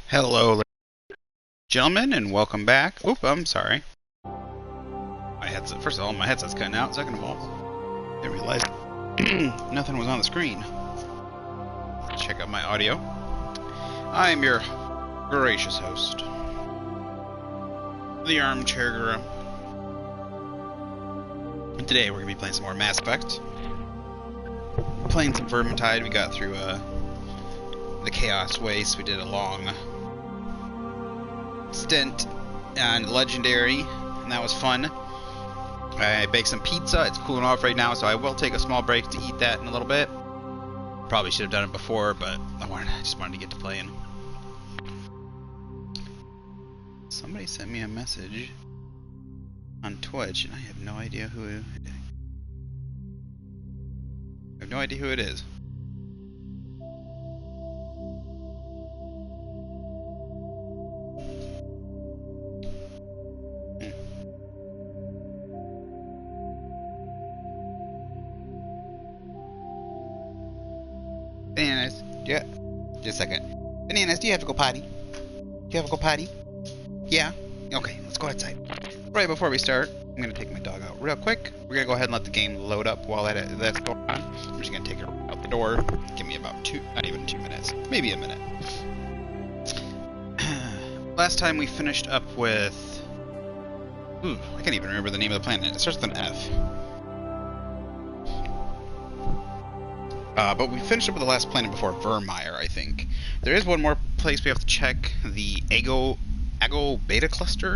Hello, gentlemen, and welcome back. Oop, I'm sorry. My headset. First of all, my headset's cutting out. Second of all, didn't realize nothing was on the screen. Check out my audio. I am your gracious host, the Armchair Guru. And today we're gonna be playing some more Mass Effect. Playing some Vermintide. We got through the Chaos Waste. We did a long stint on Legendary, and that was fun. I baked some pizza. It's cooling off right now, so I will take a small break to eat that in a little bit. Probably should have done it before, but I just wanted to get to playing. Somebody sent me a message on Twitch, and I have no idea who it is. I have no idea who it is. Bananas, yeah. Just a second. Bananas, do you have to go potty? Do you have to go potty? Yeah? Okay, let's go outside. Right before we start, I'm going to take my dog out real quick. We're going to go ahead and let the game load up while that's going on. I'm just going to take her out the door. Give me about not even 2 minutes. Maybe a minute. Last time we finished up with... I can't even remember the name of the planet. It starts with an F. But we finished up with the last planet before Virmire, I think. There is one more place we have to check. The Agos Beta Cluster.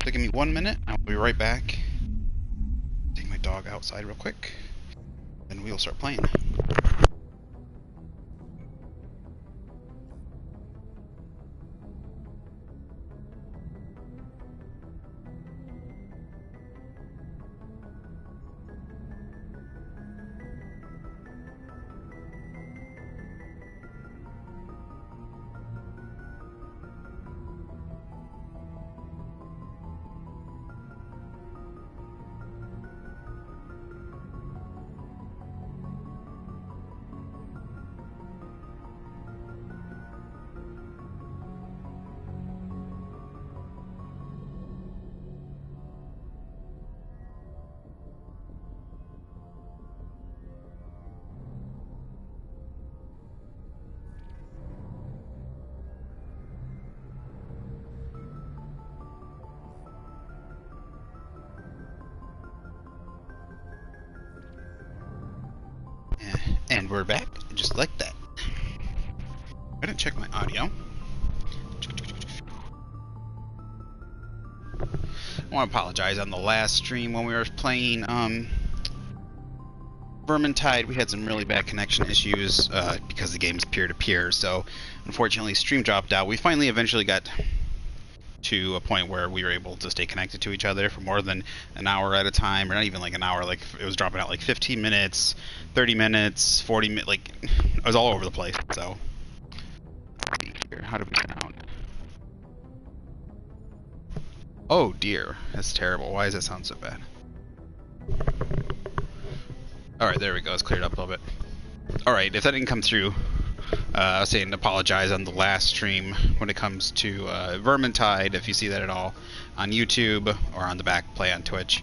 So give me 1 minute. I'll be right back. Take my dog outside real quick. And we'll start playing. And we're back, just like that. I didn't check my audio. I want to apologize. On the last stream when we were playing Vermintide, we had some really bad connection issues because the game's peer-to-peer, so unfortunately stream dropped out. We finally eventually got to a point where we were able to stay connected to each other for more than an hour at a time, or not even like an hour. Like it was dropping out like 15 minutes, 30 minutes, 40 minutes, like it was all over the place. So how do we sound? Oh dear, that's terrible. Why does that sound so bad? Alright, there we go. It's cleared up a little bit. Alright, if that didn't come through, I was saying apologize on the last stream when it comes to Vermintide, if you see that at all on YouTube or on the back play on Twitch.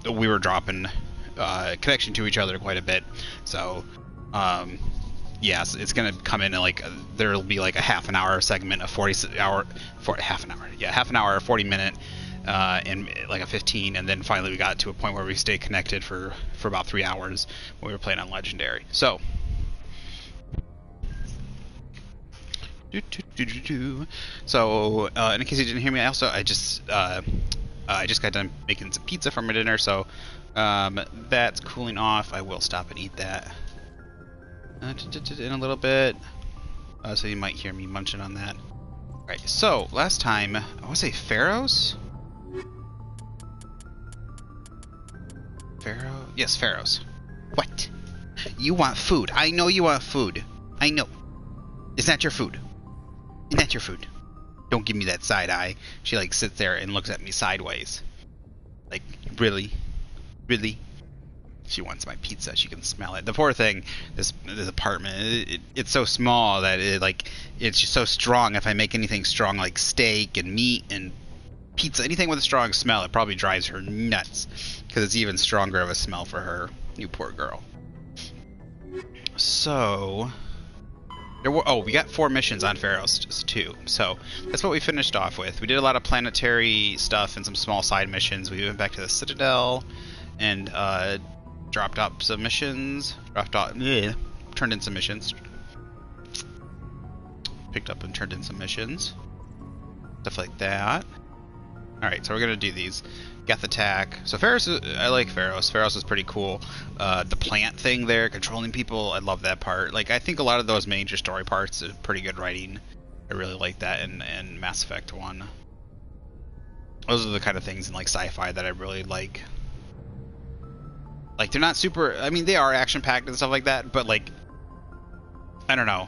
We were dropping connection to each other quite a bit, so yes, it's gonna come in like there'll be like a half an hour segment, half an hour, 40 minute, and like a 15, and then finally we got to a point where we stayed connected for about 3 hours when we were playing on Legendary. So. So, in case you didn't hear me, I just got done making some pizza for my dinner, so that's cooling off. I will stop and eat that in a little bit, so you might hear me munching on that. Alright, so last time, I want to say Pharos? Yes, Pharos. What? You want food. I know you want food. I know. It's not your food. That's your food. Don't give me that side eye. She like sits there and looks at me sideways. Like, really? Really? She wants my pizza. She can smell it. The poor thing, this apartment, it's so small that it's just so strong. If I make anything strong like steak and meat and pizza, anything with a strong smell, it probably drives her nuts because it's even stronger of a smell for her. You poor girl. So, we got 4 missions on Pharos too. So that's what we finished off with. We did a lot of planetary stuff and some small side missions. We went back to the Citadel and dropped up some missions. Turned in some missions. Picked up and turned in some missions. Stuff like that. Alright, so we're gonna do these. Geth attack. So Pharos, I like Pharos. Pharos is pretty cool. The plant thing there, controlling people, I love that part. Like, I think a lot of those major story parts are pretty good writing. I really like that in Mass Effect 1. Those are the kind of things in like sci-fi that I really like. Like, they're not super, I mean, they are action-packed and stuff like that, but like, I don't know.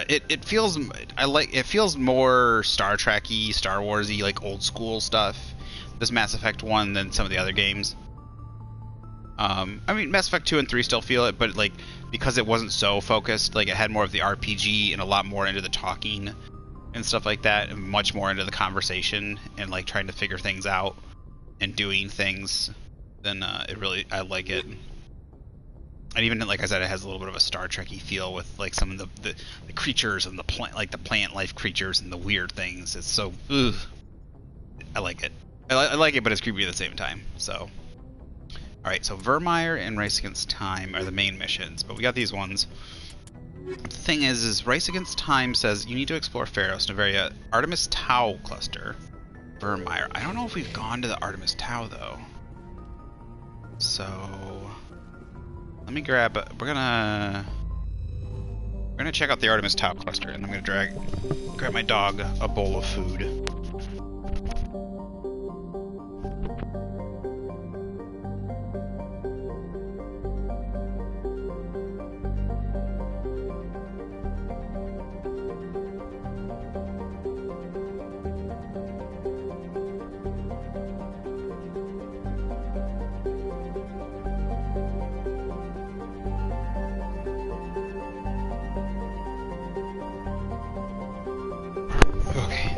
It feels, it feels more Star Trek-y, Star Wars-y, like old school stuff, this Mass Effect 1 than some of the other games. I mean, Mass Effect 2 and 3 still feel it, but like, because it wasn't so focused, like it had more of the RPG and a lot more into the talking and stuff like that, and much more into the conversation and like trying to figure things out and doing things, then I like it. And even like I said, it has a little bit of a Star Trek-y feel with like some of the creatures and the plant life creatures and the weird things. It's so, ugh. I like it. I like it, but it's creepy at the same time. So, all right. So Virmire and Race Against Time are the main missions, but we got these ones. The thing is Race Against Time says you need to explore Pharos, Noveria, Artemis Tau cluster, Virmire. I don't know if we've gone to the Artemis Tau though. So let me grab. We're gonna check out the Artemis Tau cluster, and I'm gonna grab my dog a bowl of food.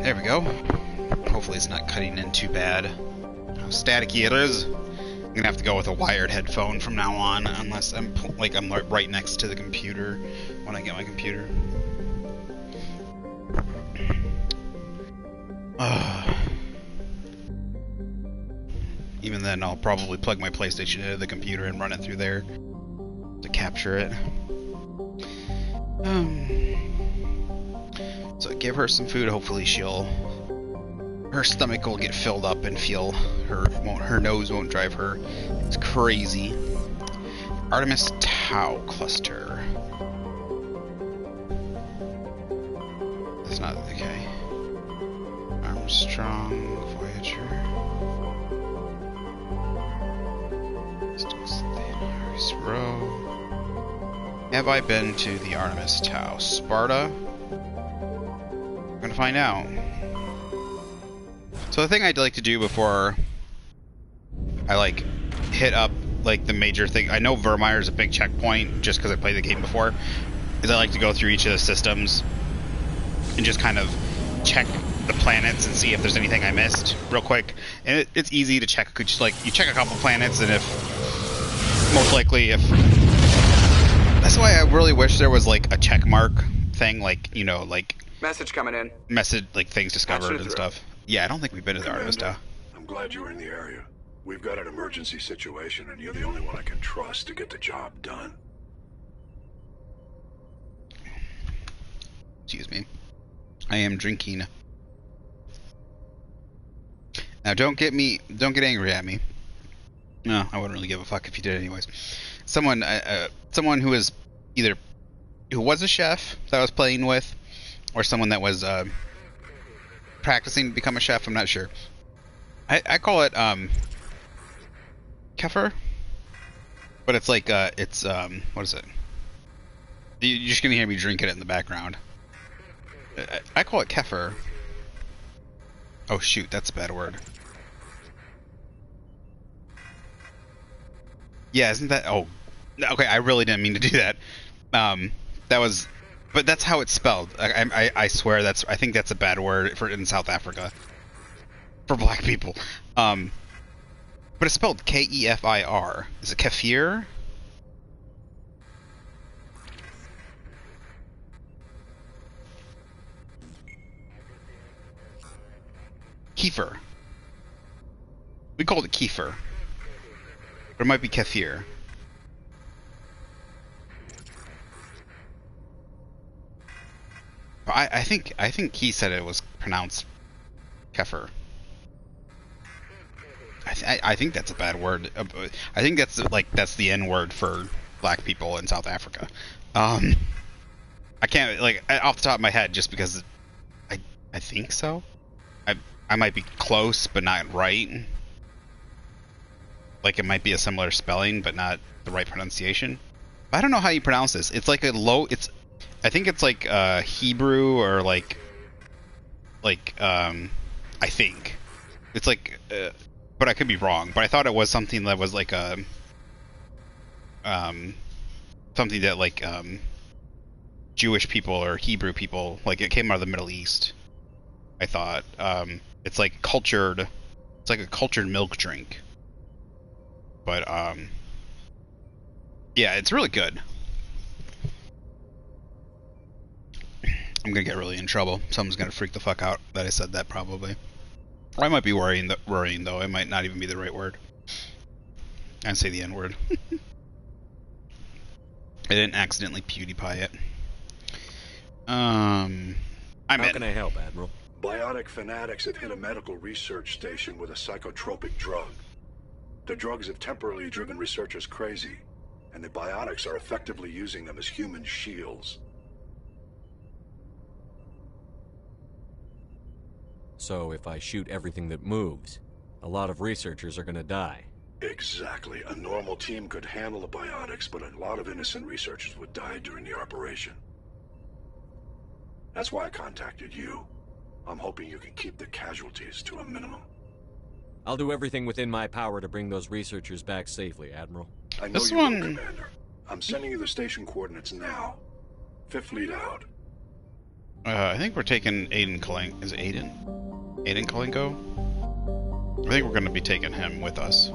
There we go. Hopefully it's not cutting in too bad. How staticky it is. I'm gonna have to go with a wired headphone from now on, unless I'm right next to the computer when I get my computer. Even then, I'll probably plug my PlayStation into the computer and run it through there to capture it. So give her some food. Hopefully her stomach will get filled up and feel her nose won't drive her. It's crazy. Artemis Tau cluster. That's not okay. Armstrong, Voyager. Row. Have I been to the Artemis Tau? Sparta? I'm gonna find out. So the thing I'd like to do before I like hit up like the major thing, I know Virmire is a big checkpoint just because I played the game before, is I like to go through each of the systems and just kind of check the planets and see if there's anything I missed real quick. And it's easy to check. Just like you check a couple planets, and if most likely if that's why I really wish there was like a check mark thing, like, you know, like message coming in. Message, like things discovered and stuff. Yeah, I don't think we've been to the Artemis Tau. I'm glad you were in the area. We've got an emergency situation, and you're the only one I can trust to get the job done. Excuse me. I am drinking. Now, don't get angry at me. No, I wouldn't really give a fuck if you did anyways. Someone who was who was a chef that I was playing with, or someone that was practicing to become a chef, I'm not sure. I call it kefir, but it's like what is it? You're just gonna hear me drinking it in the background. I call it kefir. Oh shoot, that's a bad word. Yeah, isn't that? Oh, okay. I really didn't mean to do that. That was, but that's how it's spelled. I swear that's. I think that's a bad word for in South Africa for black people. But it's spelled Kefir. Is it kefir? Kefir. We called it kefir, but it might be kefir. I think he said it was pronounced kefir. I think that's a bad word. I think that's that's the N word for black people in South Africa. I can't off the top of my head just because I think so. I might be close but not right. Like it might be a similar spelling but not the right pronunciation. I don't know how you pronounce this. It's like a low. I think it's like Hebrew or like I think it's like. But I could be wrong. But I thought it was something that was like a something that like Jewish people or Hebrew people, like it came out of the Middle East. I thought it's like cultured. It's like a cultured milk drink. But yeah, it's really good. I'm gonna get really in trouble. Someone's gonna freak the fuck out that I said that probably. I might be worrying though. It might not even be the right word. I'd say the N word. I didn't accidentally PewDiePie it. How can I help, Admiral? Biotic fanatics have hit a medical research station with a psychotropic drug. The drugs have temporarily driven researchers crazy, and the biotics are effectively using them as human shields. So if I shoot everything that moves, a lot of researchers are gonna die. Exactly. A normal team could handle the biotics, but a lot of innocent researchers would die during the operation. That's why I contacted you. I'm hoping you can keep the casualties to a minimum. I'll do everything within my power to bring those researchers back safely, Admiral. I know you will, Commander. I'm sending you the station coordinates now. Fifth Fleet out. I think we're taking Aiden Kalenko. Is it Aiden? Aiden Kalenko? I think we're going to be taking him with us.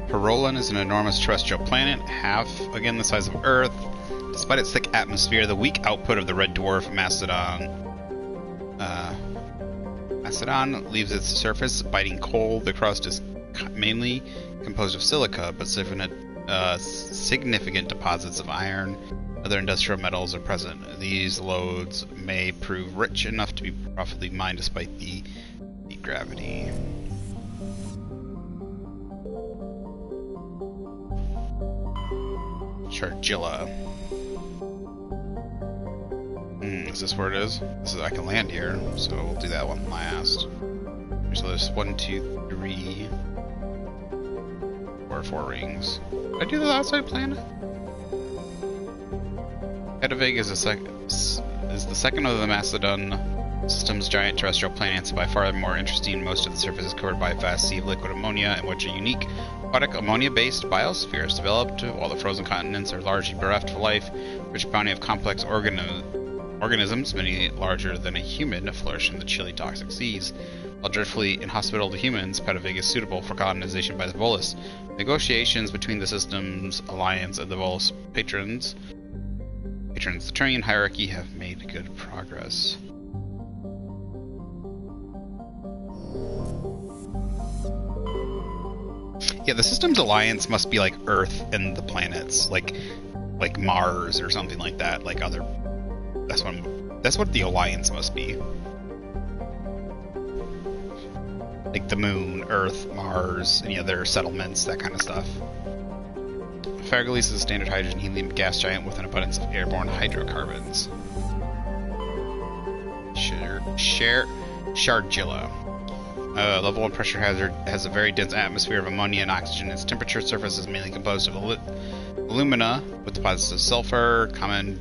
Parolan is an enormous terrestrial planet, half, again, the size of Earth. Despite its thick atmosphere, the weak output of the red dwarf Macedon leaves its surface biting cold. The crust is mainly composed of silica, but significant deposits of iron and other industrial metals are present. These lodes may prove rich enough to be profitably mined despite the gravity. Chargilla. Is this where it is? I can land here, so we'll do that one last. So there's 1, 2, 3, 4 rings. Did I do the outside planet? Edavig is the second of the Macedon system's giant terrestrial planets, by far more interesting. Most of the surface is covered by a vast sea of liquid ammonia, in which a unique aquatic ammonia-based biosphere is developed, while the frozen continents are largely bereft of life. Rich bounty of complex organisms, many larger than a human, flourish in the chilly, toxic seas. While dreadfully inhospitable to humans, Pedavig is suitable for colonization by the Volus. Negotiations between the system's alliance and the Volus patrons, the Turian hierarchy, have made good progress. Yeah, the system's alliance must be like Earth and the planets, like Mars or something like that. Like other, that's what the alliance must be. Like the Moon, Earth, Mars, any other settlements, that kind of stuff. Fairglees is a standard hydrogen helium gas giant with an abundance of airborne hydrocarbons. Shardjilla. Level 1 pressure hazard has a very dense atmosphere of ammonia and oxygen. Its temperature surface is mainly composed of alumina with deposits of sulfur. Common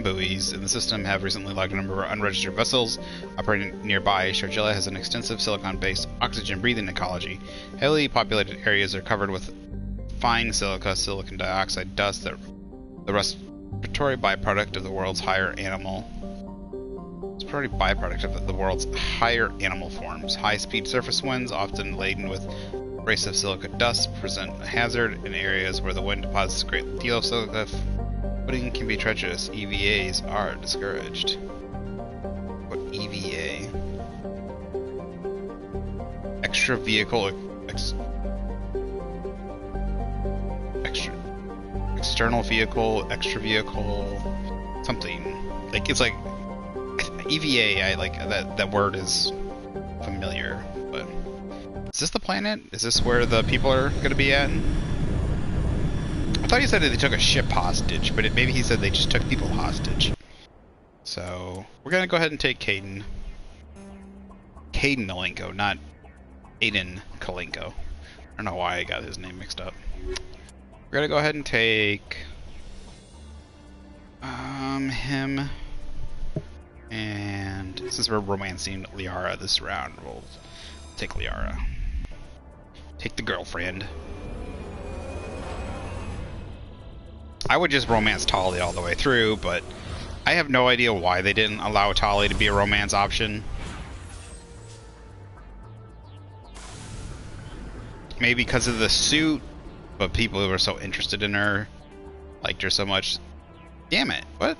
buoys in the system have recently logged a number of unregistered vessels operating nearby. Shardjilla has an extensive silicon-based oxygen-breathing ecology. Heavily populated areas are covered with fine silicon dioxide dust, that the respiratory byproduct of the world's higher animal. It's probably byproduct of the world's higher animal forms. High-speed surface winds, often laden with abrasive silica dust, present a hazard in areas where the wind deposits a great deal of silica. Footing can be treacherous. EVAs are discouraged. What EVA? Extra vehicle external vehicle, extra vehicle, something. Like, it's like EVA, I like that word is familiar, but is this the planet? Is this where the people are gonna be at? I thought he said that they took a ship hostage, but maybe he said they just took people hostage. So we're gonna go ahead and take Kaidan Nolenko, not Aiden Kalenko. I don't know why I got his name mixed up. We're gonna go ahead and take him, and since we're romancing Liara this round, we'll take Liara. Take the girlfriend. I would just romance Tali all the way through, but I have no idea why they didn't allow Tali to be a romance option. Maybe because of the suit, but people who were so interested in her liked her so much. Damn it, what?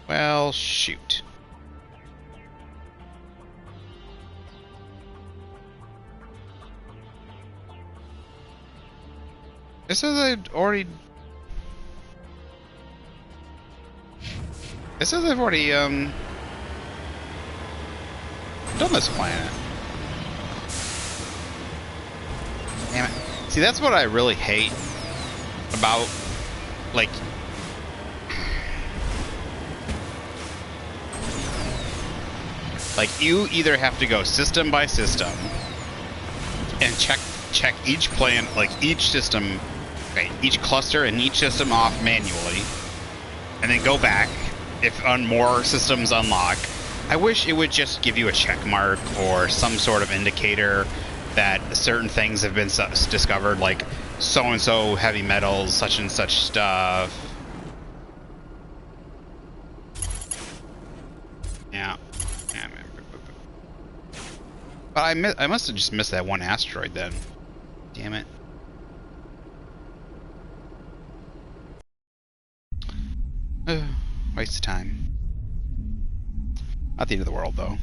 Well, shoot. It says I'd already... It says I've already, done this planet. Damn it. See, that's what I really hate about, like... Like, you either have to go system by system and check each planet, like each system, right, each cluster and each system off manually, and then go back if on more systems unlock. I wish it would just give you a check mark or some sort of indicator that certain things have been discovered, like so-and-so heavy metals, such and such stuff. Yeah. But I must have just missed that one asteroid then. Damn it. Waste of time. Not the end of the world, though.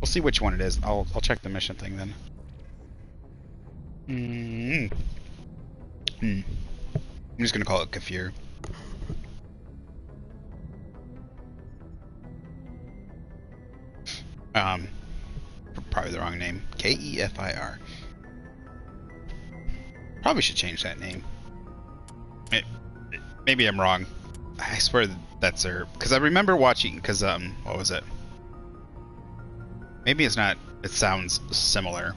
We'll see which one it is. I'll check the mission thing then. I'm just gonna call it Kefir. Probably the wrong name. Kefir. Probably should change that name. Maybe I'm wrong. I swear that's her. Because I remember watching, because, what was it? Maybe it's not, it sounds similar.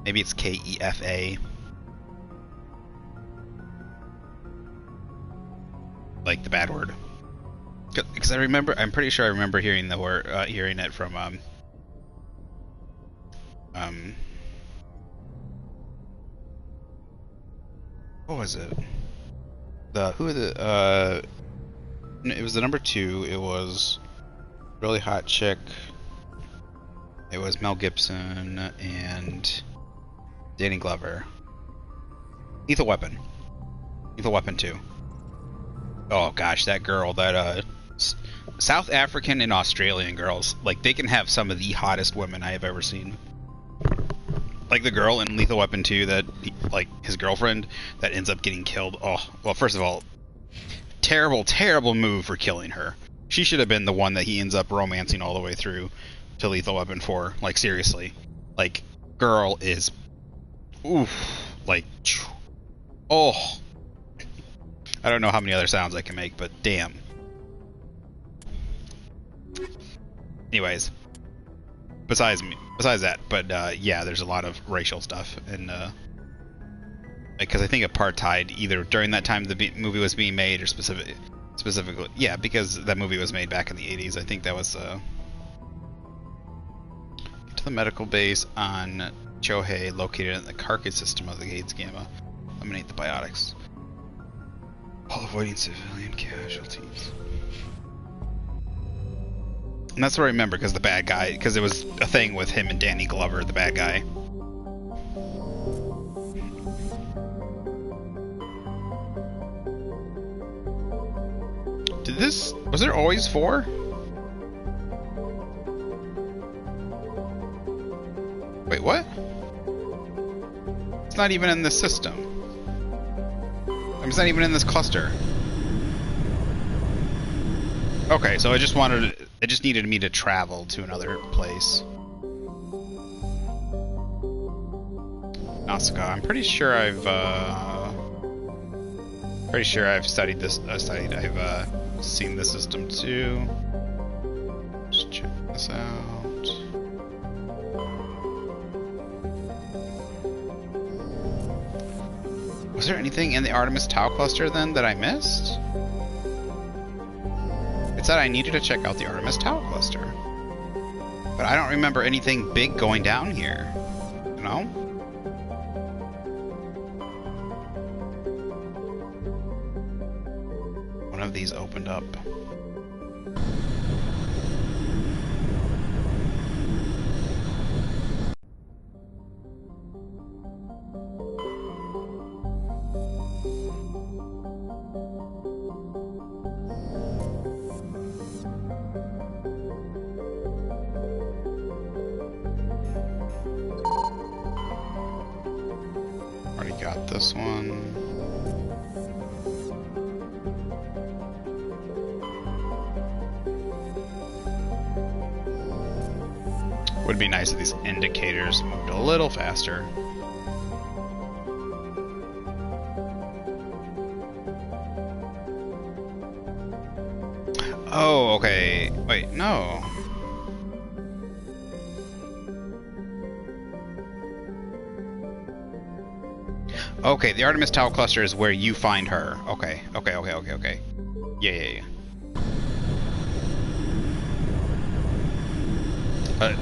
Maybe it's Kefa. Like the bad word. Because I'm pretty sure I remember hearing the word, hearing it from, what was it? It was the number 2. It was Really Hot Chick. It was Mel Gibson and Danny Glover. Lethal Weapon. Lethal Weapon 2. Oh gosh, that girl, that South African and Australian girls, like, they can have some of the hottest women I have ever seen. Like the girl in Lethal Weapon 2 that, like, his girlfriend that ends up getting killed. Oh, well, first of all, terrible, terrible move for killing her. She should have been the one that he ends up romancing all the way through. to Lethal Weapon 4. Like, seriously. Like, girl is... Oof. Like, oh. I don't know how many other sounds I can make, but damn. Anyways. Besides that, but yeah, there's a lot of racial stuff, and because I think apartheid, either during that time the movie was being made, or specifically, yeah, because that movie was made back in the 80s. I think that was to the medical base on Chohei, located in the carcass system of the Gates Gamma. Eliminate the biotics, while avoiding civilian casualties. And that's what I remember, because the bad guy, because it was a thing with him and Danny Glover, the bad guy. Was there always 4? Wait, what? It's not even in this system. It's not even in this cluster. Okay, so it just needed me to travel to another place. Nausicaa. I'm pretty sure I've studied this. I've seen the system too. Just check this out. Was there anything in the Artemis Tau cluster then that I missed? It said I needed to check out the Artemis Tau cluster, but I don't remember anything big going down here. You know? One of these opened up. Already got this one. Would be nice if these indicators moved a little faster. Oh, okay. Wait, no. Okay, the Artemis Tau cluster is where you find her. Okay. Yeah.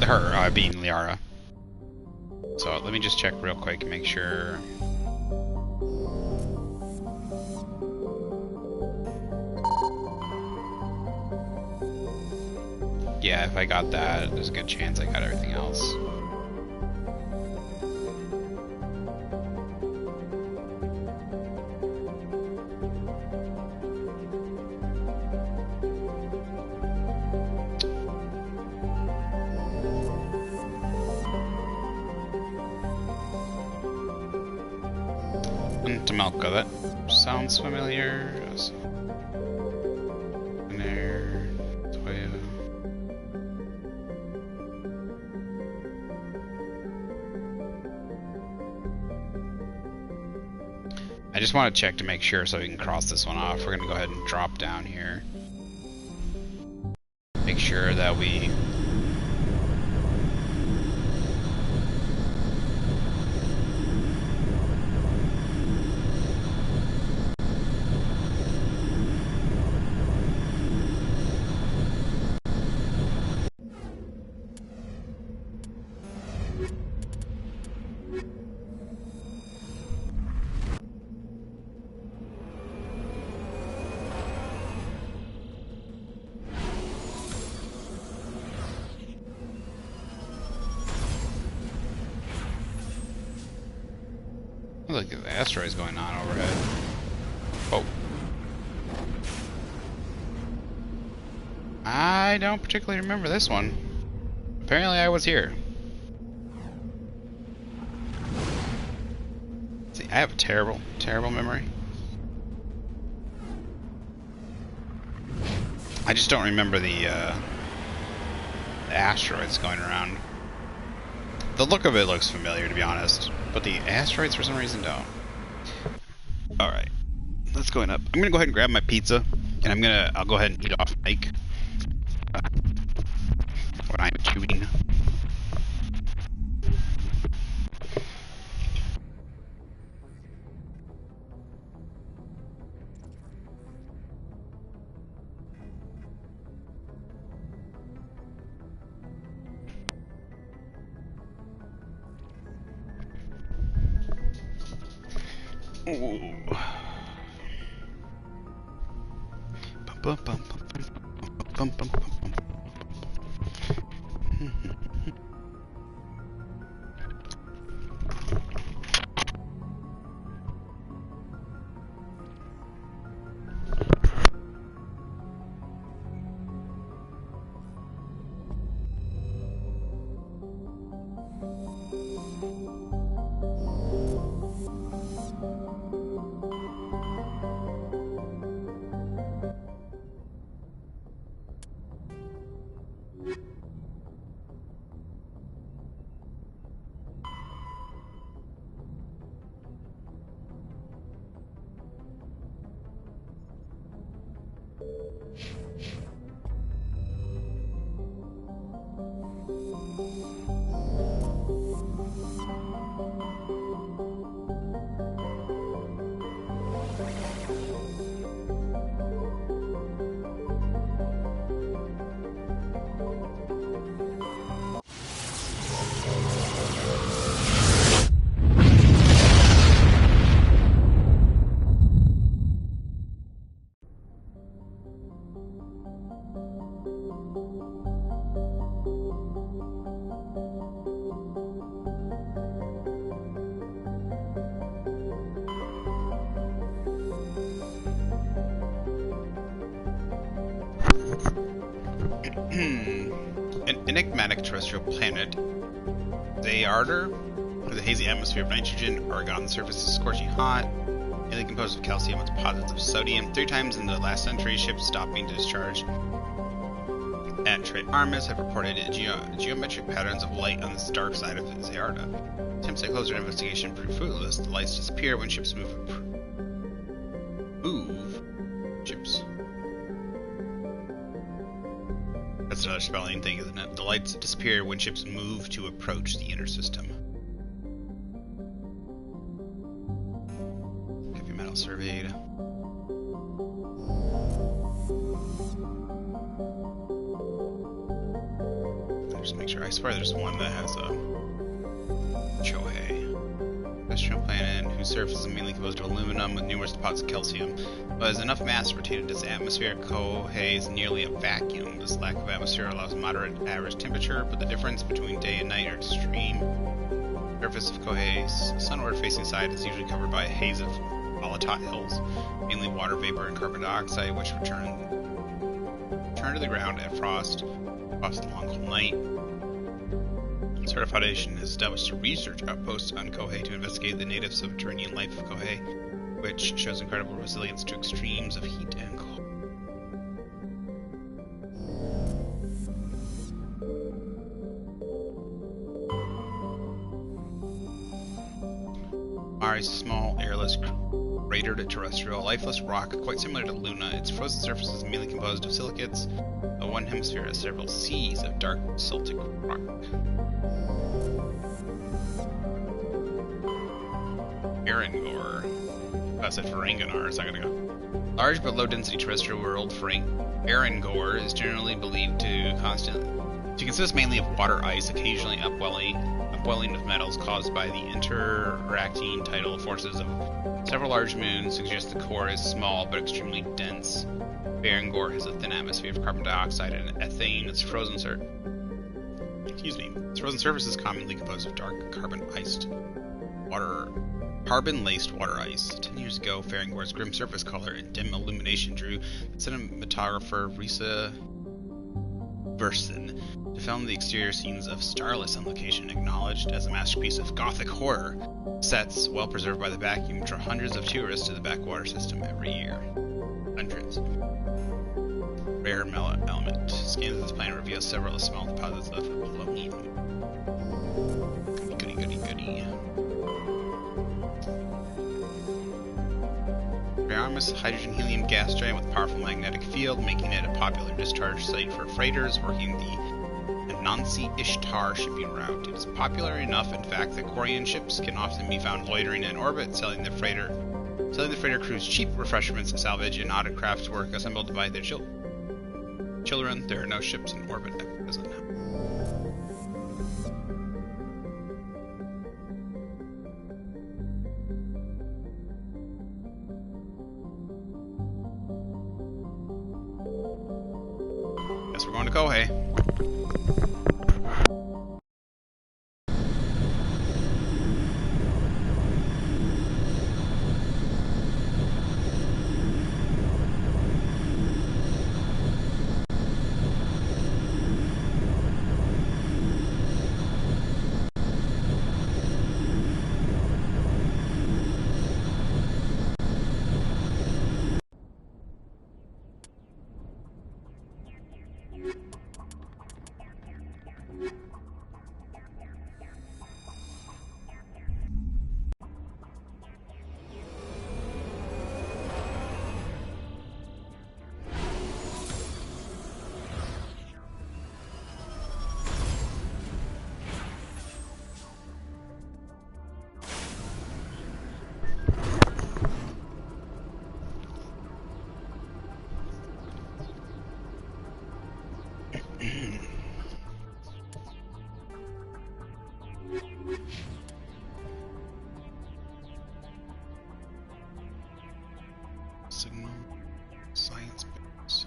Her being Liara. So let me just check real quick and make sure. Yeah, if I got that, there's a good chance I got everything else. Tamalka, that sounds familiar. I just want to check to make sure so we can cross this one off. We're going to go ahead and drop down here. Make sure that we... Look at the asteroids going on overhead. Oh. I don't particularly remember this one. Apparently I was here. See, I have a terrible memory. I just don't remember the asteroids going around. The look of it looks familiar, to be honest, but the asteroids for some reason don't. Alright, let's go up. I'm gonna go ahead and grab my pizza, and I'll go ahead and eat off mic when I'm chewing. Ooh. Bum, bum, bum, bum, bum, bum, bum. An enigmatic terrestrial planet, Zayarder, with a hazy atmosphere of nitrogen. Argon on the surface is scorching hot, mainly composed of calcium with deposits of sodium. 3 times in the last century, ships stopping to discharge at Trade Armas have reported geometric patterns of light on the dark side of Zayarder. Attempts at closer investigation prove fruitless. The lights disappear when ships move ships. That's another spelling thing, isn't it? The lights disappear when ships move to approach the inner system. Heavy metal surveyed. Just make sure. I swear there's one that has a Chohei. Terrestrial planet whose surface is mainly composed of aluminum with numerous deposits of calcium, but has enough mass to rotate its atmosphere. Chohei is nearly a vacuum. This lack of atmosphere allows moderate average temperature, but the difference between day and night are extreme. The surface of Chohei's sunward-facing side is usually covered by a haze of volatiles, mainly water vapor and carbon dioxide, which return to the ground at frost across the long cold night. Star Foundation has established a research outpost on Chohei to investigate the native subterranean life of Chohei, which shows incredible resilience to extremes of heat and cold. Mars is a small, airless, cratered terrestrial, lifeless rock quite similar to Luna. Its frozen surface is mainly composed of silicates. One hemisphere has several seas of dark basaltic rock. Erangor. I said Ferenginar, so I gotta go. Large but low-density terrestrial world, Erangor is generally believed to consist mainly of water ice, occasionally upwelling of metals caused by the interacting tidal forces of several large moons. Suggests the core is small but extremely dense. Erangor has a thin atmosphere of carbon dioxide and ethane. Its frozen surface is commonly composed of dark carbon-laced water ice. 10 years ago, Erangor's grim surface color and dim illumination drew cinematographer Risa Versen to film the exterior scenes of Starless on location. Acknowledged as a masterpiece of gothic horror, sets, well preserved by the vacuum, draw hundreds of tourists to the backwater system every year. hundreds. Rare element. Scans of this planet reveal several small deposits of polonium. Goody, goody, goody. Rare hydrogen helium gas giant with powerful magnetic field, making it a popular discharge site for freighters working the Anansi Ishtar shipping route. It is popular enough, in fact, that Quarian ships can often be found loitering in orbit, selling the freighter crews cheap refreshments, salvage, and autocraft work assembled by their children. There are no ships in orbit at present. Guess we're going to Kohei. Signal science base.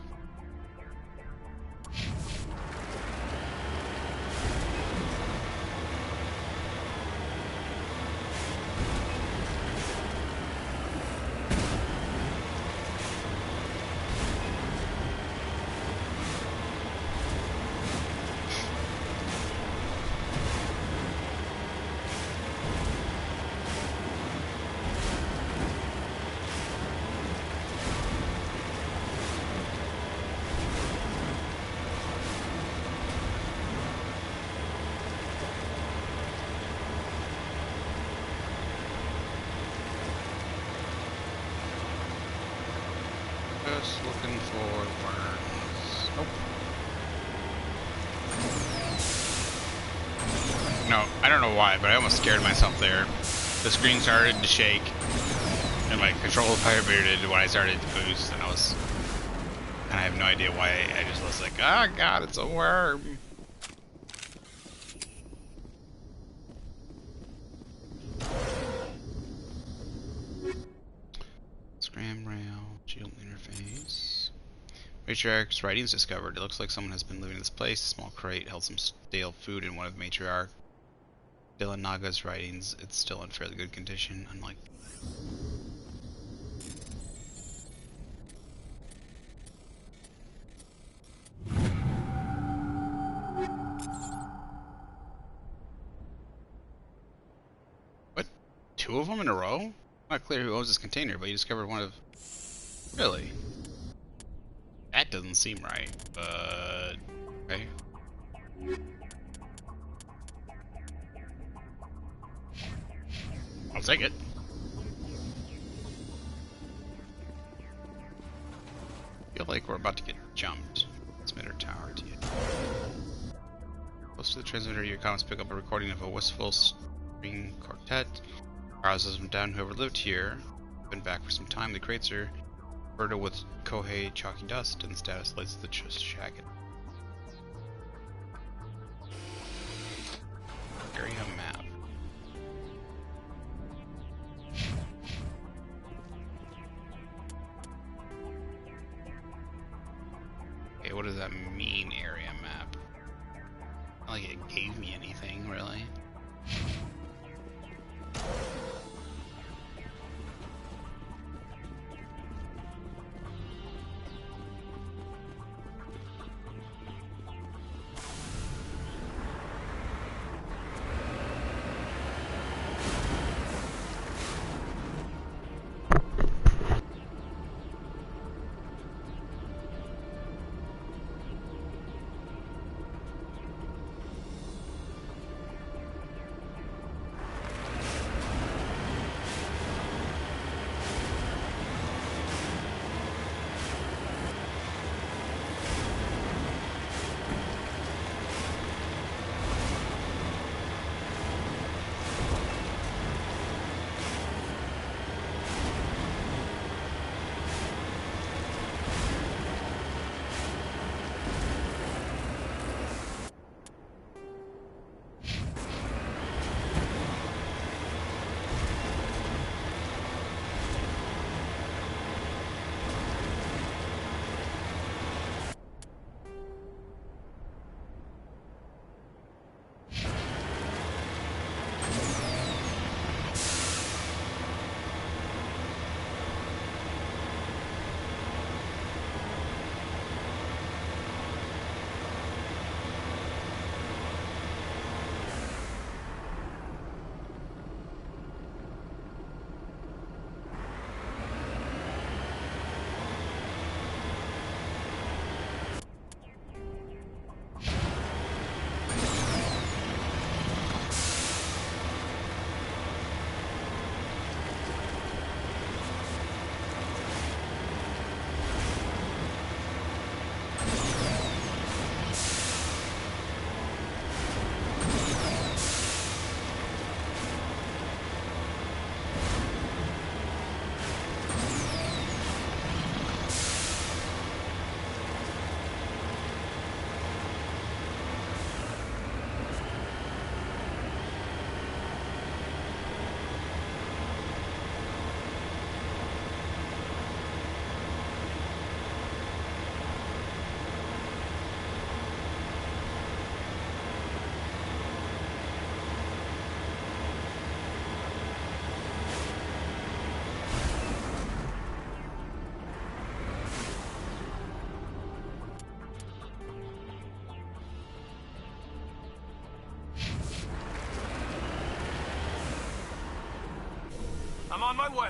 Just looking for worms. Nope. No, I don't know why, but I almost scared myself there. The screen started to shake, and my control vibrated when I started to boost, and I have no idea why. I just was like, oh god, it's a worm. Scram rail, shield interface. Matriarch's writings discovered. It looks like someone has been living in this place. A small crate held some stale food in one of Matriarch Dylanaga's writings. It's still in fairly good condition, unlike. What? Two of them in a row? Not clear who owns this container, but you discovered one of. Really? That doesn't seem right, but. Okay. I'll take it. Feel like we're about to get jumped. Transmitter tower to you. Close to the transmitter, your comments pick up a recording of a wistful string quartet. Arouses them down. Whoever lived here, been back for some time. The crates are girdled with Kohei chalky dust, and the status lights the shacket. Area map. Okay, what does that mean, area map? Not like it gave me anything, really. I'm on my way.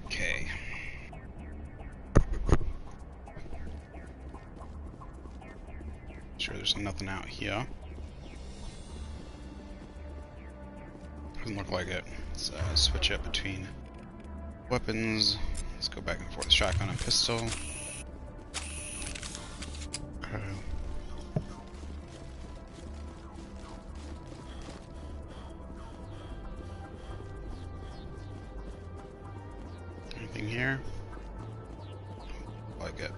Okay. Sure, there's nothing out here. Doesn't look like it. Let's switch up between weapons. Let's go back and forth. Shotgun and pistol. Okay. Anything here? Like it.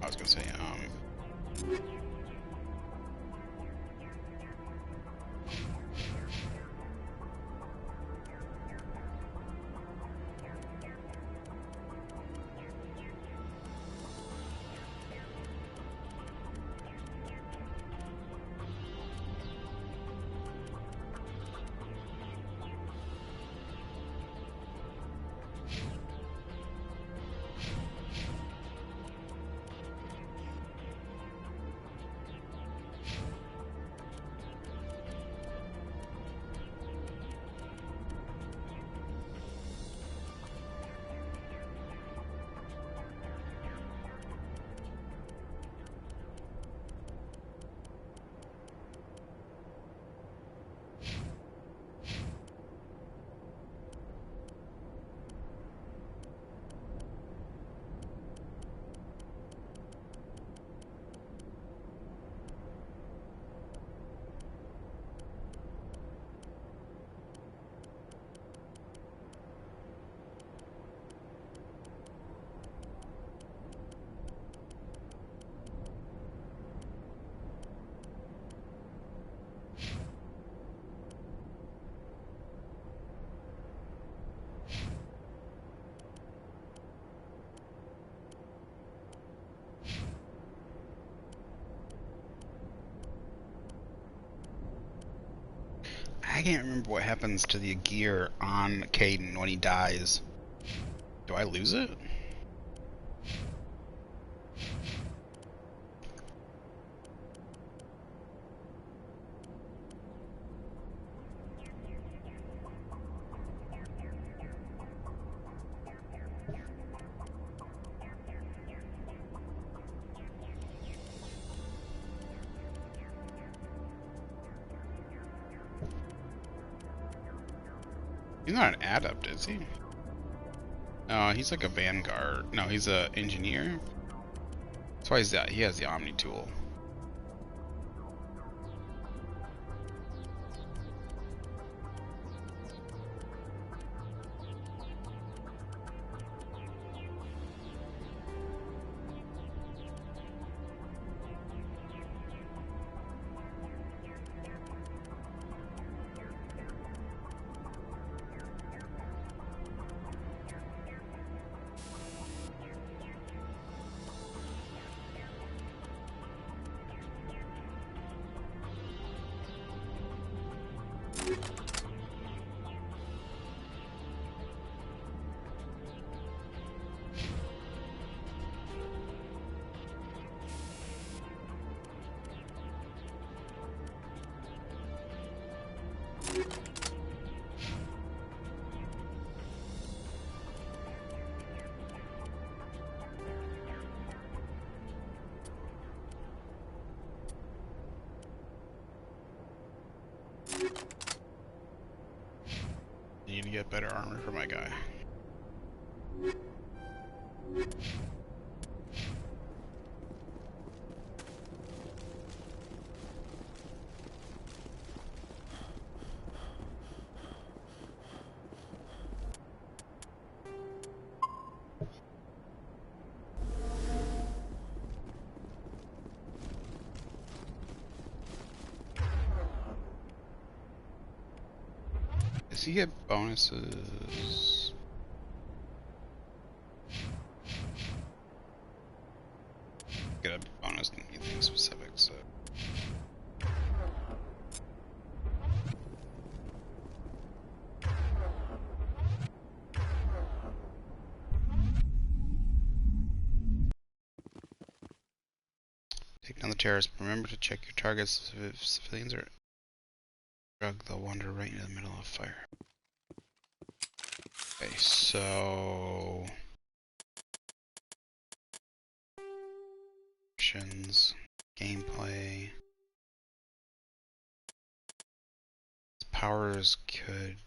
I was gonna say, I can't remember what happens to the gear on Kaidan when he dies. Do I lose it? He's not an adept, is he? No, he's like a vanguard. No, he's a engineer. That's why he has the Omni tool. Need to get better armor for my guy. Does he get bonuses? Get a bonus than anything specific, so. Take down the terrorists. Remember to check your targets. If civilians are drug, they'll wander right into the middle of fire. Okay, so options, gameplay. His powers could.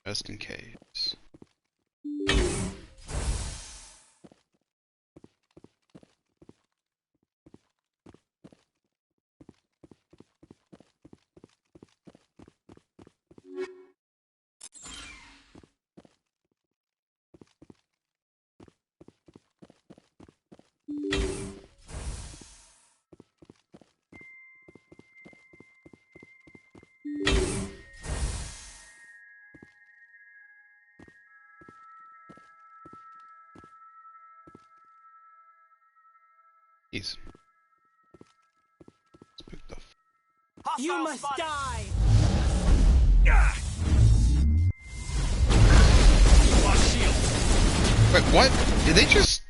Just in case. Jeez. Spook the You must die! Wait, what? Did they just...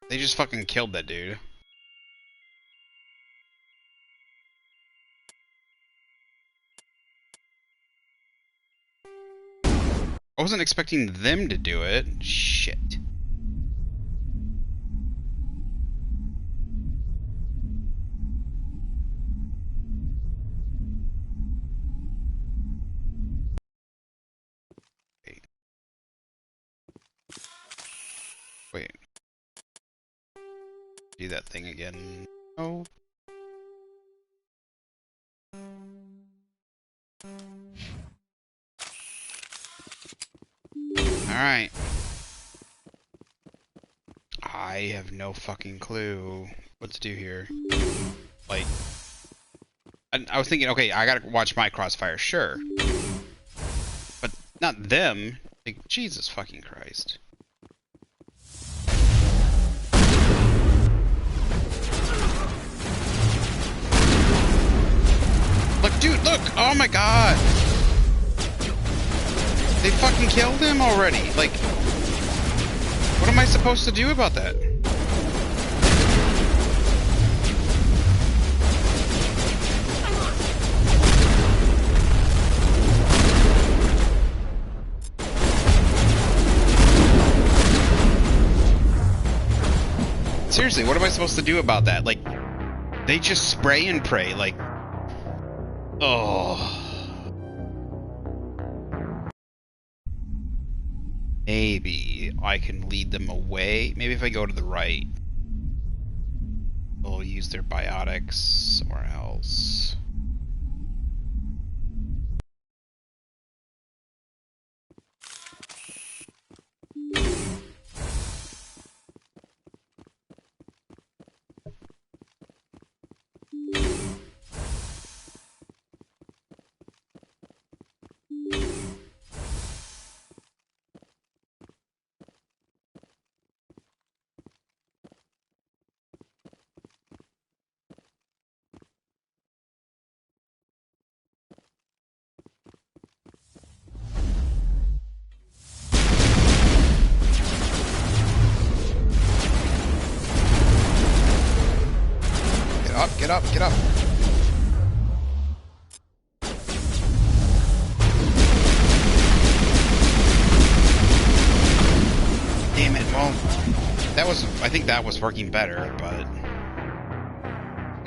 They just fucking killed that dude. I wasn't expecting them to do it. Shit. Wait. Do that thing again. Oh. Alright. I have no fucking clue what to do here. Like, I was thinking, okay, I gotta watch my crossfire, sure. But not them. Like, Jesus fucking Christ. Look, dude, look! Oh my god! They fucking killed him already! Like, what am I supposed to do about that? Seriously, what am I supposed to do about that? Like, they just spray and pray, like... Oh... Maybe I can lead them away. Maybe if I go to the right, they'll use their biotics somewhere else. Get up, get up. Damn it, well, that was, I think that was working better, but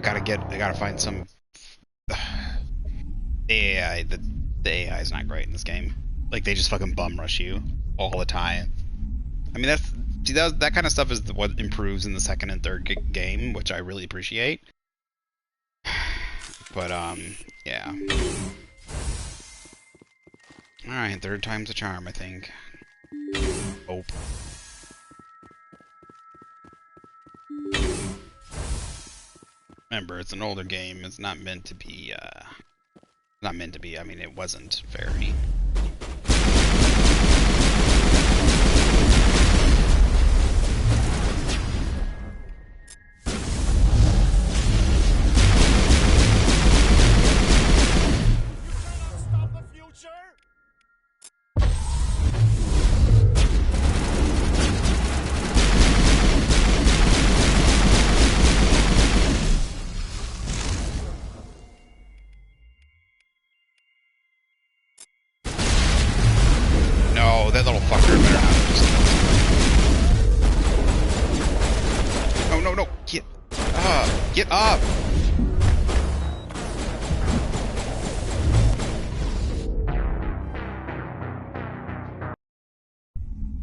I gotta find some AI. The AI is not great in this game. Like, they just fucking bum rush you all the time. I mean, that kind of stuff is what improves in the second and third game, which I really appreciate. But, yeah. Alright, third time's a charm, I think. Hope. Remember, it's an older game. It's not meant to be, I mean, it wasn't very. That little fucker better not just... Oh, no, get up! Get up!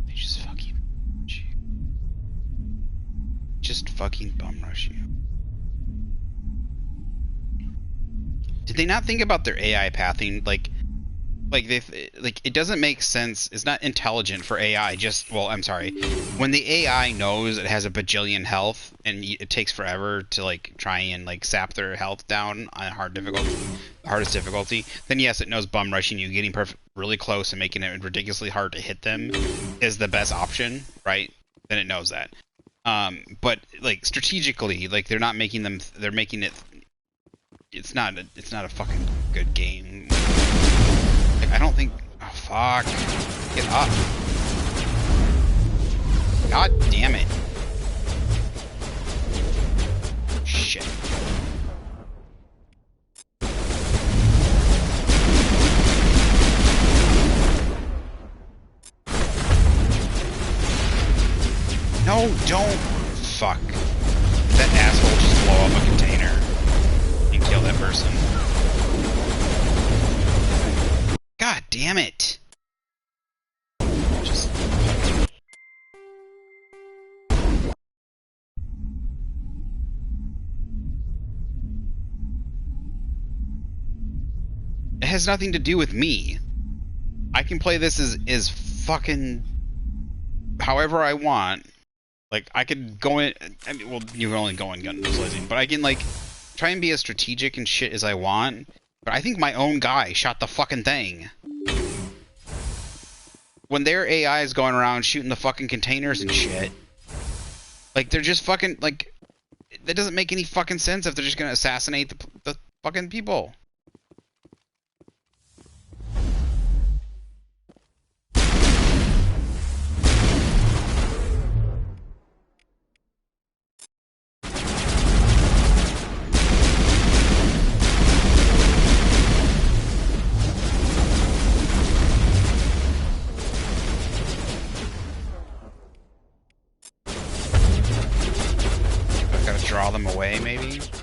They just fucking rush you. Just fucking bum rush you. Did they not think about their AI pathing? Like it doesn't make sense. It's not intelligent for AI. I'm sorry. When the AI knows it has a bajillion health and it takes forever to like try and like sap their health down on hardest difficulty, then yes, it knows bum rushing you, getting really close and making it ridiculously hard to hit them is the best option, right? Then it knows that. But like strategically, like they're not making them. They're making it. It's not a fucking good game. I don't think... Oh, fuck. Get up. God damn it. Shit. No, don't. Fuck. That asshole just blow up a container and kill that person. God damn it! Just... It has nothing to do with me. I can play this as fucking however I want. Like, I could go in... I mean, well, you can only go in gun slicing, but I can, like, try and be as strategic and shit as I want. But I think my own guy shot the fucking thing. When their AI is going around shooting the fucking containers and shit, like, they're just fucking, like, that doesn't make any fucking sense if they're just gonna assassinate the fucking people. Draw them away, maybe? Swear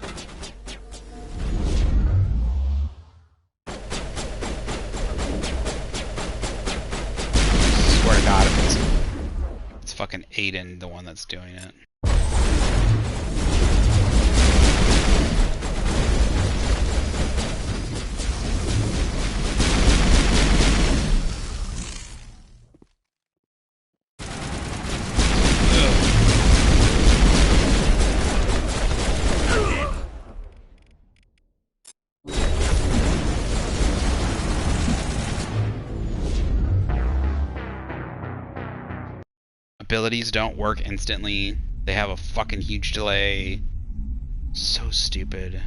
to God, if it's fucking Aiden the one that's doing it. Abilities don't work instantly. They have a fucking huge delay. So stupid.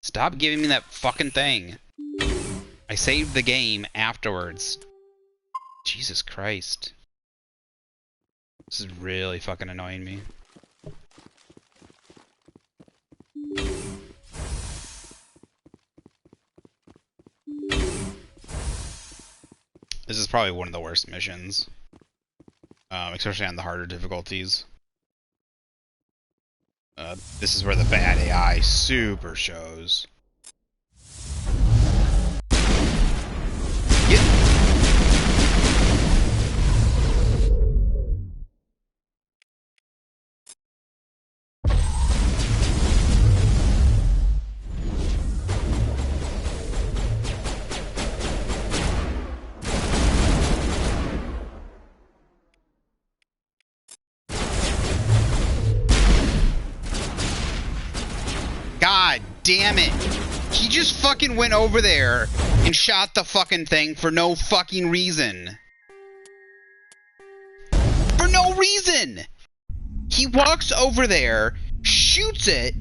Stop giving me that fucking thing. I saved the game afterwards. Jesus Christ. This is really fucking annoying me. This is probably one of the worst missions. Especially on the harder difficulties. This is where the bad AI super shows. God damn it. He just fucking went over there and shot the fucking thing for no fucking reason. For no reason! He walks over there, shoots it,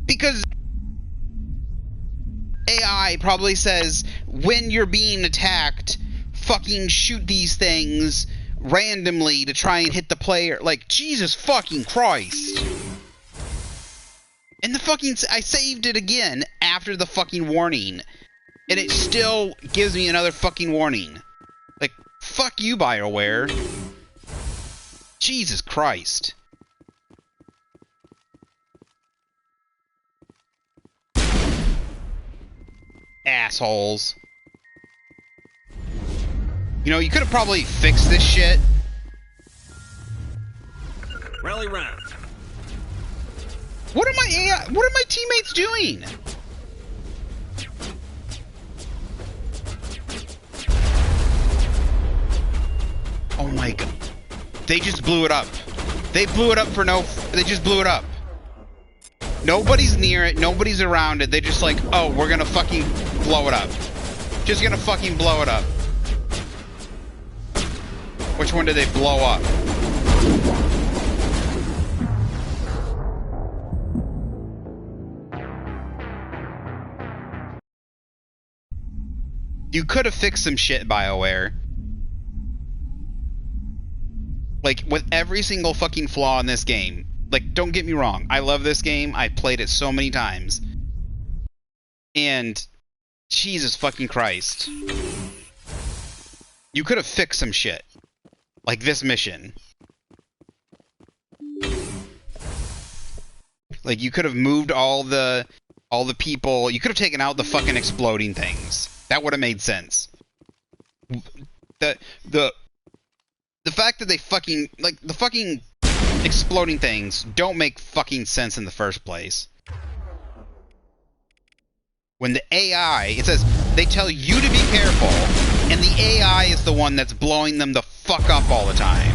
because AI probably says, when you're being attacked, fucking shoot these things randomly to try and hit the player. Like, Jesus fucking Christ. And the fucking... I saved it again after the fucking warning. And it still gives me another fucking warning. Like, fuck you, BioWare. Jesus Christ. Assholes. You know, you could have probably fixed this shit. Rally round. What are my teammates doing? Oh my god. They just blew it up. They blew it up for no... They just blew it up. Nobody's near it. Nobody's around it. They just like, oh, we're gonna fucking blow it up. Just gonna fucking blow it up. Which one did they blow up? You could have fixed some shit, BioWare. Like, with every single fucking flaw in this game. Like, don't get me wrong. I love this game. I played it so many times. And... Jesus fucking Christ. You could have fixed some shit. Like this mission. Like, you could have moved all the people. You could have taken out the fucking exploding things. That would have made sense. The fact that they fucking... Like, the fucking exploding things don't make fucking sense in the first place. When the AI... It says, they tell you to be careful, and the AI is the one that's blowing them the fuck up all the time.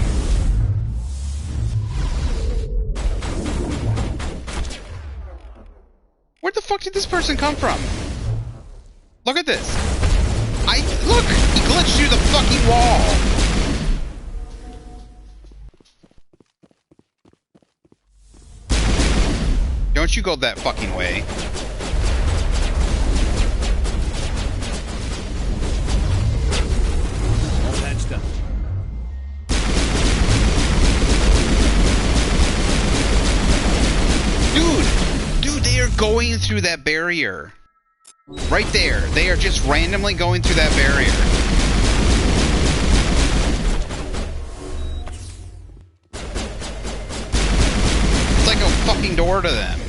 Where the fuck did this person come from? Look at this. Look! He glitched through the fucking wall! Don't you go that fucking way. All patched up. Dude, they are going through that barrier. Right there. They are just randomly going through that barrier. It's like a fucking door to them.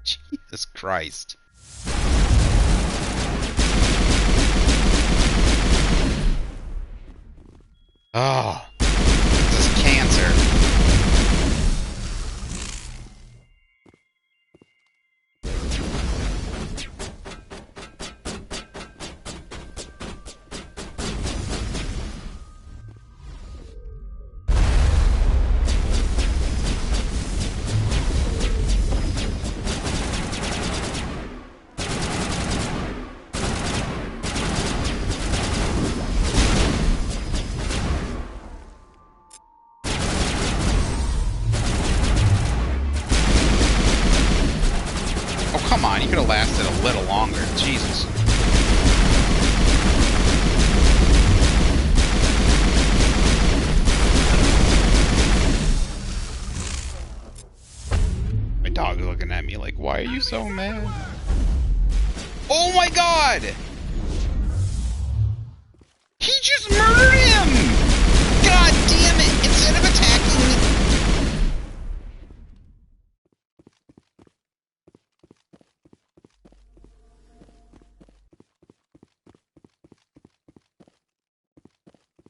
Jesus Christ. Oh, this is cancer. little longer. Jesus. My dog is looking at me like, why are you so mad? Oh my god! He just murdered him! God damn it! Instead of attacking me...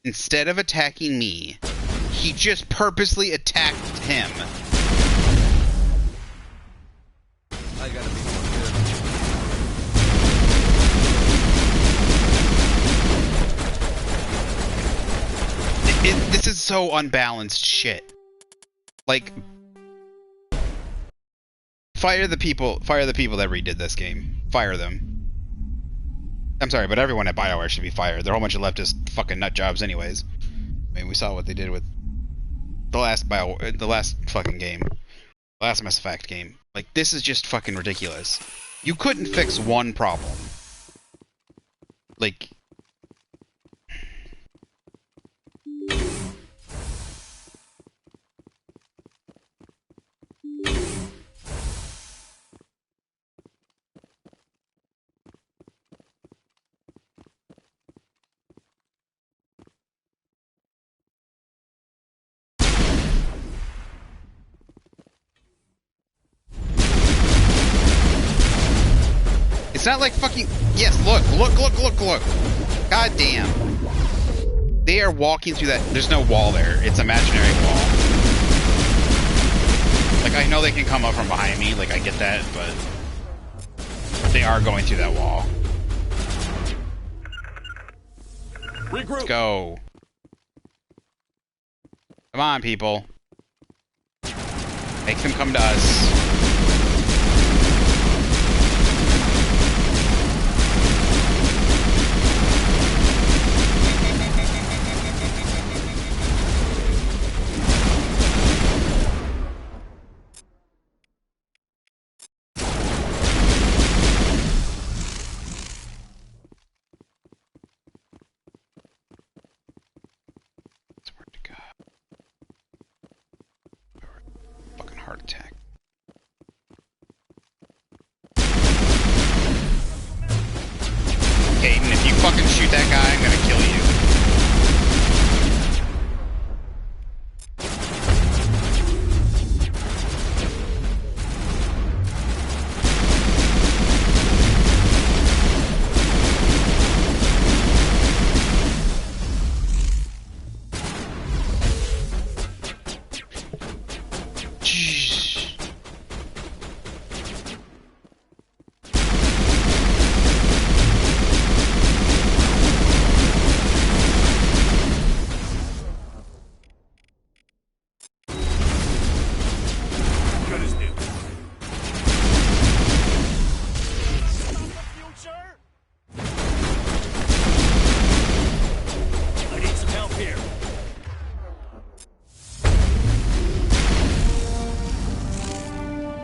Instead of attacking me, he just purposely attacked him. I gotta be more good. This is so unbalanced shit. Like, fire the people that redid this game. Fire them. I'm sorry, but everyone at BioWare should be fired. They're a whole bunch of leftist fucking nut jobs anyways. I mean, we saw what they did with the last fucking game. The last Mass Effect game. Like, this is just fucking ridiculous. You couldn't fix one problem. Like... It's not like fucking... Yes, look. God damn. They are walking through that... There's no wall there. It's imaginary wall. Like, I know they can come up from behind me. Like, I get that, but... They are going through that wall. Regroup. Let's go. Come on, people. Make them come to us. Heart attack. Caden, if you fucking shoot that guy, I'm gonna kill you.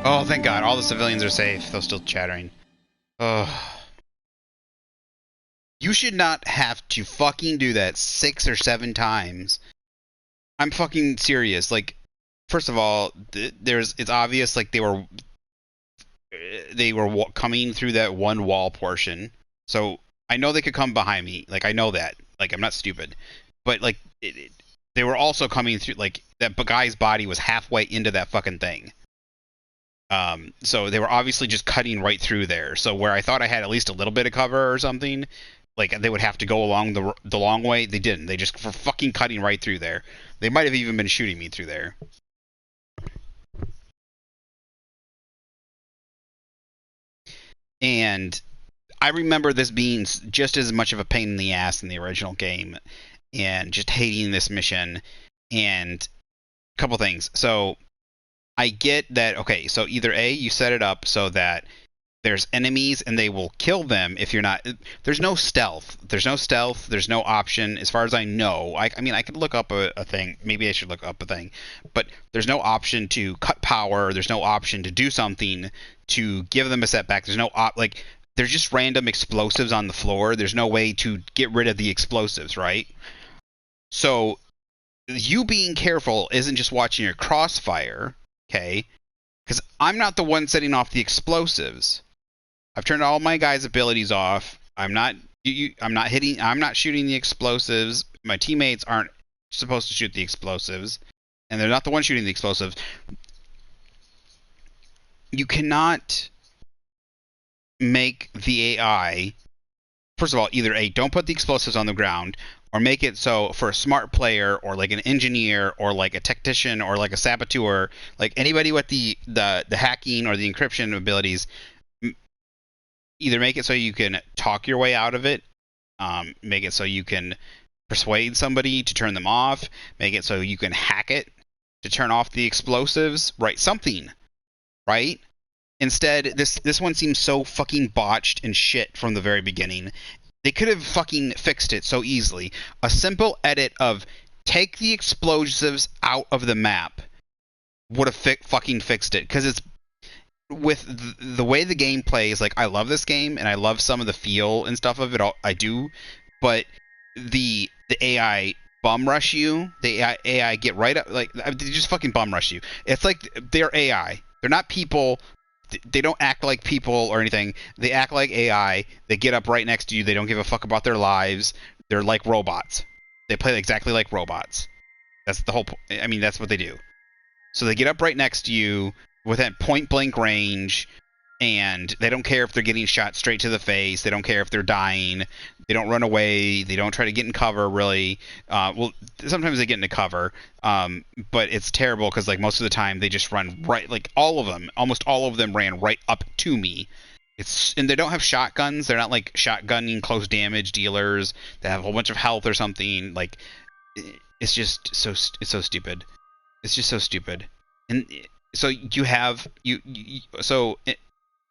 Oh, thank God. All the civilians are safe. They're still chattering. Ugh. You should not have to fucking do that 6 or 7 times. I'm fucking serious. Like, first of all, it's obvious, like, they were coming through that one wall portion. So, I know they could come behind me. Like, I know that. Like, I'm not stupid. But, like, they were also coming through, like, that guy's body was halfway into that fucking thing. So they were obviously just cutting right through there. So where I thought I had at least a little bit of cover or something, like they would have to go along the long way, they didn't. They just were fucking cutting right through there. They might have even been shooting me through there. And I remember this being just as much of a pain in the ass in the original game, and just hating this mission. And a couple things. So I get that, okay, so either A, you set it up so that there's enemies and they will kill them if you're not... There's no stealth. There's no option, as far as I know. I mean, I could look up a thing. Maybe I should look up a thing. But there's no option to cut power. There's no option to do something to give them a setback. There's no... there's just random explosives on the floor. There's no way to get rid of the explosives, right? So you being careful isn't just watching your crossfire, okay? Because I'm not the one setting off the explosives. I've turned all my guys' abilities off. I'm not shooting the explosives. My teammates aren't supposed to shoot the explosives, and they're not the one shooting the explosives. You cannot make the AI, first of all, either A, don't put the explosives on the ground, or make it so for a smart player or like an engineer or like a technician or like a saboteur, like anybody with the hacking or the encryption abilities, either make it so you can talk your way out of it, make it so you can persuade somebody to turn them off, make it so you can hack it to turn off the explosives, right? Something, right? Instead, this one seems so fucking botched and shit from the very beginning. They could have fucking fixed it so easily. A simple edit of take the explosives out of the map would have fucking fixed it. Because it's with the way the game plays. Like, I love this game and I love some of the feel and stuff of it. I do, but the AI bum rush you. The AI get right up, like they just fucking bum rush you. It's like they're AI. They're not people. They don't act like people or anything. They act like AI. They get up right next to you. They don't give a fuck about their lives. They're like robots. They play exactly like robots. That's the whole point. I mean, that's what they do. So they get up right next to you within point blank range, and they don't care if they're getting shot straight to the face. They don't care if they're dying. They don't run away. They don't try to get in cover, really. Well, sometimes they get into cover, but it's terrible because, like, most of the time they just run right, like, almost all of them ran right up to me. And they don't have shotguns. They're not, like, shotgunning close damage dealers that have a whole bunch of health or something. Like, it's just so, it's so stupid. It's just so stupid. And so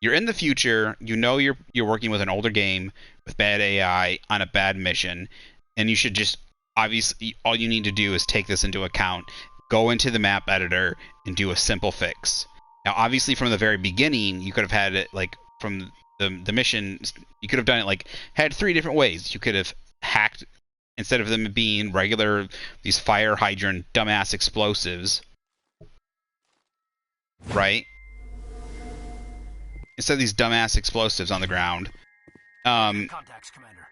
you're in the future, you know you're working with an older game with bad AI on a bad mission, and you should just, obviously, all you need to do is take this into account, go into the map editor, and do a simple fix. Now, obviously, from the very beginning, you could have had it, like, from the mission, you could have done it, like, had 3 different ways. You could have hacked, instead of them being regular, these fire hydrant dumbass explosives, right? Instead of these dumbass explosives on the ground, Contacts, Commander.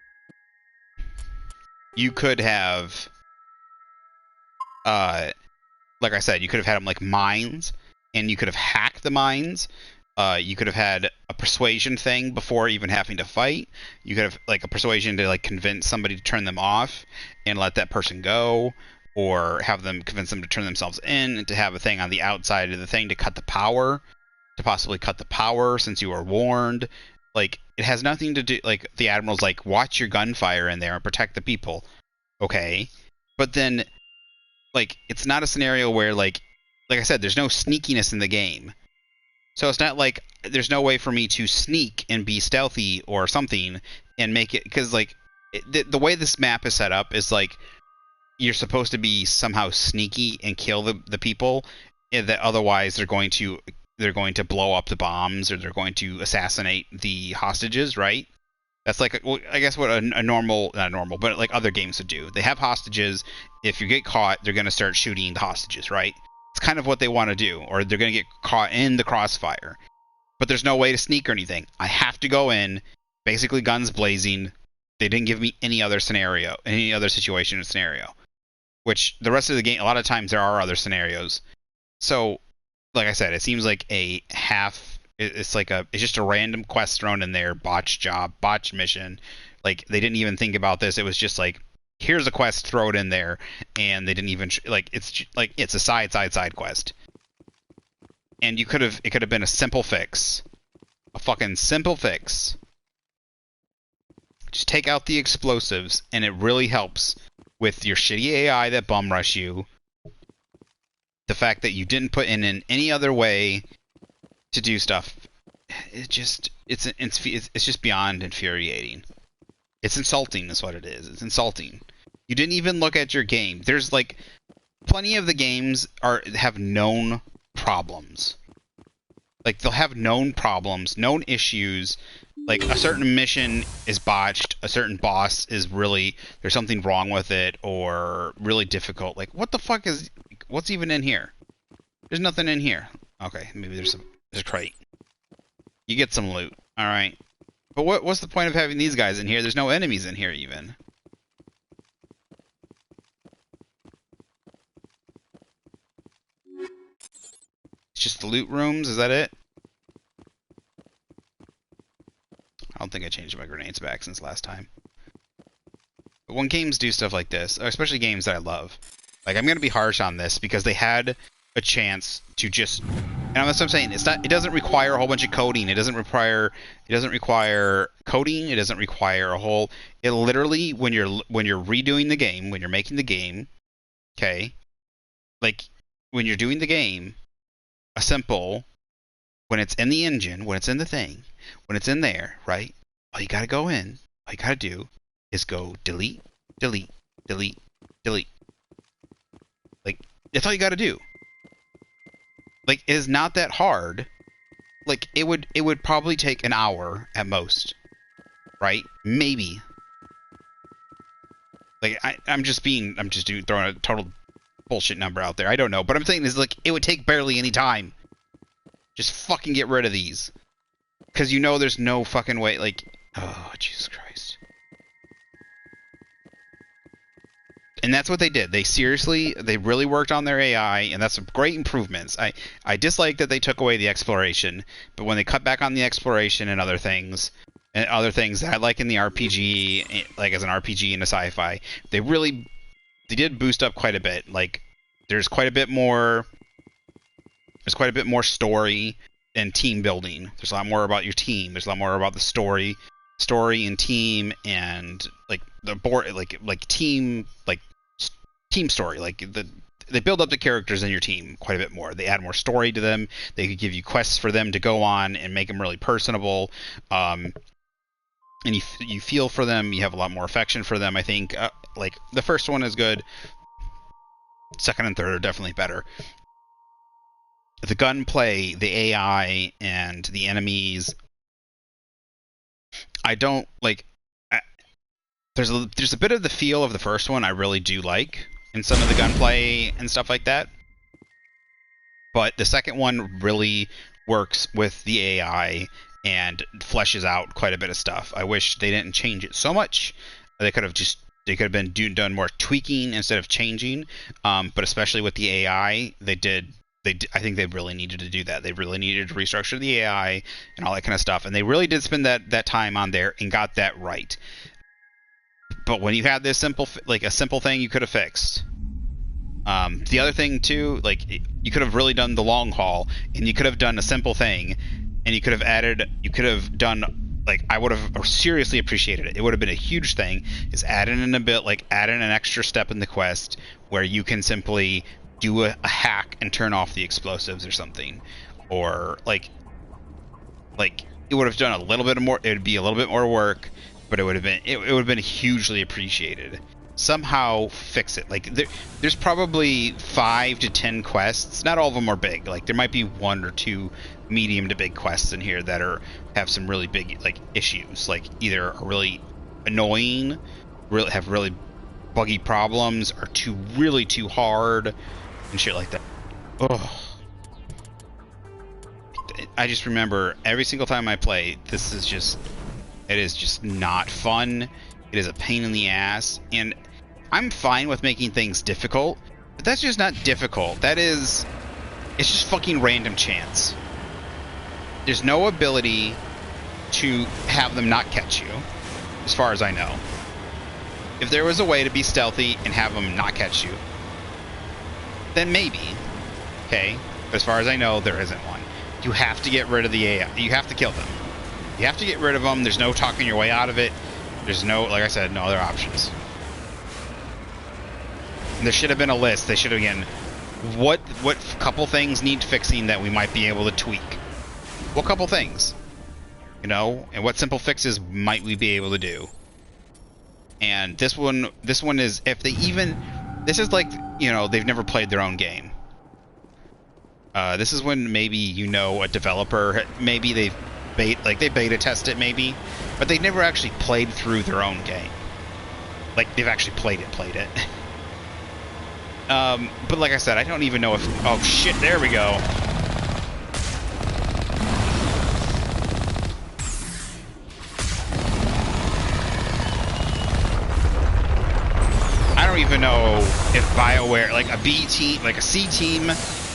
You could have, like I said, you could have had them like mines, and you could have hacked the mines. You could have had a persuasion thing before even having to fight. You could have, like, a persuasion to, like, convince somebody to turn them off and let that person go, or have them convince them to turn themselves in, and to have a thing on the outside of the thing to cut the power. To possibly cut the power since you were warned. Like, it has nothing to do, like, the Admiral's like, watch your gunfire in there and protect the people. Okay. But then, like, it's not a scenario where, like I said, there's no sneakiness in the game. So it's not like there's no way for me to sneak and be stealthy or something and make it, because, like, the way this map is set up is, like, you're supposed to be somehow sneaky and kill the people, and that otherwise they're going to blow up the bombs, or they're going to assassinate the hostages, right? That's like, well, I guess what a normal, not normal, but like other games would do. They have hostages. If you get caught, they're going to start shooting the hostages, right? It's kind of what they want to do, or they're going to get caught in the crossfire. But there's no way to sneak or anything. I have to go in, basically guns blazing. They didn't give me any other scenario, any other situation or scenario. Which the rest of the game, a lot of times there are other scenarios. So, like I said, it seems like it's just a random quest thrown in there, botched mission. Like, they didn't even think about this. It was just like, here's a quest, throw it in there, and they didn't even, it's a side quest. And it could have been a simple fix. A fucking simple fix. Just take out the explosives, and it really helps with your shitty AI that bum rush you. The fact that you didn't put in any other way to do stuff, it's just beyond infuriating. It's insulting, is what it is. It's insulting. You didn't even look at your game. There's, like, plenty of the games have known problems. Like, they'll have known problems, known issues, like a certain mission is botched, a certain boss is really, there's something wrong with it, or really difficult. Like, what the fuck is, what's even in here? There's nothing in here. Okay, maybe there's a crate. You get some loot. All right. But what's the point of having these guys in here? There's no enemies in here even. It's just the loot rooms. Is that it? I don't think I changed my grenades back since last time. But when games do stuff like this, especially games that I love, like, I'm gonna be harsh on this because they had a chance to just, and that's what I'm saying. It's not. It doesn't require a whole bunch of coding. It doesn't require coding. It doesn't require a whole. It literally, when you're redoing the game, when you're making the game, okay, like when you're doing the game, a simple, when it's in the engine, when it's in the thing, when it's in there, right? All you gotta go in. All you gotta do is go delete, delete, delete, delete. Like, that's all you gotta do. Like, it is not that hard. Like, it would probably take an hour at most, right? Maybe. Like, I'm just throwing a total bullshit number out there. I don't know, but I'm saying is, like, it would take barely any time. Just fucking get rid of these, because you know there's no fucking way. Like, oh Jesus Christ. And that's what they did. They really worked on their AI, and that's some great improvements. I dislike that they took away the exploration, but when they cut back on the exploration and other things that I like in the RPG, like as an RPG and a sci-fi, they did boost up quite a bit. Like, there's quite a bit more story and team building. There's a lot more about your team. There's a lot more about the story and team, and like the board, like team story. Like they build up the characters in your team quite a bit more. They add more story to them. They could give you quests for them to go on and make them really personable. And you feel for them. You have a lot more affection for them. I think like the first one is good. Second and third are definitely better. The gunplay, the AI, and the enemies, I don't like. There's a bit of the feel of the first one I really do like in some of the gunplay and stuff like that. But the second one really works with the AI and fleshes out quite a bit of stuff. I wish they didn't change it so much. They could have been done more tweaking instead of changing. But especially with the AI, I think they really needed to do that. They really needed to restructure the AI and all that kind of stuff. And they really did spend that time on there and got that right. But when you had this simple thing you could have fixed. The other thing too, like, you could have really done the long haul, and you could have done a simple thing, and you could have done, like, I would have seriously appreciated it. It would have been a huge thing, is add in an extra step in the quest where you can simply do a hack and turn off the explosives or something, or like it would have done a little bit more. It would be a little bit more work, but it would have been hugely appreciated. Somehow fix it. Like, there's probably 5 to 10 quests. Not all of them are big. Like, there might be 1 or 2 medium to big quests in here that have some really big, like, issues. Like, either are really annoying, have really buggy problems, or really too hard and shit like that. Ugh. I just remember every single time I play, it is just not fun. It is a pain in the ass, and I'm fine with making things difficult, but that's just not difficult. It's just fucking random chance. There's no ability to have them not catch you, as far as I know. If there was a way to be stealthy and have them not catch you, then maybe. Okay? But as far as I know, there isn't one. You have to get rid of the AI. You have to kill them. You have to get rid of them. There's no talking your way out of it. There's no, like I said, no other options. And there should have been a list. They should have, again, what couple things need fixing that we might be able to tweak? What couple things? You know? And what simple fixes might we be able to do? And this one is, if they even, this is like, you know, they've never played their own game. This is when maybe, you know, a developer, maybe they've they beta test it maybe, but they never actually played through their own game. Like they've actually played it. But like I said, I don't even know if... Oh shit, there we go. I don't even know if BioWare, like a B team, like a C team,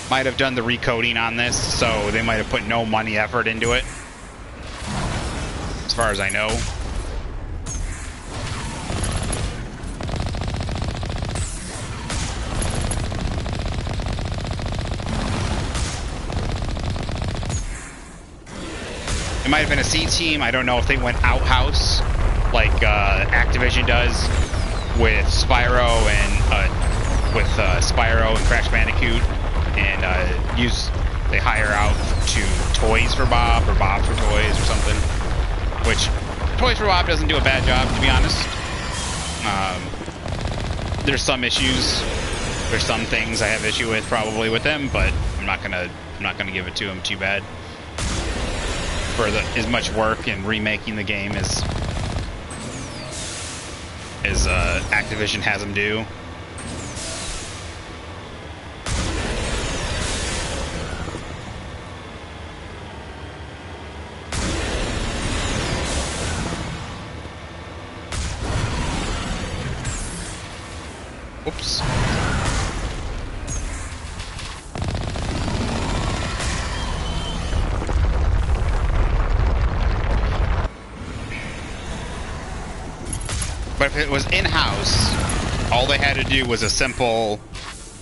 might have done the recoding on this, so they might have put no money effort into it. As far as I know. It might have been a C team. I don't know if they went outhouse like Activision does with Spyro and Crash Bandicoot, and they hire out to Toys for Bob or Bob for Toys or something. Which Toys for Bob doesn't do a bad job, to be honest. There's some issues. There's some things I have issue with probably with them, but I'm not gonna give it to them too bad. For as much work in remaking the game as Activision has them do. Oops. But if it was in-house, all they had to do was a simple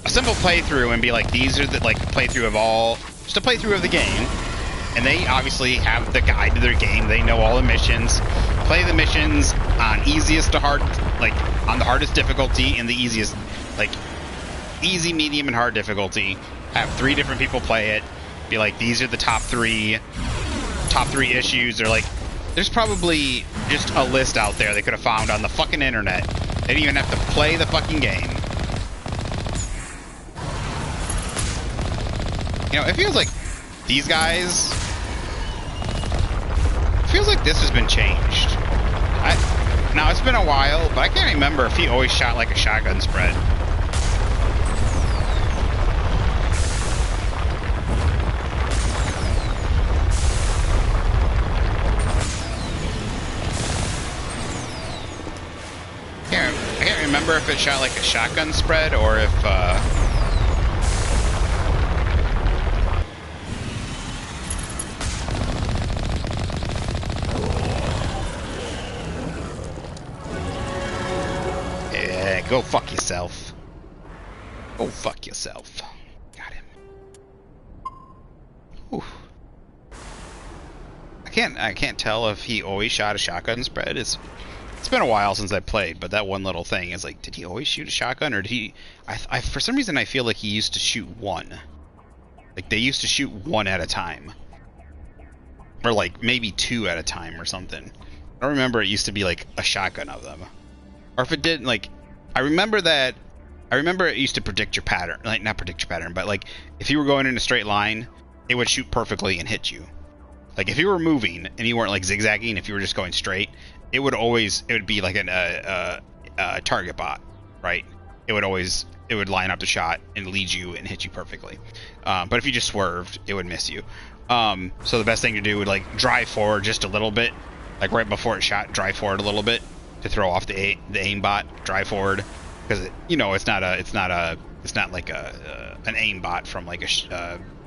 playthrough and be like, these are the playthrough of all, just a playthrough of the game. And they obviously have the guide to their game. They know all the missions. Play the missions on easiest to hard, like on the hardest difficulty and the easiest, like easy, medium, and hard difficulty. Have 3 different people play it. Be like, these are the top three issues. Or like, there's probably just a list out there they could have found on the fucking internet. They didn't even have to play the fucking game. You know, it feels like these guys... It feels like this has been changed. Now, it's been a while, but I can't remember if he always shot like a shotgun spread. I can't remember if it shot like a shotgun spread or if yeah, go fuck yourself. Go fuck yourself. Got him. Whew. I can't tell if he always shot a shotgun spread. It's been a while since I played, but that one little thing is like, did he always shoot a shotgun, or did he... I for some reason, I feel like he used to shoot one. Like, they used to shoot one at a time. Or, like, maybe 2 at a time or something. I don't remember it used to be, like, a shotgun of them. Or if it didn't, like... I remember it used to predict your pattern. Like, not predict your pattern, but, like, if you were going in a straight line, it would shoot perfectly and hit you. Like, if you were moving and you weren't, like, zigzagging, if you were just going straight... it would be like a target bot, right? It would line up the shot and lead you and hit you perfectly. But if you just swerved, it would miss you. So the best thing to do would like drive forward just a little bit, like right before it shot, drive forward a little bit to throw off the aimbot. Drive forward because it's not like an aimbot from like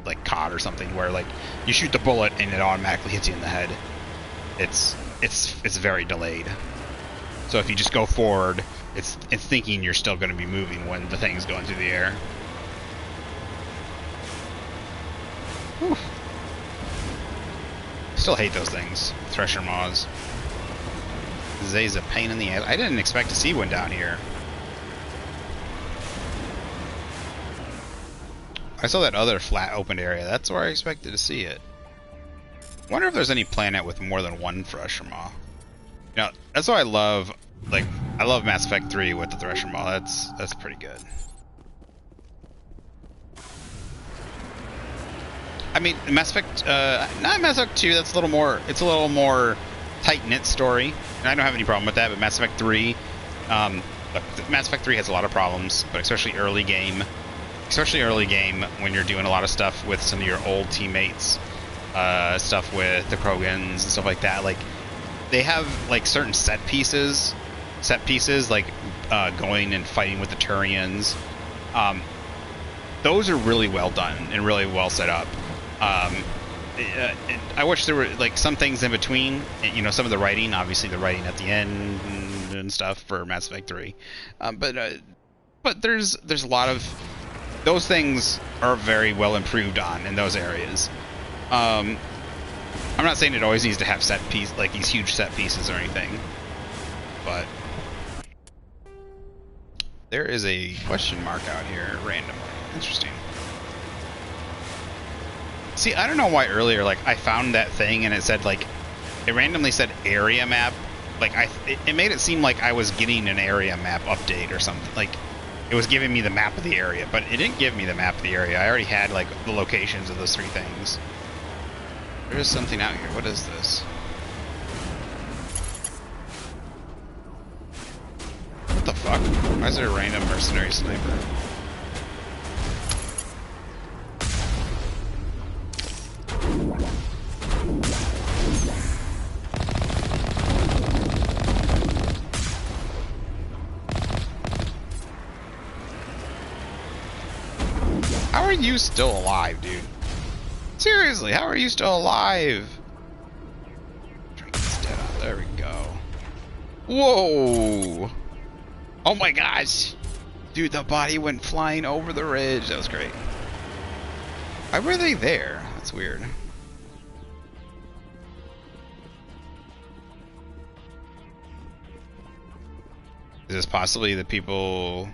like COD or something where like you shoot the bullet and it automatically hits you in the head. It's very delayed. So if you just go forward, it's thinking you're still going to be moving when the thing's going through the air. Whew. Still hate those things, Thresher Maws. Zay's a pain in the ass. I didn't expect to see one down here. I saw that other flat open area. That's where I expected to see it. Wonder if there's any planet with more than one Thresher Maw. You know, that's why I love Mass Effect 3 with the Thresher Maw. That's pretty good. I mean, Mass Effect, not Mass Effect 2. That's a little more. It's a little more tight-knit story, and I don't have any problem with that. But Mass Effect 3, look, Mass Effect 3 has a lot of problems, but especially early game when you're doing a lot of stuff with some of your old teammates, stuff with the Krogans and stuff like that. Like, they have like certain set pieces, like going and fighting with the Turians. Those are really well done and really well set up. I wish there were like some things in between. You know, some of the writing, obviously the writing at the end and stuff for Mass Effect 3. But there's a lot of those things are very well improved on in those areas. I'm not saying it always needs to have set piece like these huge set pieces or anything, but there is a question mark out here randomly. Interesting. See, I don't know why earlier, like, I found that thing and it said, like, it randomly said area map. Like, it made it seem like I was getting an area map update or something. Like, it was giving me the map of the area, but it didn't give me the map of the area. I already had, like, the locations of those 3 things. There is something out here. What is this? What the fuck? Why is there a random mercenary sniper? How are you still alive, dude? Seriously, how are you still alive? Try to get this dead on. There we go. Whoa! Oh my gosh! Dude, the body went flying over the ridge. That was great. Why were they there? That's weird. Is this possibly the people...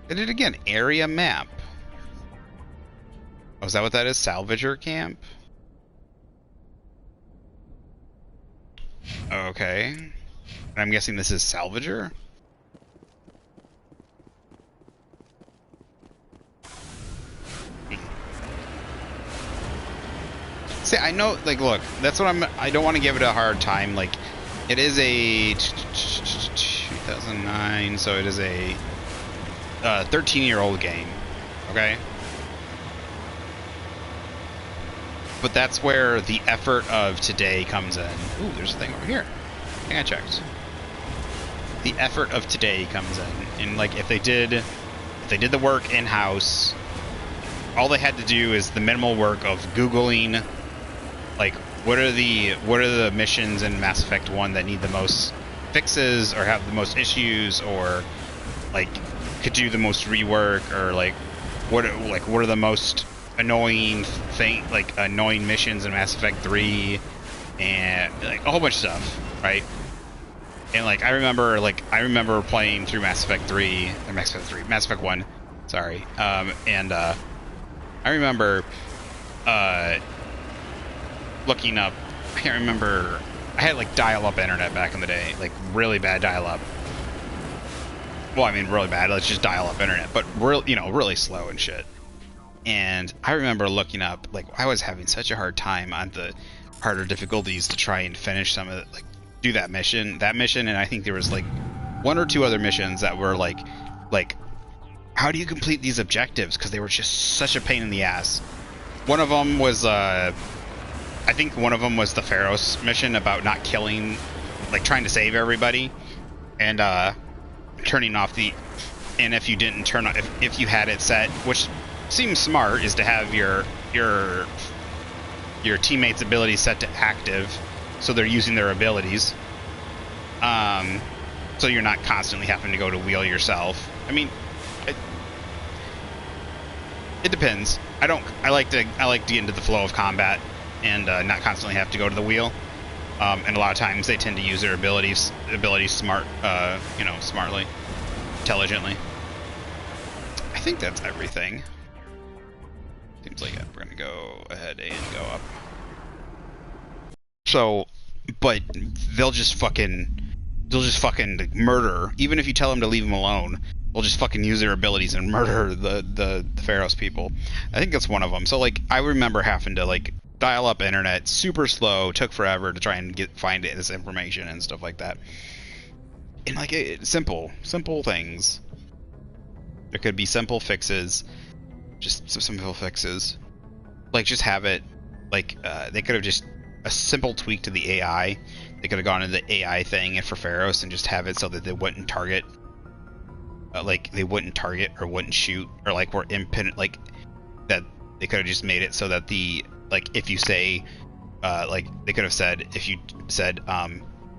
Did it again? Area map. Oh, is that what that is? Salvager camp? Okay. And I'm guessing this is Salvager? See, I know, like, look, that's what I don't want to give it a hard time. Like, it is a 2009, so it is a 13-year-old game, okay? But that's where the effort of today comes in. Ooh, there's a thing over here. I think I checked. The effort of today comes in, and like if they did the work in-house, all they had to do is the minimal work of Googling, like what are the missions in Mass Effect 1 that need the most fixes or have the most issues or like could do the most rework, or like what are the most annoying annoying missions in Mass Effect 3, and like a whole bunch of stuff, right? And like I remember playing through Mass Effect 1, sorry. And I remember looking up, I can't remember, I had like dial-up internet back in the day, like really bad dial-up. Well, I mean, really bad. Let's just dial up internet, but really slow and shit. And I remember looking up, like, I was having such a hard time on the harder difficulties to try and finish some of it, like, do that mission, and I think there was like 1 or 2 other missions that were like, how do you complete these objectives? Because they were just such a pain in the ass. One of them was, I think one of them was the Pharos mission about not killing, like, trying to save everybody, and turning off the, and if you didn't turn on, if you had it set, which seems smart, is to have your teammates' abilities set to active, so they're using their abilities, so you're not constantly having to go to wheel yourself. I mean, it depends. I like to get into the flow of combat and not constantly have to go to the wheel. And a lot of times they tend to use their abilities smartly, intelligently. I think that's everything. Seems like we're gonna go ahead and go up. So, but they'll just fucking they'll just fucking like, murder. Even if you tell them to leave them alone, they'll just fucking use their abilities and murder the Pharos people. I think that's one of them. So like I remember having to like dial up internet, super slow, took forever to try and find this information and stuff like that. And like simple things. There could be simple fixes, just some simple fixes. Like just have it, like they could have just a simple tweak to the AI. They could have gone into the AI thing and for Pharos and just have it so that they wouldn't target, like they wouldn't target or wouldn't shoot or like were impotent, like that. They could have just made it so that the like if you say, like they could have said if you said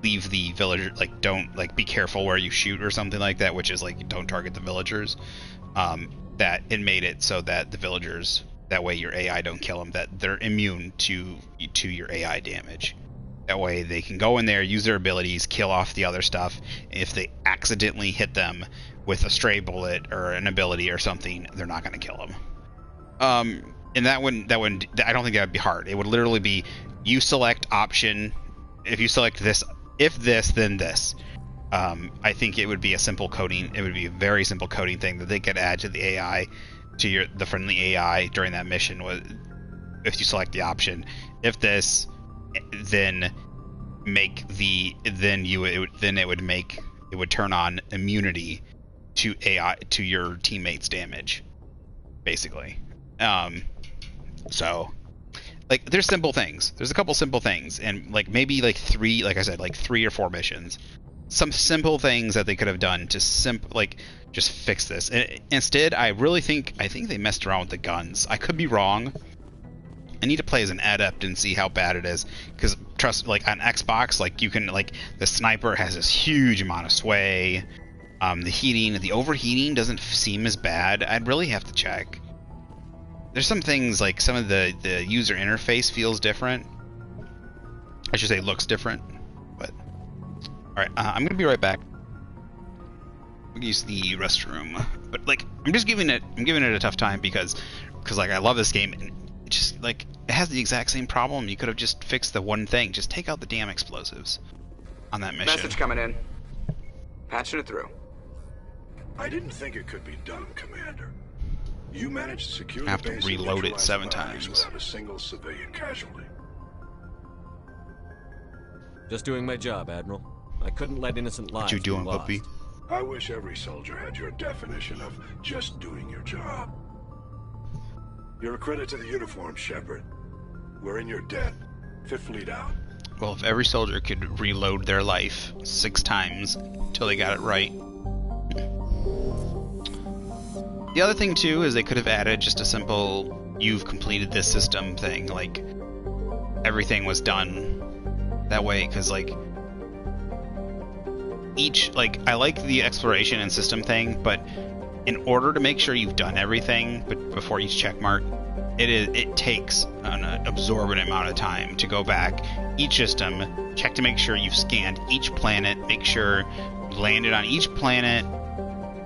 leave the villager, like don't like be careful where you shoot or something like that, which is like don't target the villagers. That it made it so that the villagers, that way your AI don't kill them, that they're immune to your AI damage. That way they can go in there, use their abilities, kill off the other stuff. If they accidentally hit them with a stray bullet or an ability or something, they're not going to kill them. And that wouldn't, I don't think that would be hard. It would literally be, you select option, if you select this, if this, then this. I think it would be a simple coding, it would be a very simple coding thing that they could add to the AI, to the friendly AI during that mission. If you select the option, if this, then make the, then it would turn on immunity to AI, to your teammates' damage, basically. So like there's simple things, there's a couple simple things, and like maybe like three, like I said, like 3 or 4 missions, some simple things that they could have done to like just fix this. And instead I think they messed around with the guns. I could be wrong. I need to play as an adept and see how bad it is, because trust, like on Xbox, like you can, like the sniper has this huge amount of sway. The overheating doesn't seem as bad. I'd really have to check. There's some things, like some of the user interface feels different. I should say looks different. But alright, I'm gonna be right back. We'll use the restroom. But like I'm giving it a tough time because like I love this game, and it just like it has the exact same problem. You could have just fixed the one thing. Just take out the damn explosives on that mission. Message coming in. Patching it through. I didn't think it could be done, Commander. You managed to secure I have the to base reload and it 7 neutralize times. without a single civilian casualty. Just doing my job, Admiral. I couldn't let innocent lives What you doing, be lost. puppy? I wish every soldier had your definition of just doing your job. You're a credit to the uniform, Shepard. We're in your debt. 5th Fleet out. Well, if every soldier could reload their life 6 times until they got it right. The other thing too is they could have added just a simple "you've completed this system" thing, like everything was done that way, because like each, like I like the exploration and system thing, but in order to make sure you've done everything before each check mark, it takes an absorbent amount of time to go back each system, check to make sure you've scanned each planet, make sure you landed on each planet,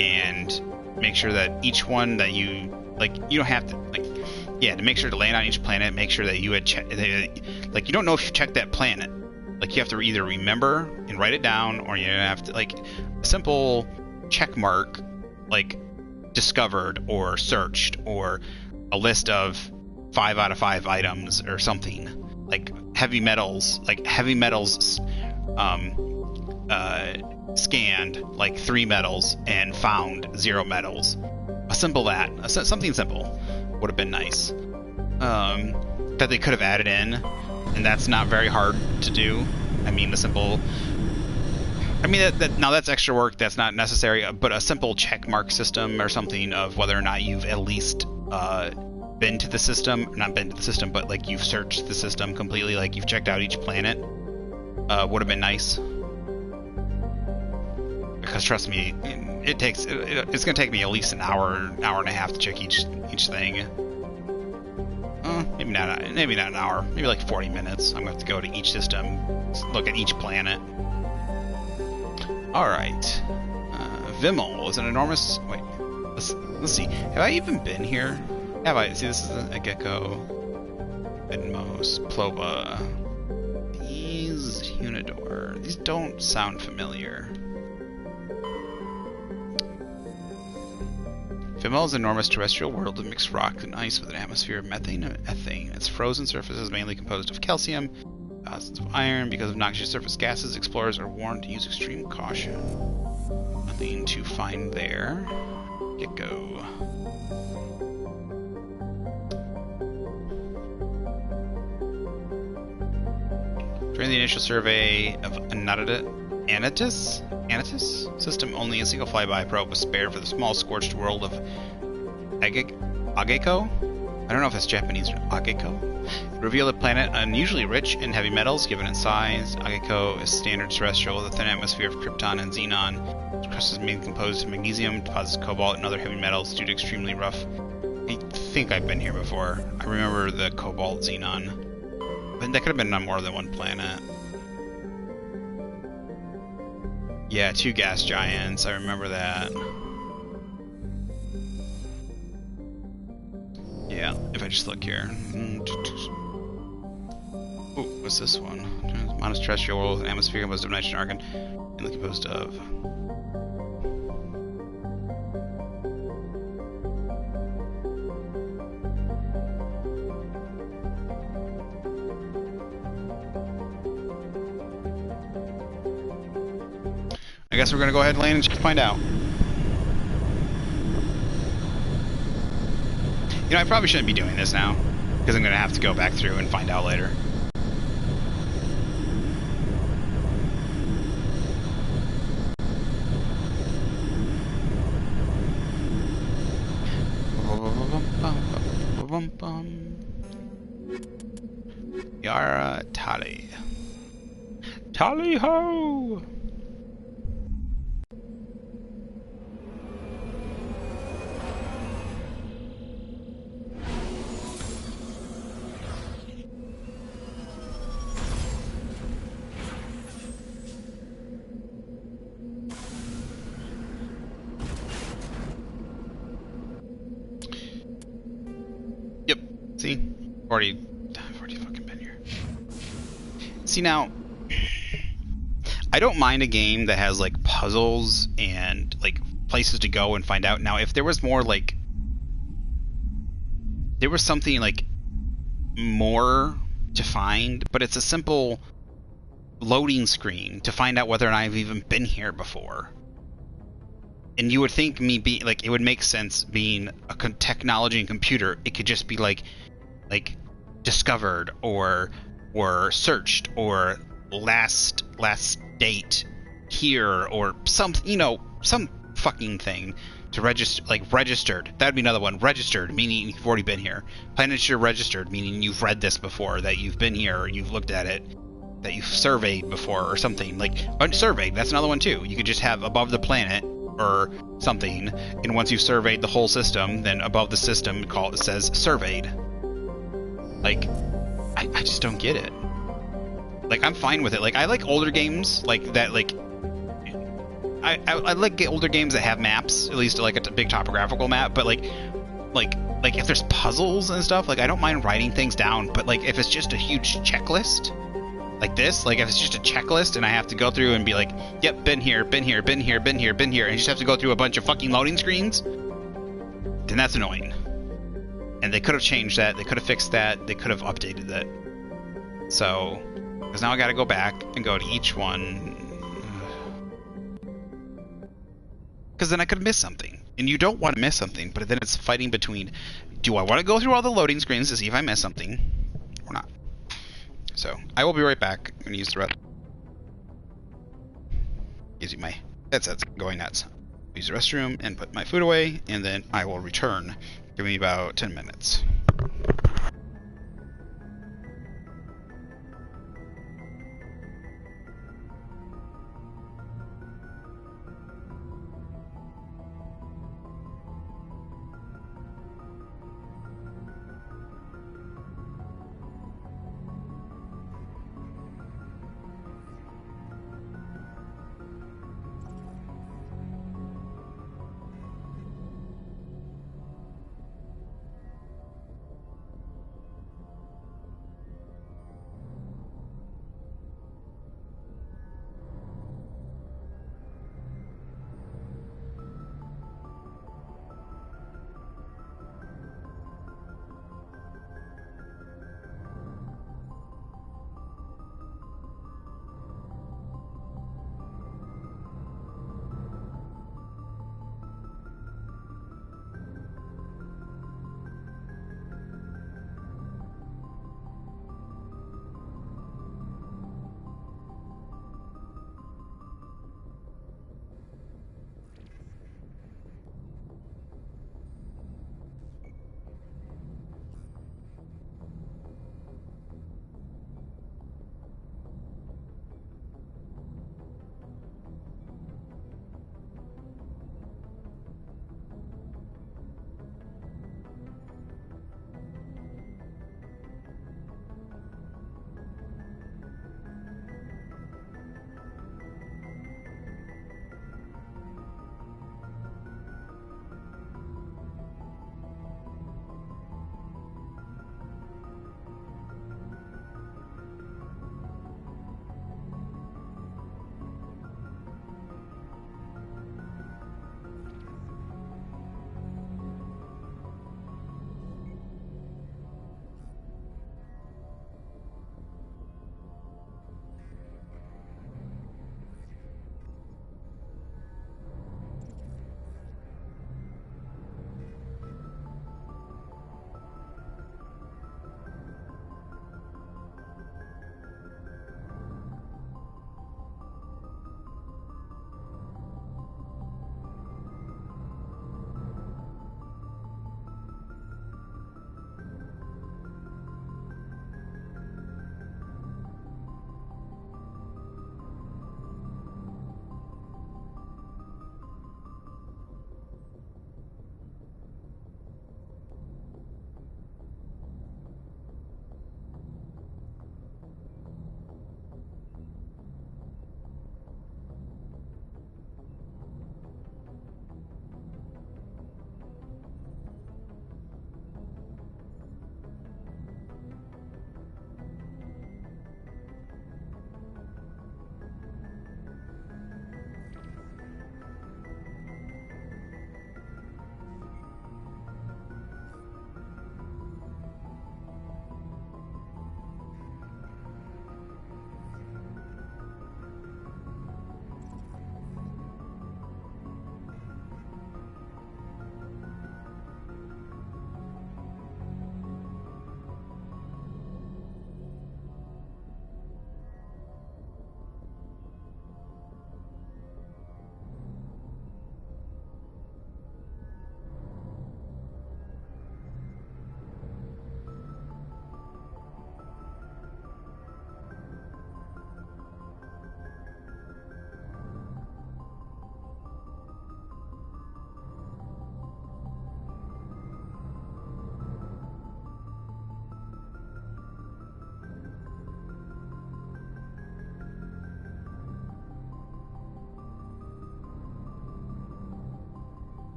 and make sure that each one that you, like, you don't have to, like, yeah, to make sure to land on each planet, make sure that you had checked, like, you don't know if you checked that planet. Like, you have to either remember and write it down, or you have to, like, a simple check mark, like, discovered or searched, or a list of 5 out of 5 items or something. Like, heavy metals, scanned like 3 metals and found 0 metals. Something simple would have been nice. That they could have added in, and that's not very hard to do. I mean, the simple, I mean now that's extra work, that's not necessary, but a simple check mark system or something of whether or not you've at least been to the system, not been to the system, but like you've searched the system completely, like you've checked out each planet, would have been nice. Because trust me, it's gonna take me at least an hour and a half to check each thing. Maybe not an hour, maybe like 40 minutes. I'm gonna have to go to each system, look at each planet. All right, Vimmel is an enormous. Wait, let's see. Have I even been here? Have I? See, this is a Gecko, Edmos, Plova. These unit door. These don't sound familiar. Femel is an enormous terrestrial world of mixed rock and ice with an atmosphere of methane and ethane. Its frozen surface is mainly composed of calcium, thousands of iron. Because of noxious surface gases, explorers are warned to use extreme caution. Nothing to find there. Get go. During the initial survey of Anatus system, only a single flyby probe was spared for the small scorched world of Ageko. I don't know if it's Japanese or Ageko. It revealed a planet unusually rich in heavy metals given its size. Ageko is standard terrestrial with a thin atmosphere of krypton and xenon. Its crust is mainly composed of magnesium, deposits cobalt, and other heavy metals due to extremely rough. I think I've been here before. I remember the cobalt xenon. But that could have been on more than one planet. Yeah, 2 gas giants. I remember that. Yeah, if I just look here. Ooh, what's this one? Modest terrestrial world with an atmosphere composed of nitrogen argon, mainly composed of. I guess we're gonna go ahead and land and find out. You know, I probably shouldn't be doing this now, because I'm gonna have to go back through and find out later. Yara Tali. Tally ho! Yep. See? I've already fucking been here. See now, I don't mind a game that has like puzzles and like places to go and find out. Now, if there was more like, there was something like more to find, but it's a simple loading screen to find out whether or not I've even been here before. And you would think me being like, it would make sense being a technology and computer. It could just be like discovered or searched or last date here or something, you know, some fucking thing to register, like registered. That'd be another one. Registered, meaning you've already been here. Planeshift registered, meaning you've read this before, that you've been here, or you've looked at it, that you've surveyed before or something. Like unsurveyed, that's another one too. You could just have above the planet or something, and once you've surveyed the whole system, then above the system it says surveyed. Like, I just don't get it. Like, I'm fine with it. Like, I like older games like that. Like, I like older games that have maps, at least like a big topographical map. But like if there's puzzles and stuff, like I don't mind writing things down. But like if it's just a huge checklist, like this, like if it's just a checklist and I have to go through and be like, yep, been here, been here, been here, been here, been here, and you just have to go through a bunch of fucking loading screens, then that's annoying. And they could have changed that. They could have fixed that. They could have updated that. So, because now I got to go back and go to each one. Because then I could miss something. And you don't want to miss something, but then it's fighting between, do I want to go through all the loading screens to see if I miss something or not? So, I will be right back. I'm going to use the rest. Using my headset's going nuts. Use the restroom and put my food away, and then I will return. Give me about 10 minutes.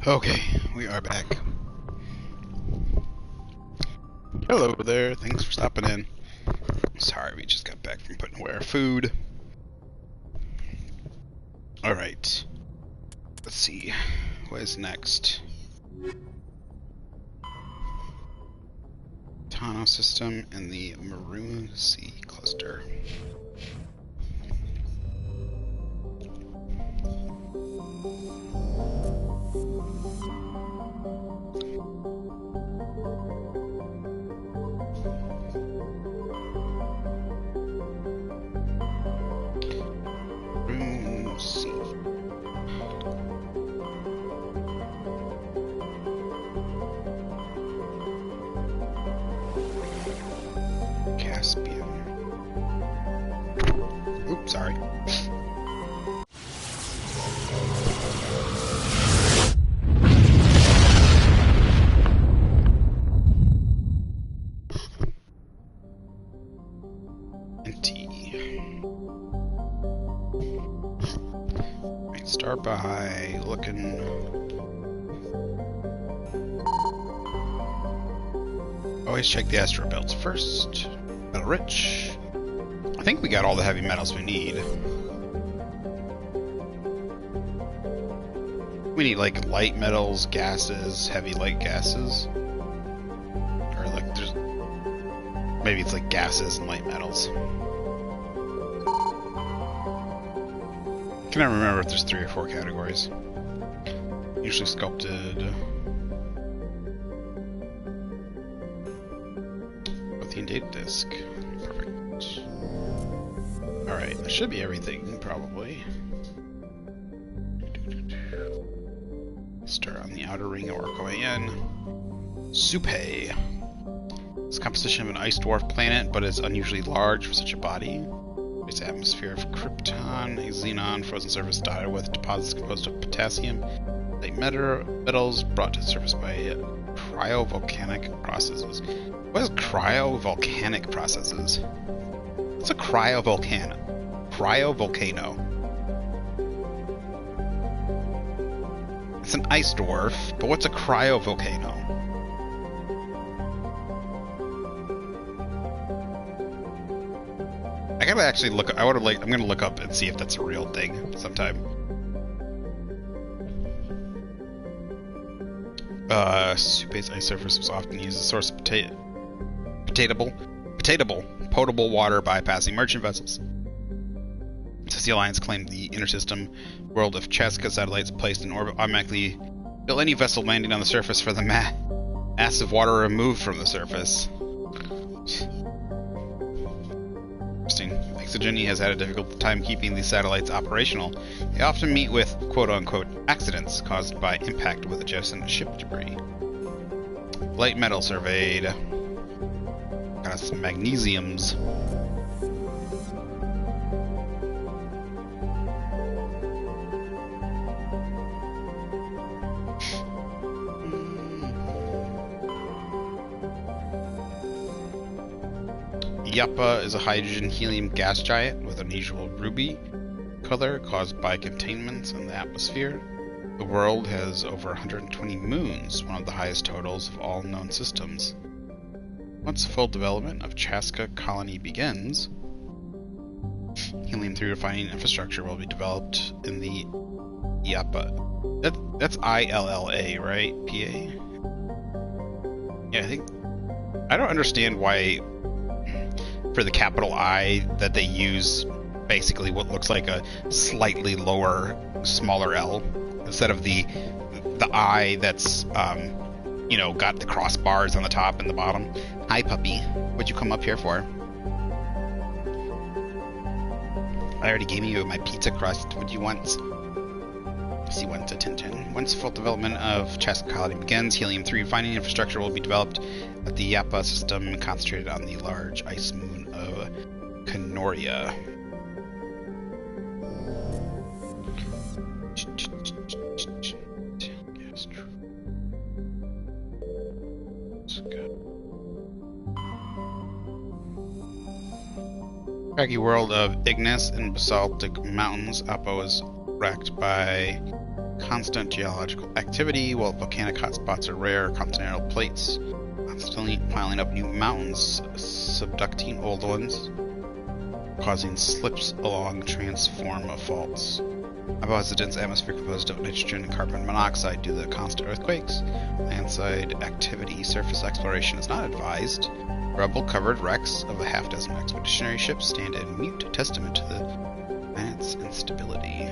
Okay, we are back. Hello there, thanks for stopping in. Sorry, we just got back from putting away our food. Alright. Let's see. What is next? Tano system and the Maroon Sea cluster. Maroon Sea. Caspian. Oops, sorry. Empty. Right, start by looking. Always check the asteroid belts first. Metal rich. I think we got all the heavy metals we need. We need like light metals, gases, heavy light gases. Or like there's maybe it's like gases and light metals. Can I remember if there's 3 or 4 categories? Usually sculpted. Lithium data disk. Perfect. Alright, that should be everything, probably. Start on the outer ring and work our way in. Supe. It's composition of an ice dwarf planet, but is unusually large for such a body. Its atmosphere of krypton, a xenon, frozen surface dotted with deposits composed of potassium, light metals brought to the surface by cryovolcanic processes. What is cryovolcanic processes? What's a cryovolcano? Cryovolcano. It's an ice dwarf, but what's a cryovolcano? I gotta actually look. I'm gonna look up and see if that's a real thing sometime. Supe's ice surface was often used as a source of potable water by passing merchant vessels. Since the Alliance claimed the intersystem world of Chaska satellites placed in orbit automatically fill any vessel landing on the surface for the massive water removed from the surface. Interesting. Exogeny has had a difficult time keeping these satellites operational. They often meet with quote-unquote accidents caused by impact with adjacent ship debris. Light metal surveyed. Got some magnesiums. Yappa is a hydrogen-helium gas giant with unusual ruby color caused by containments in the atmosphere. The world has over 120 moons, one of the highest totals of all known systems. Once full development of Chaska colony begins, helium-3 refining infrastructure will be developed in the Yappa. That's ILLA, right? PA? Yeah, I don't understand why for the capital I that they use basically what looks like a slightly lower, smaller L instead of the I that's got the crossbars on the top and the bottom. Hi puppy, what'd you come up here for? I already gave you my pizza crust. What do you want? See, wants a Tintin. Once full development of Chaska colony begins, helium-3 refining infrastructure will be developed at the Yappa system, concentrated on the large ice moon of Canoria. Craggy world of Ignis and basaltic mountains. Apo is racked by constant geological activity, while volcanic hotspots are rare. Continental plates constantly piling up new mountains, subducting old ones, causing slips along transform faults. About a dense atmosphere composed of nitrogen and carbon monoxide due to the constant earthquakes. Landside activity, surface exploration is not advised. Rubble-covered wrecks of a half-dozen expeditionary ships stand in mute testament to the planet's instability.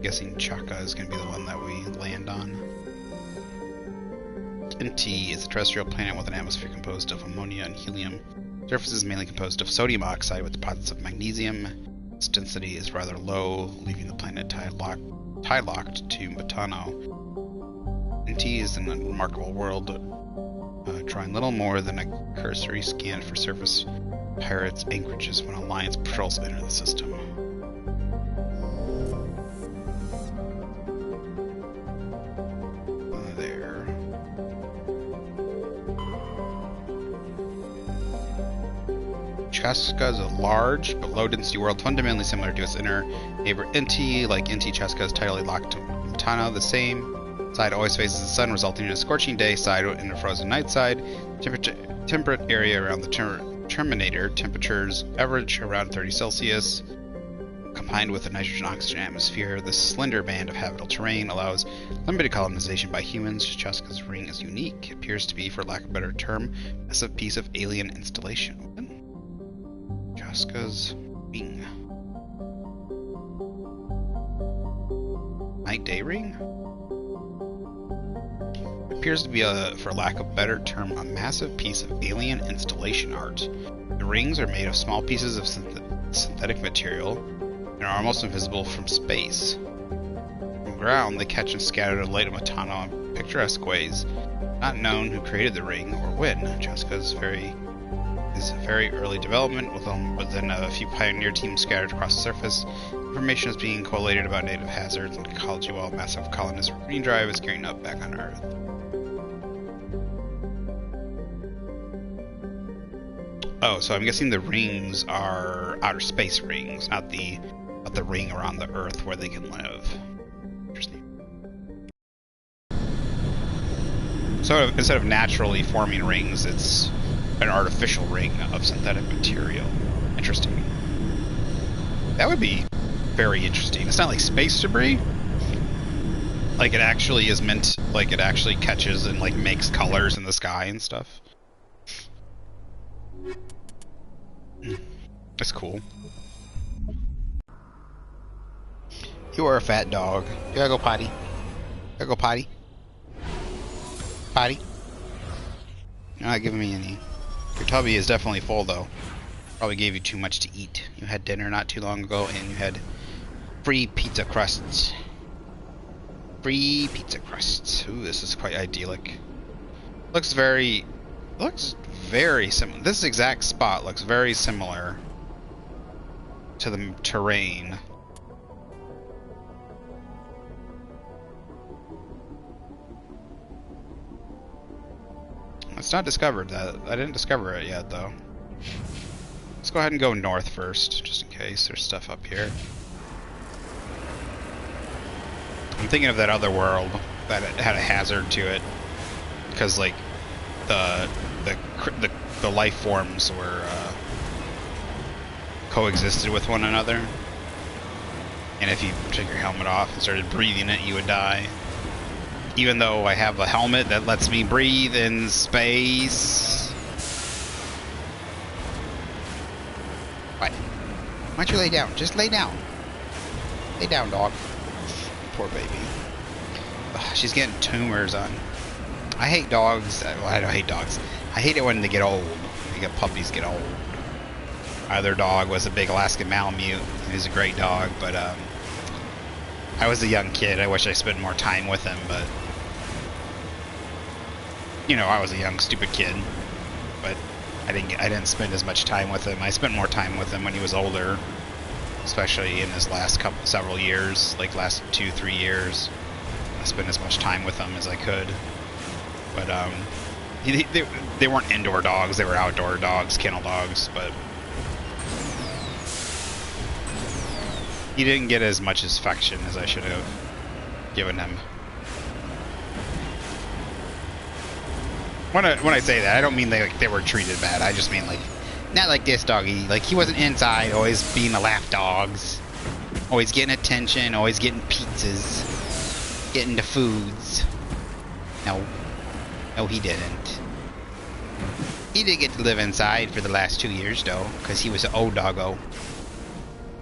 Guessing Chaka is going to be the one that we land on. NT is a terrestrial planet with an atmosphere composed of ammonia and helium. Surface is mainly composed of sodium oxide with deposits of magnesium. Its density is rather low, leaving the planet tie-locked to Matano. NT is a remarkable world, drawing little more than a cursory scan for surface pirates' anchorages when Alliance patrols enter the system. There. Chaska is a large but low-density world fundamentally similar to its inner neighbor NT. Like NT, Chaska is tightly locked to Matano. The same side always faces the sun, resulting in a scorching day side and a frozen night side. Temperate area around the Terminator. Temperatures average around 30 Celsius. Combined with the nitrogen-oxygen atmosphere, this slender band of habitable terrain allows limited colonization by humans. Chaska's ring is unique. It appears to be, for lack of a better term, a massive piece of alien installation. Chaska's ring. Night-day ring? Appears to be, for lack of a better term, a massive piece of alien installation art. The rings are made of small pieces of synthetic material and are almost invisible from space. From ground, they catch and scatter the light of Matano in picturesque ways. Not known who created the ring or when. Chaska is very early development, within a few pioneer teams scattered across the surface. Information is being collated about native hazards and ecology while a massive colonist recruiting drive is gearing up back on Earth. Oh, so I'm guessing the rings are outer space rings, not the ring around the Earth where they can live. Interesting. So instead of naturally forming rings, it's an artificial ring of synthetic material. Interesting. That would be very interesting. It's not like space debris. Like it actually is meant, like it actually catches and like makes colors in the sky and stuff. That's cool. You are a fat dog. You gotta go potty. Gotta go potty. Potty. You're not giving me any. Your tubby is definitely full though. Probably gave you too much to eat. You had dinner not too long ago and you had free pizza crusts. Free pizza crusts. Ooh, this is quite idyllic. Looks very similar. This exact spot looks very similar to the terrain. It's not discovered. That I didn't discover it yet, though. Let's go ahead and go north first, just in case there's stuff up here. I'm thinking of that other world that it had a hazard to it, because like the life forms were coexisted with one another, and if you took your helmet off and started breathing it, you would die. Even though I have a helmet that lets me breathe in space. What? Why don't you lay down? Just lay down. Lay down, dog. Poor baby. Ugh, she's getting tumors on. I hate dogs. Well, I don't hate dogs. I hate it when they get old. Puppies get old. Our other dog was a big Alaskan Malamute. He was a great dog, but I was a young kid. I wish I spent more time with him, but you know, I was a young, stupid kid. But I didn't spend as much time with him. I spent more time with him when he was older, especially in his last several years, like last 2-3 years. I spent as much time with him as I could. But they weren't indoor dogs; they were outdoor dogs, kennel dogs. But He didn't get as much affection as I should have given him. When I say that, I don't mean they were treated bad. I just mean like, not like this doggy. Like, he wasn't inside, always being the laugh dogs. Always getting attention, always getting pizzas. Getting the foods. No. No, he didn't. He did get to live inside for the last 2 years, though, because he was an old doggo.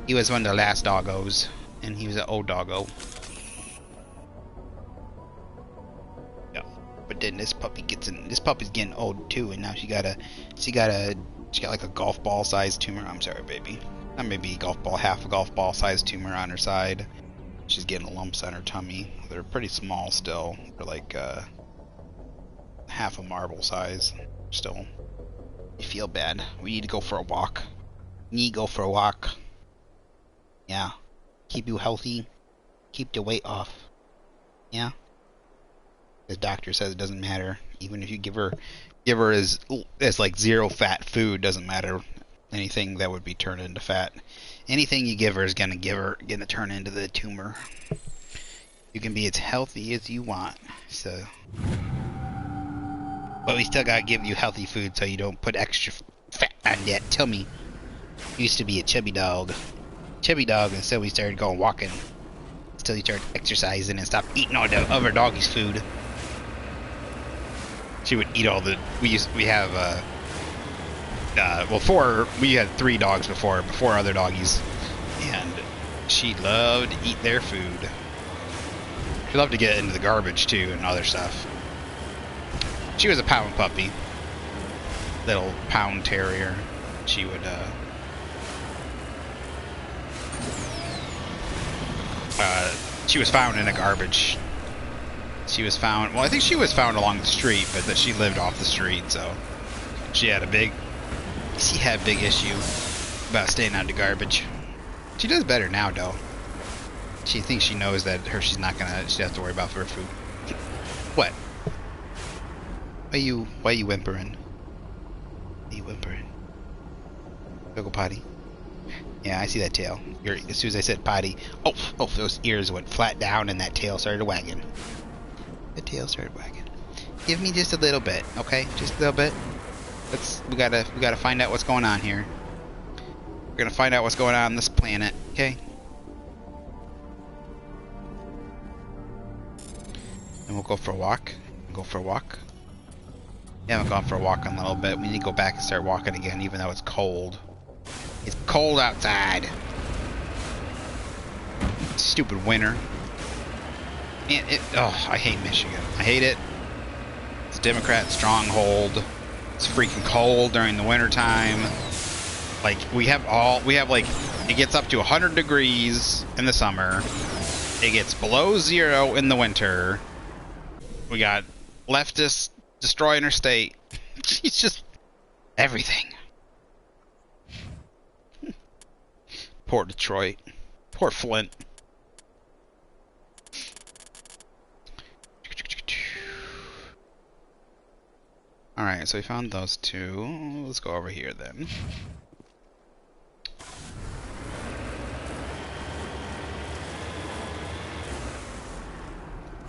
He was one of the last doggos, and he was an old doggo. Yeah. But then this puppy gets in. This puppy's getting old too, and now she got like a golf ball sized tumor. I'm sorry, baby. Not maybe half a golf ball sized tumor on her side. She's getting lumps on her tummy. They're pretty small still. They're like half a marble size. Still, you feel bad. We need to go for a walk. Yeah. Keep you healthy. Keep the weight off. Yeah. The doctor says it doesn't matter. Even if you give her as like zero fat food, doesn't matter. Anything that would be turned into fat. Anything you give her is gonna turn into the tumor. You can be as healthy as you want. So, but we still gotta give you healthy food so you don't put extra fat on that tummy. Used to be a chubby dog. Until we started going walking. Until you started exercising and stopped eating all the other doggies' food. She would eat all the. We had 3 dogs before 4 other doggies, and she loved to eat their food. She loved to get into the garbage too and other stuff. She was a pound puppy, little pound terrier. She would she was found in a garbage. She was found. Well, I think she was found along the street, but that she lived off the street, so she had a big issue about staying out of the garbage. She does better now, though. She thinks she knows that she doesn't have to worry about her food. What? Why you whimpering? Why you whimpering? Go potty. Yeah, I see that tail. As soon as I said potty, oh, those ears went flat down and that tail started wagging. The tail started wagging. Give me just a little bit, okay? Just a little bit. We gotta find out what's going on here. We're gonna find out what's going on this planet, okay? And we'll go for a walk. We haven't gone for a walk in a little bit. We need to go back and start walking again, even though it's cold. It's cold outside. Stupid winter. Man, I hate Michigan. I hate it. It's a Democrat stronghold. It's freaking cold during the winter time. Like, it gets up to 100 degrees in the summer. It gets below 0 in the winter. We got leftists destroying our state. It's just everything. Poor Detroit. Poor Flint. Alright, so we found those 2. Let's go over here then.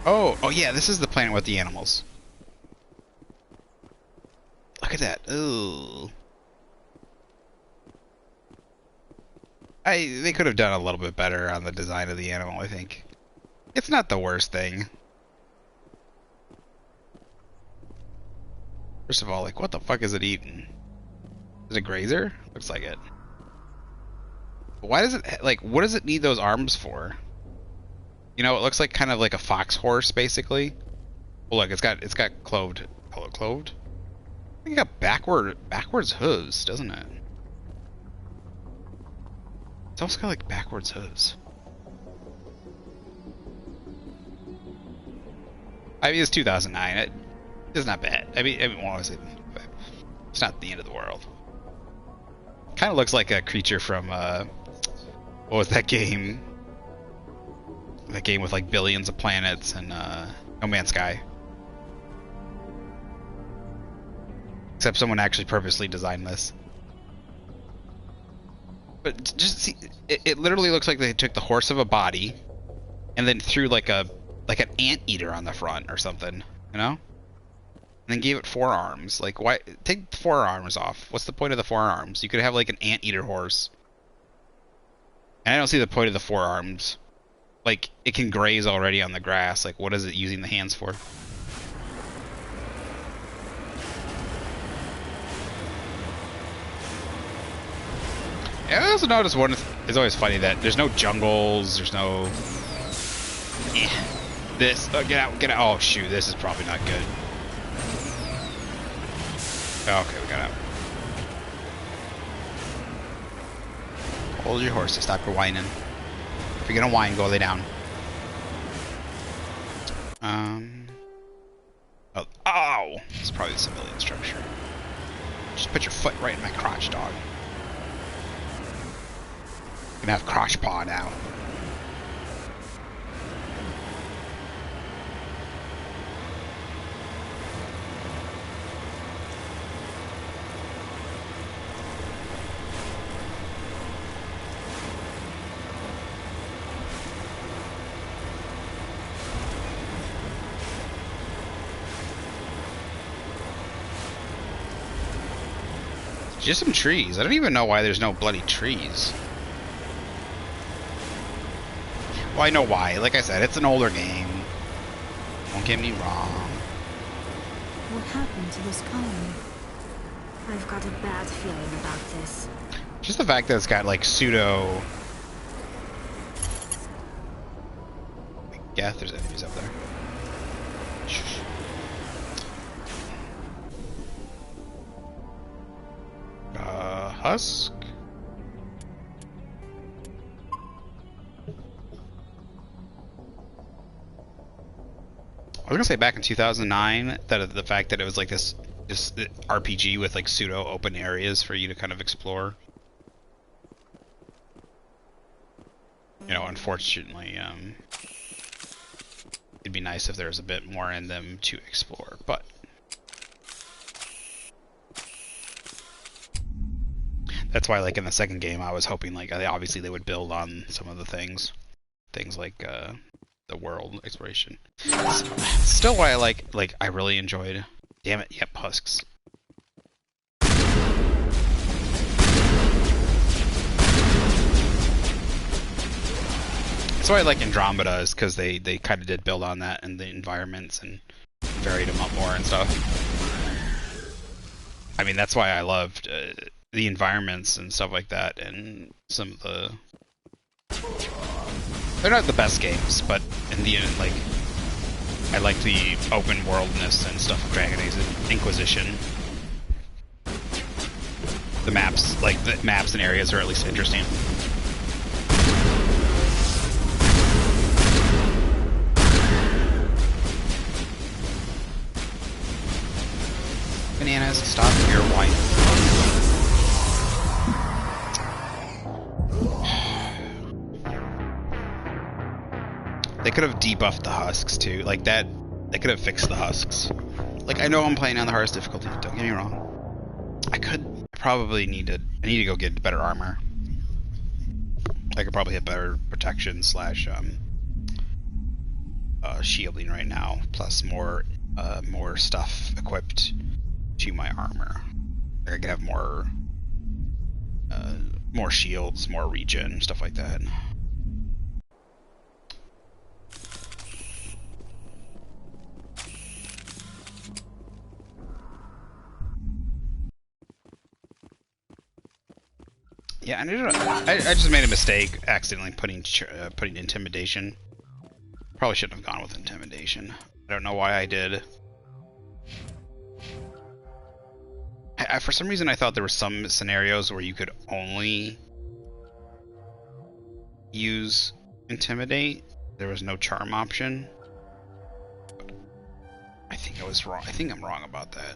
Oh yeah, this is the planet with the animals. Look at that. Ooh. They could have done a little bit better on the design of the animal, I think. It's not the worst thing. First of all, like, what the fuck is it eating? Is it a grazer? Looks like it. But why does it, like, what does it need those arms for? You know, it looks like kind of like a fox horse, basically. Well, look, it's got cloved. Hello, cloved? I think it got backwards hooves, doesn't it? It's also got like backwards hooves. I mean, it's 2009. It's not bad. I mean, what was it? It's not the end of the world. Kind of looks like a creature from what was that game? That game with like billions of planets and No Man's Sky. Except someone actually purposely designed this. But just see, it literally looks like they took the horse of a body, and then threw like an anteater on the front or something, you know? And then gave it 4 arms. Like, why? Take the 4 arms off. What's the point of the 4 arms? You could have like an anteater horse. And I don't see the point of the 4 arms. Like, it can graze already on the grass. Like, what is it using the hands for? I also noticed one is always funny that there's no jungles, there's no... This, get out, oh shoot, this is probably not good. Okay, we got out. Hold your horses, stop your whining. If you're gonna whine, go lay down. Oh, ow! It's probably the civilian structure. Just put your foot right in my crotch, dog. You're gonna have crotch paw now. Just some trees. I don't even know why there's no bloody trees. Well, I know why. Like I said, it's an older game. Don't get me wrong. What happened to this colony? I've got a bad feeling about this. Just the fact that it's got like pseudo... Yeah, there's enemies up there. Shh. Husk? I was gonna say back in 2009 that the fact that it was like this RPG with like pseudo open areas for you to kind of explore. You know, unfortunately, it'd be nice if there was a bit more in them to explore, but that's why, like in the second game, I was hoping like obviously they would build on some of the things like the world exploration. Still, why I really enjoyed. Damn it! Yep, husks. That's why I like Andromeda, is because they kind of did build on that and the environments and varied them up more and stuff. I mean, that's why I loved the environments and stuff like that, and some of the... They're not the best games, but in the end, like, I like the open worldness and stuff of Dragon Age Inquisition. The maps and areas are at least interesting. Bananas, stop your whine. They could have debuffed the husks too, like that. They could have fixed the husks. Like, I know I'm playing on the hardest difficulty. Don't get me wrong. I need to go get better armor. I could probably have better protection / shielding right now, plus more stuff equipped to my armor. I could have more shields, more regen, stuff like that. Yeah, I just made a mistake accidentally putting intimidation. Probably shouldn't have gone with intimidation. I don't know why I did. For some reason, I thought there were some scenarios where you could only use intimidate. There was no charm option. I think I was wrong. I think I'm wrong about that.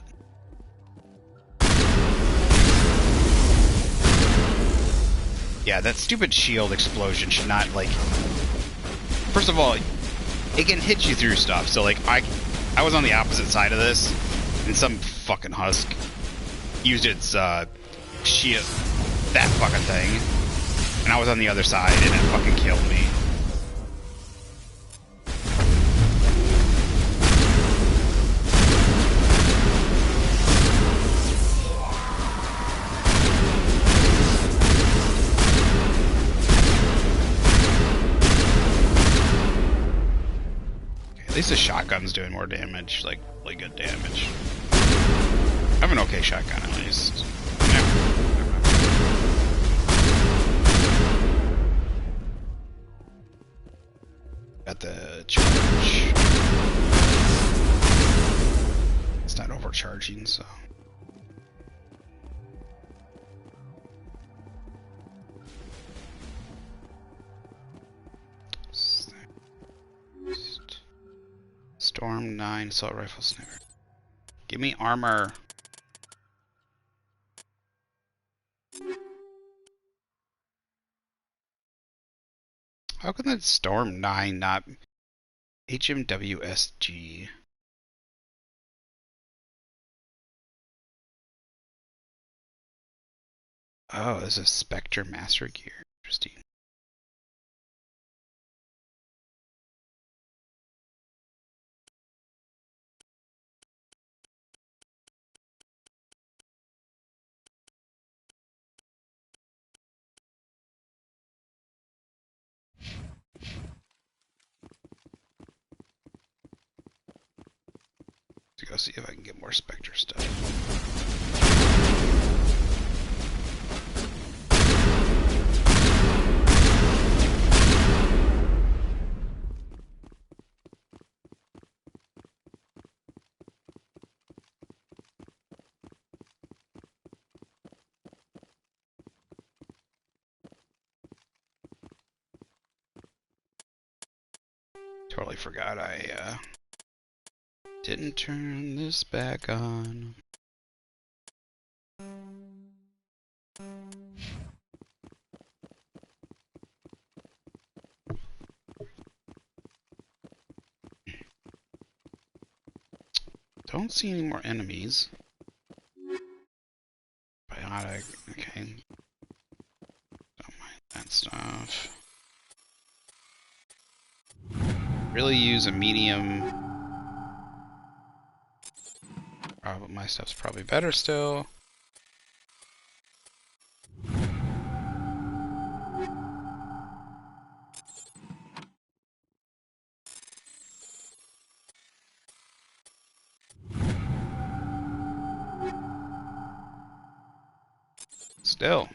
Yeah, that stupid shield explosion should not, like... First of all, it can hit you through stuff. So, like, I was on the opposite side of this, and some fucking husk used its shield, that fucking thing, And I was on the other side and it fucking killed me. Okay, at least the shotgun's doing more damage, like really good damage. I have an okay shotgun at least. Yeah. Got the charge. It's not overcharging, so. Storm 9 assault rifle sniper. Give me armor. How can that Storm 9 not HMWSG? Oh, this is Spectre Master Gear. Interesting. Let's go see if I can get more Spectre stuff. Totally forgot I didn't turn this back on. Don't see any more enemies. Biotic, okay. Don't mind that stuff. Really use a medium. But my stuff's probably better still. Still.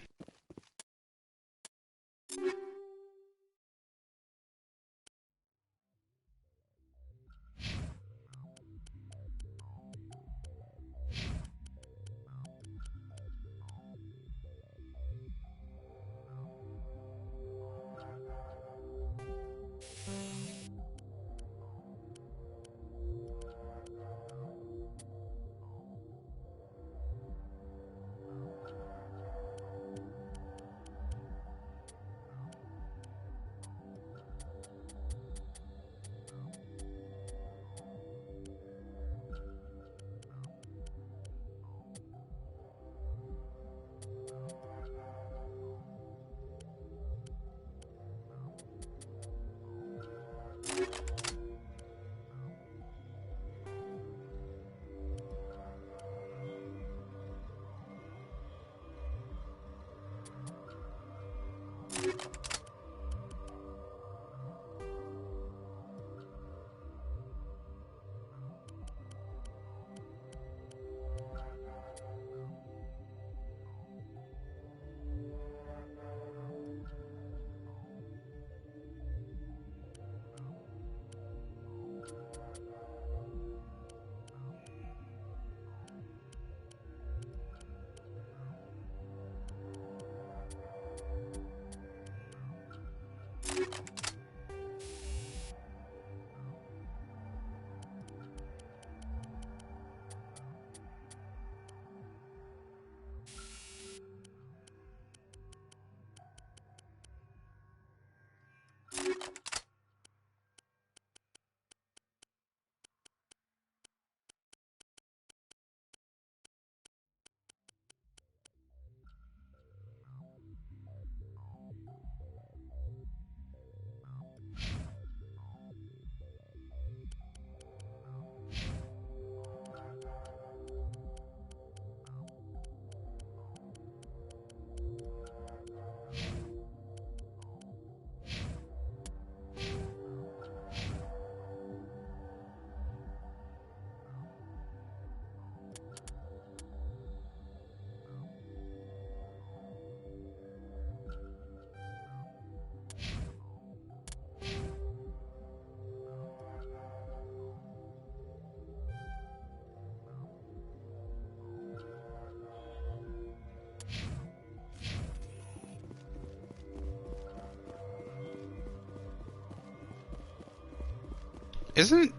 Isn't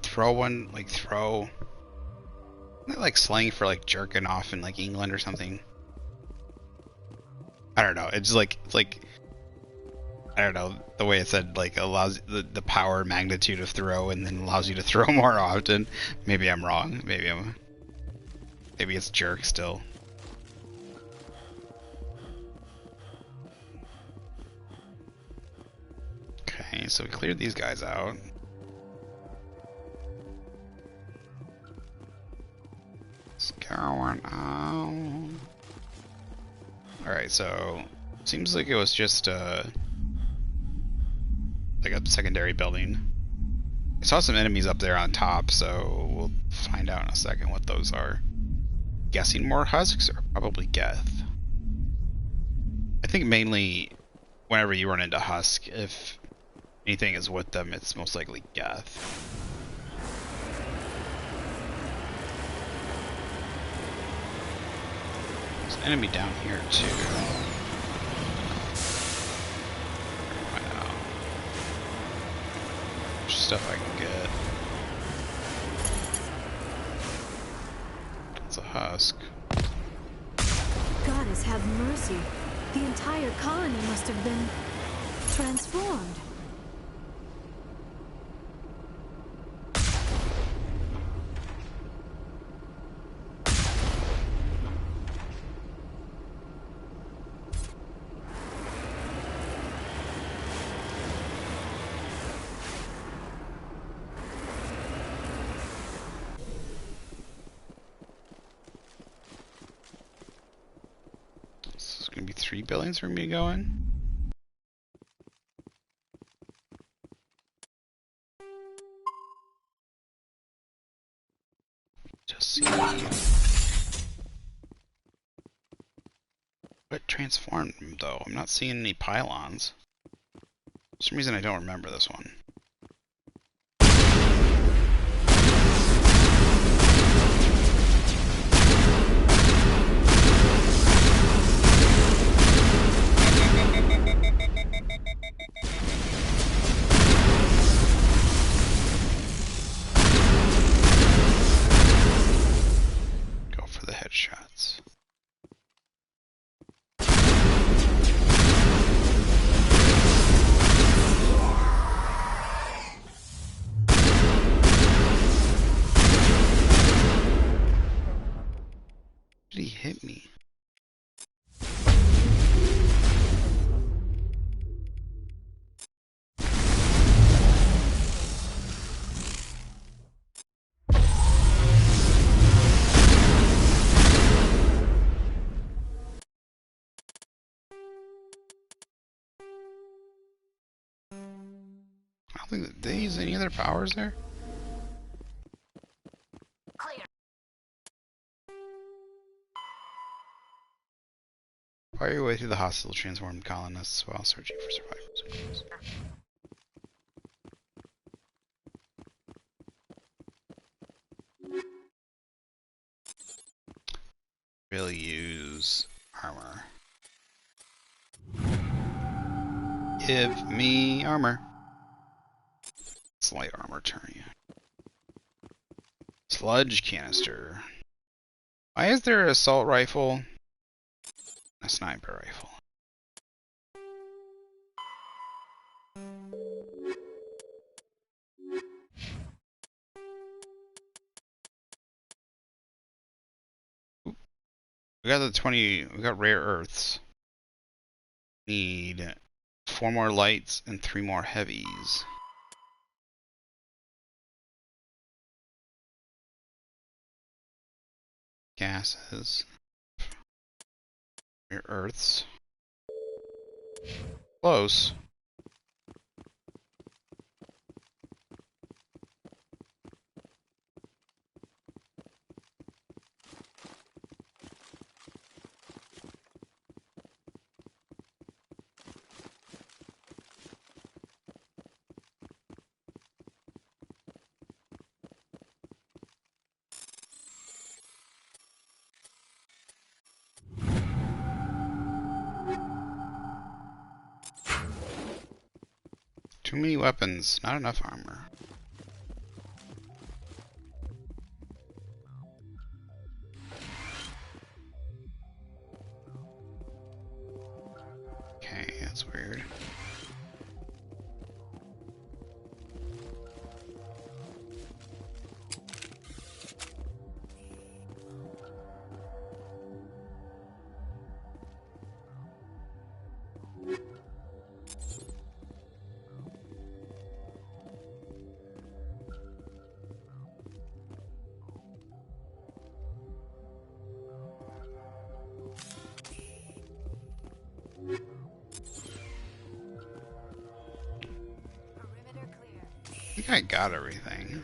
throw one like throw? Isn't that like slang for like jerking off in like England or something? I don't know. It's like I don't know, the way it said like allows the power magnitude of throw and then allows you to throw more often. Maybe I'm wrong. Maybe it's jerk still. Okay, so we cleared these guys out. What's going on? Alright, so seems like it was just like a secondary building. I saw some enemies up there on top, so we'll find out in a second what those are. Guessing more husks or probably Geth. I think mainly whenever you run into husk, if anything is with them, it's most likely Geth. There's an enemy down here too. Stuff I can get. It's a husk. Goddess have mercy. The entire colony must have been transformed. Gonna be 3 buildings for me to go in. Just see what transformed them though. I'm not seeing any pylons. For some reason I don't remember this one. Go for the headshots. Did he hit me? I don't think that they use any other powers there. Clear. Fire your way through the hostile transformed colonists while searching for survivors. Really use armor. Give me armor. It's light armor turn you. Sludge canister. Why is there an assault rifle? A sniper rifle. We got the 20, we got rare earths. Need 4 more lights and 3 more heavies. Gases. Rare earths. Close. Too many weapons, not enough armor. I got everything.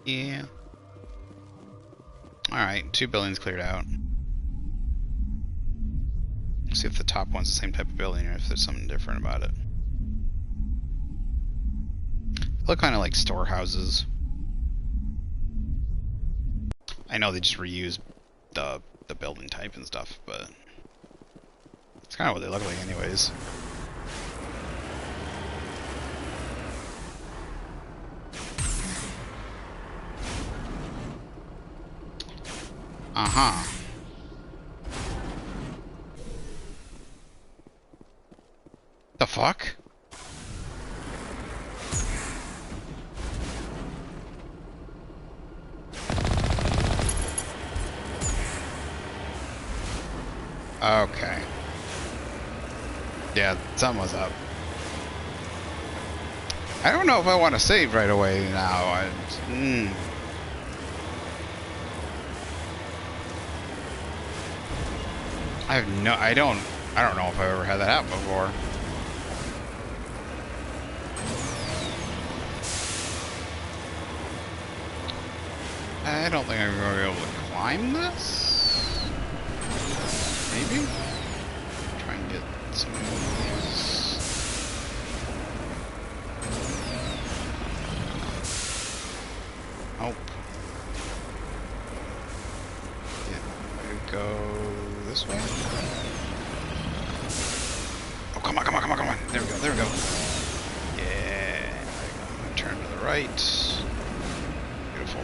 Yeah. Alright, 2 buildings cleared out. Let's see if the top one's the same type of building or if there's something different about it. They look kind of like storehouses. I know they just reuse the building type and stuff, but it's kind of what they look like anyways. Uh-huh. The fuck? Okay. Yeah, something was up. I don't know if I want to save right away now. I don't know if I've ever had that happen before. I don't think I'm going to be able to climb this. Maybe? Try and get some of these. Nope. Yeah, we go this way. Oh, come on, come on, come on, come on. There we go, there we go. Yeah. I'm going to turn to the right. Beautiful.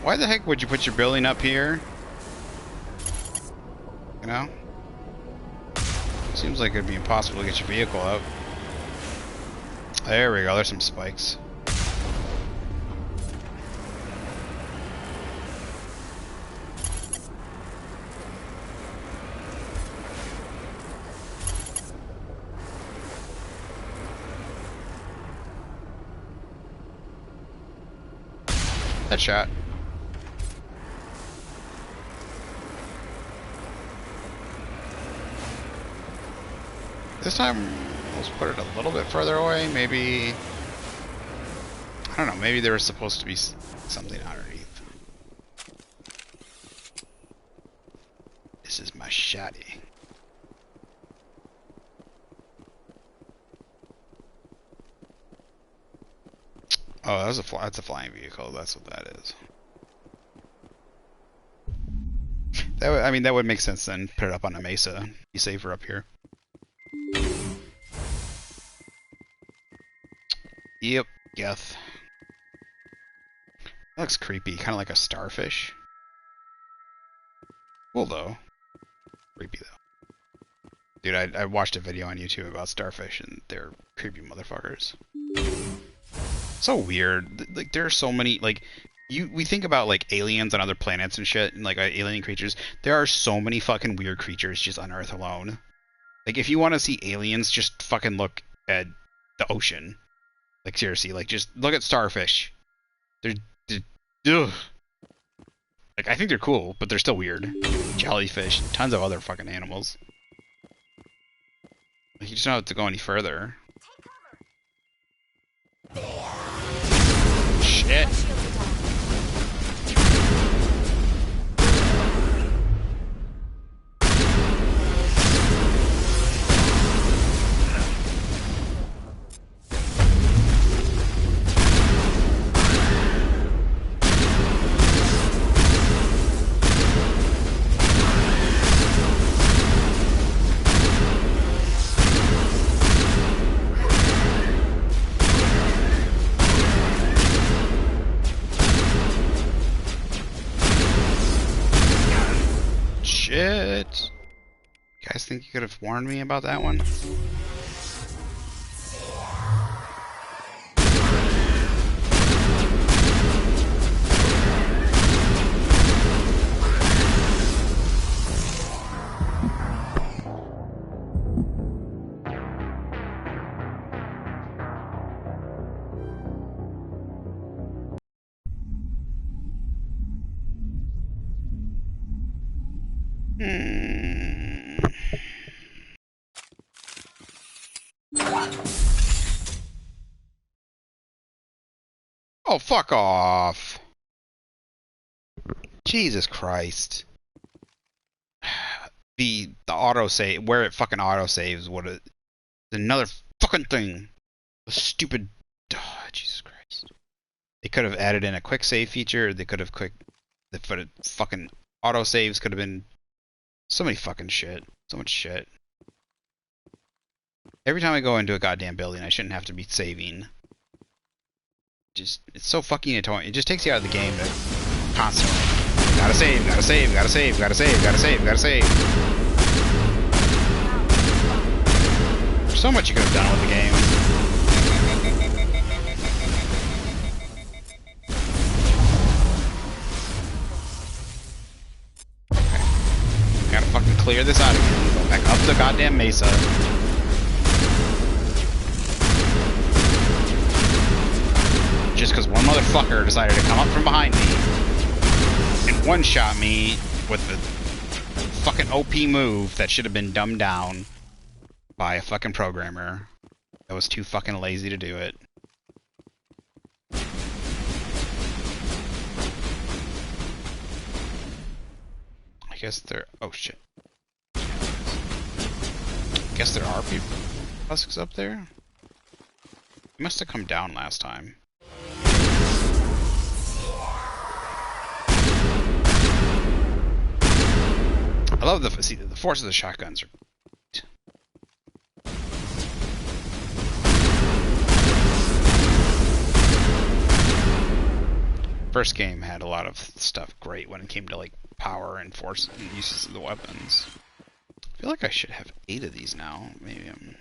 Why the heck would you put your building up here? You know? Seems like it'd be impossible to get your vehicle up. There we go, there's some spikes. Headshot. This time, let's put it a little bit further away. Maybe, I don't know, maybe there was supposed to be something underneath. This is my shotty. Oh, that's a flying vehicle. That's what that is. I mean, that would make sense then. Put it up on a mesa. Be safer up here. Yep, Geth. That looks creepy, kind of like a starfish. Cool though. Creepy though. Dude, I watched a video on YouTube about starfish and they're creepy motherfuckers. So weird. Like there are so many like we think about like aliens on other planets and shit and like alien creatures. There are so many fucking weird creatures just on Earth alone. Like if you want to see aliens, just fucking look at the ocean. Like seriously, like just look at starfish. They're ugh. Like I think they're cool, but they're still weird. Jellyfish, and tons of other fucking animals. Like you just don't have to go any further. Shit. Shit. You guys think you could have warned me about that one? Oh, fuck off. Jesus Christ. The autosave, where it fucking autosaves, what a... Another fucking thing. The stupid... Oh, Jesus Christ. They could have added in a quick save feature. They could have fucking autosaves could have been... So many fucking shit. So much shit. Every time I go into a goddamn building, I shouldn't have to be saving. It's so fucking annoying. It just takes you out of the game constantly. Gotta save, gotta save, gotta save, gotta save, gotta save, gotta save. There's so much you could have done with the game. Okay. Gotta fucking clear this out again. Go back up the goddamn mesa. Just because one motherfucker decided to come up from behind me and one-shot me with the fucking OP move that should have been dumbed down by a fucking programmer that was too fucking lazy to do it. I guess there... Oh, shit. I guess there are people husks up there? He must have come down last time. I love the force of the shotguns. First game had a lot of stuff great when it came to like power and force and uses of the weapons. I feel like I should have 8 of these now. Maybe I'm...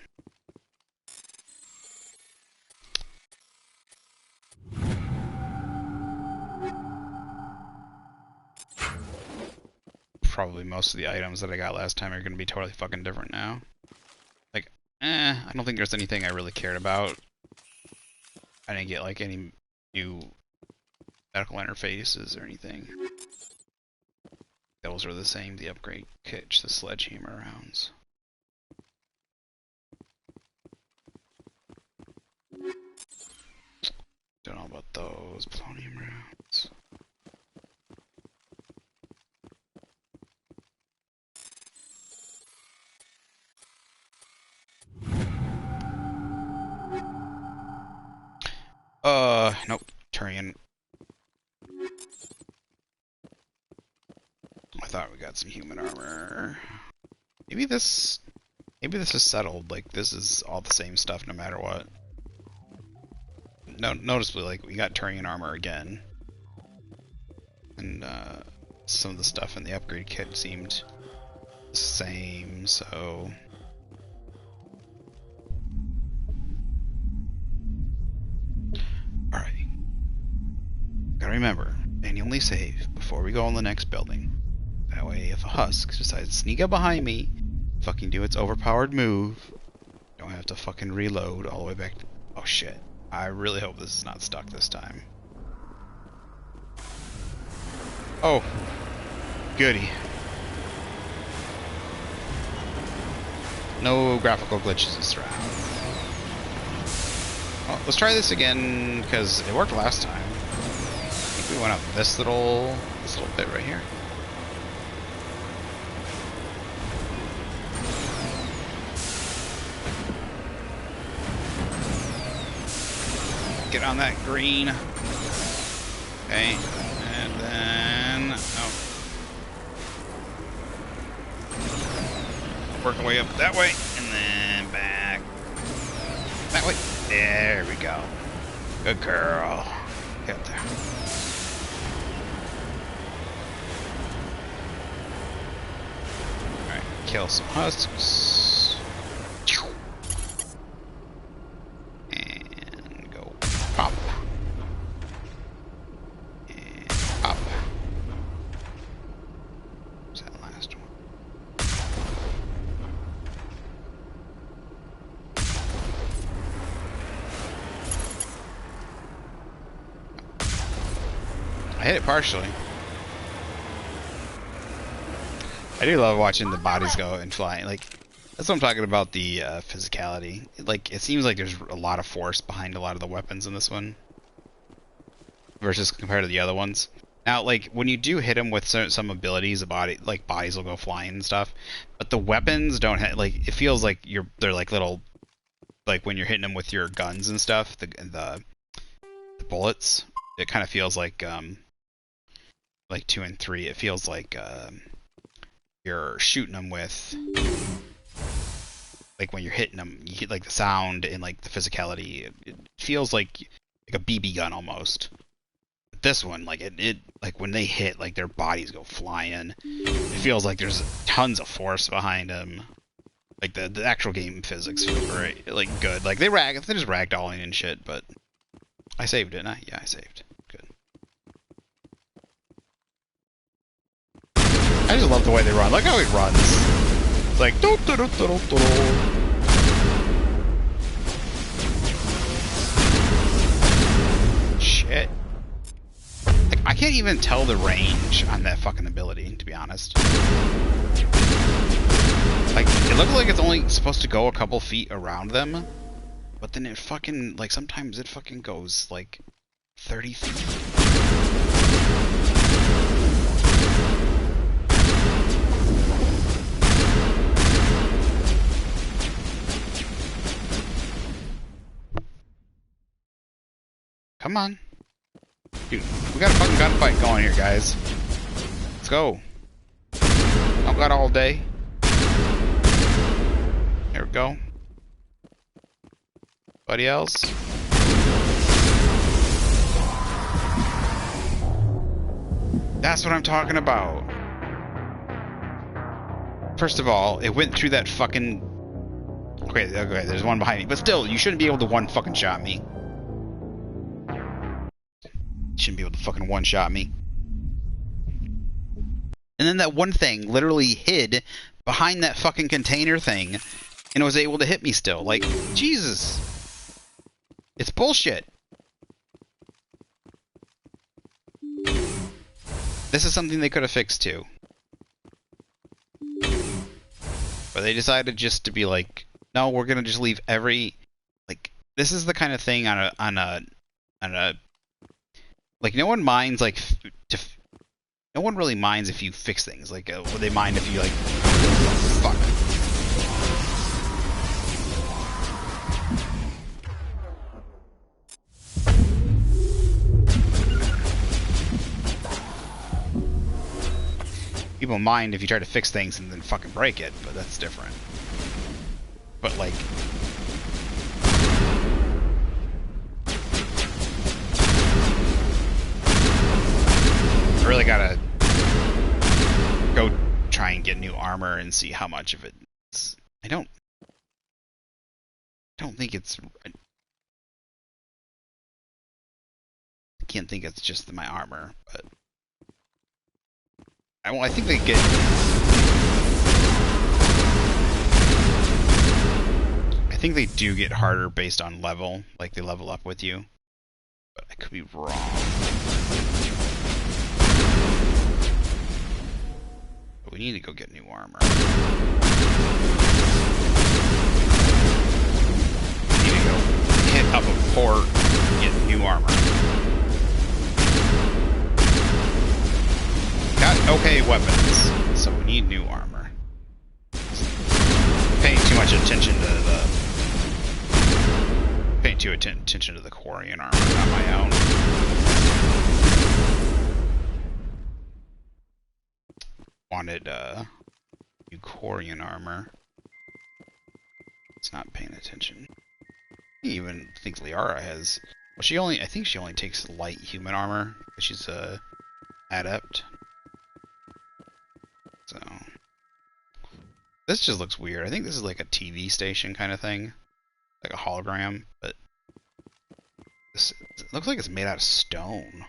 Probably most of the items that I got last time are going to be totally fucking different now. Like, I don't think there's anything I really cared about. I didn't get like any new medical interfaces or anything. Those are the same, the upgrade kits, the sledgehammer rounds. Don't know about those plutonium rounds. Nope. Turian. I thought we got some human armor. Maybe this is settled. Like, this is all the same stuff no matter what. No, noticeably, like, we got Turian armor again. And, some of the stuff in the upgrade kit seemed the same, so... Alright. Gotta remember, manually save before we go on the next building. That way, if a husk decides to sneak up behind me, fucking do its overpowered move, don't have to fucking reload all the way back to... Oh shit. I really hope this is not stuck this time. Oh. Goody. No graphical glitches this round. Well, let's try this again, because it worked last time. I think we went up this little bit right here. Get on that green. Okay, and then... Oh. Work our way up that way, and then back. That way. There we go. Good girl. Get up there. Alright, kill some husks. And go pop. And pop. What's that last one? I hit it partially. I do love watching the bodies go and fly. Like, that's what I'm talking about, the physicality. Like, it seems like there's a lot of force behind a lot of the weapons in this one. versus compared to the other ones. Now, like when you do hit them with some abilities, the bodies will go flying and stuff. But the weapons don't have, like, it feels like they're like little, like when you're hitting them with your guns and stuff, the bullets. It kind of feels like 2 and 3. It feels like you're shooting them with, like when you're hitting them, you hit like the sound and like the physicality. It feels like a BB gun almost. But this one, like it like when they hit, like their bodies go flying. It feels like there's tons of force behind them. Like the actual game physics feel very like good. Like they're just ragdolling and shit. But I saved, didn't I? Yeah, I saved. Good. I just love the way they run. Look how he runs. It's like do do do do do do. Shit. Like, I can't even tell the range on that fucking ability, to be honest. Like, it looks like it's only supposed to go a couple feet around them, but then it fucking, like, sometimes it fucking goes, like, 30 feet. Come on. Dude, we got a fucking gunfight going here, guys. Let's go. I've got all day. There we go. Anybody else? That's what I'm talking about. First of all, it went through that fucking... Okay, there's one behind me. But still, you shouldn't be able to one fucking shot me. Shouldn't be able to fucking one-shot me. And then that one thing literally hid behind that fucking container thing and was able to hit me still. Like, Jesus. It's bullshit. This is something they could have fixed too. But they decided just to be like, no, we're gonna just leave every... Like, this is the kind of thing on a like, no one minds, like, no one really minds if you fix things. Like, would they mind if you, like, fuck. People mind if you try to fix things and then fucking break it, but that's different. But, like... I really gotta go try and get new armor and see how much of it's... I don't think it's... I can't think it's just my armor, but... I think they get... I think they do get harder based on level, like they level up with you. But I could be wrong. We need to go get new armor. We need to go hit up a port and get new armor. Got okay weapons, so we need new armor. Paying too much attention to the... Paying too attention to the Quarian armor, not my own. Wanted new Quarian armor. It's not paying attention. He even thinks Liara has... Well, I think she only takes light human armor, because she's adept. So... This just looks weird. I think this is like a TV station kind of thing. Like a hologram, but... This, it looks like it's made out of stone.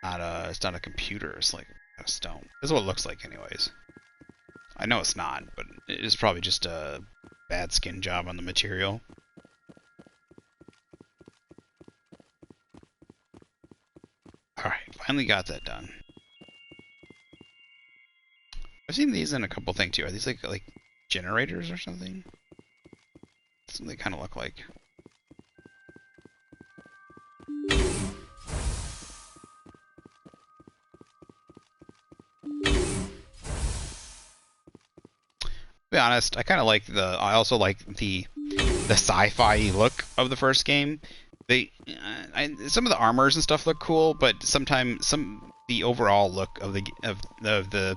It's not a computer, it's like a stone. This is what it looks like anyways. I know it's not, but it is probably just a bad skin job on the material. Alright, finally got that done. I've seen these in a couple things too. Are these like generators or something? That's what they kind of look like. be honest, I kind of like I also like the sci-fi look of the first game. Some of the armors and stuff look cool, but sometimes the overall look of the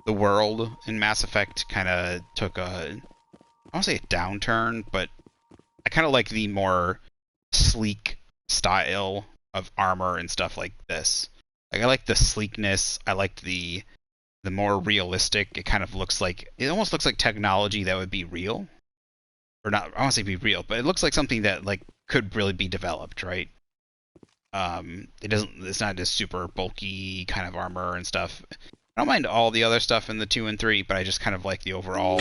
world in Mass Effect kind of took I won't say a downturn, but I kind of like the more sleek style of armor and stuff like this. Like I like the sleekness. I liked the more realistic. It kind of looks like, it almost looks like technology that would be real, or not. I won't say be real, but it looks like something that like could really be developed, right? It's not just super bulky kind of armor and stuff. I don't mind all the other stuff in the 2 and 3, but I just kind of like the overall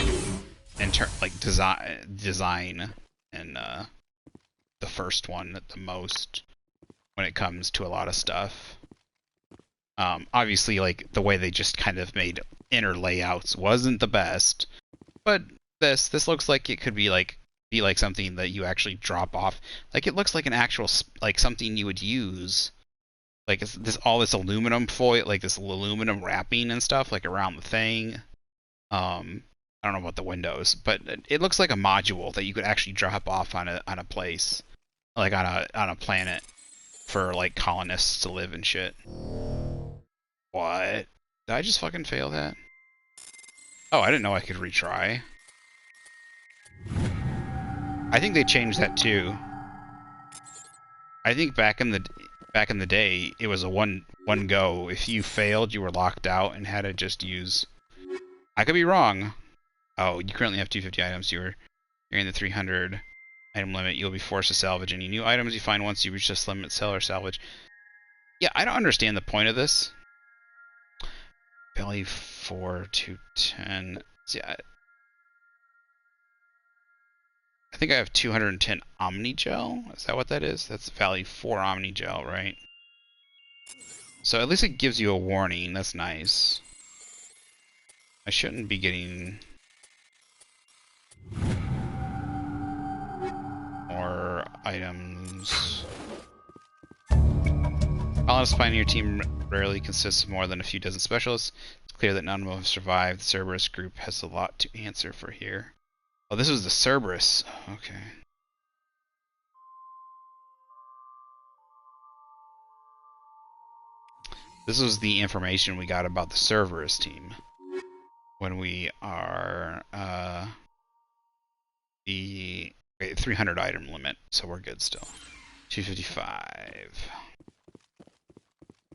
design in the first one the most when it comes to a lot of stuff. Obviously, like the way they just kind of made inner layouts wasn't the best, but this looks like it could be like something that you actually drop off. Like it looks like an actual like something you would use. Like it's all this aluminum foil, like this aluminum wrapping and stuff, like around the thing. I don't know about the windows, but it looks like a module that you could actually drop off on a place, like on a planet, for like colonists to live and shit. What? Did I just fucking fail that? Oh, I didn't know I could retry. I think they changed that too. I think back in the day, it was a one go. If you failed, you were locked out and had to just use. I could be wrong. Oh, you currently have 250 items. You're in the 300 item limit. You'll be forced to salvage any new items you find once you reach this limit. Sell or salvage. Yeah, I don't understand the point of this. Belly 4 to 10. See, I think I have 210 Omnigel. Is that what that is? That's value 4 Omnigel, right? So at least it gives you a warning. That's nice. I shouldn't be getting more items. Colonist Pioneer team rarely consists of more than a few dozen specialists. It's clear that none of them have survived. The Cerberus group has a lot to answer for here. Oh, this was the Cerberus. Okay. This was the information we got about the Cerberus team when we are the 300 item limit, so we're good still. 255.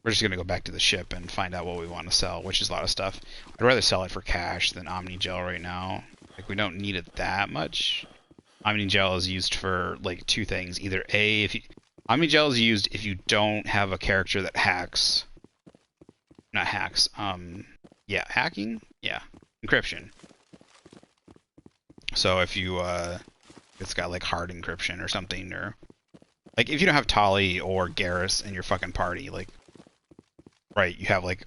We're just gonna go back to the ship and find out what we want to sell, which is a lot of stuff. I'd rather sell it for cash than Omnigel right now. Like, we don't need it that much. Omnigel is used for like two things. Either Omnigel is used if you don't have a character that hacks. Not hacks. Yeah, hacking. Yeah, encryption. So if you it's got like hard encryption or something, or like if you don't have Tali or Garrus in your fucking party, like. Right, you have like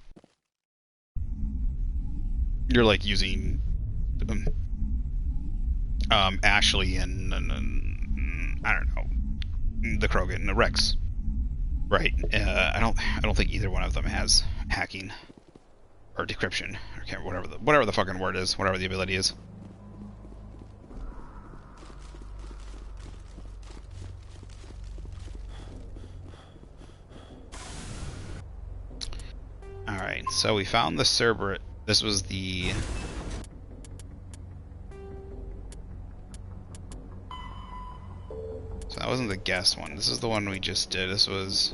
you're like using Ashley and I don't know, the Krogan, the Rex. Right. I don't think either one of them has hacking or decryption or whatever the fucking word is, whatever the ability is. Alright, so we found the Cerberus. This was the... So that wasn't the guest one. This is the one we just did. This was...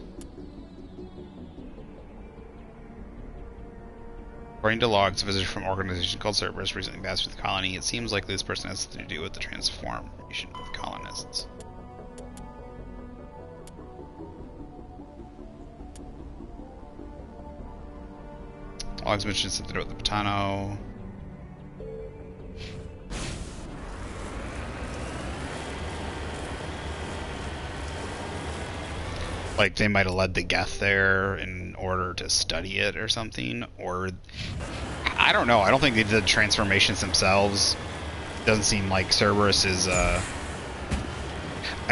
According to logs, a visitor from an organization called Cerberus recently passed through the colony. It seems like this person has to do with the transformation of the colonists. Logs mentioned something about the Patano. Like they might have led the Geth there in order to study it or something, or I don't know. I don't think they did transformations themselves. Doesn't seem like Cerberus is. I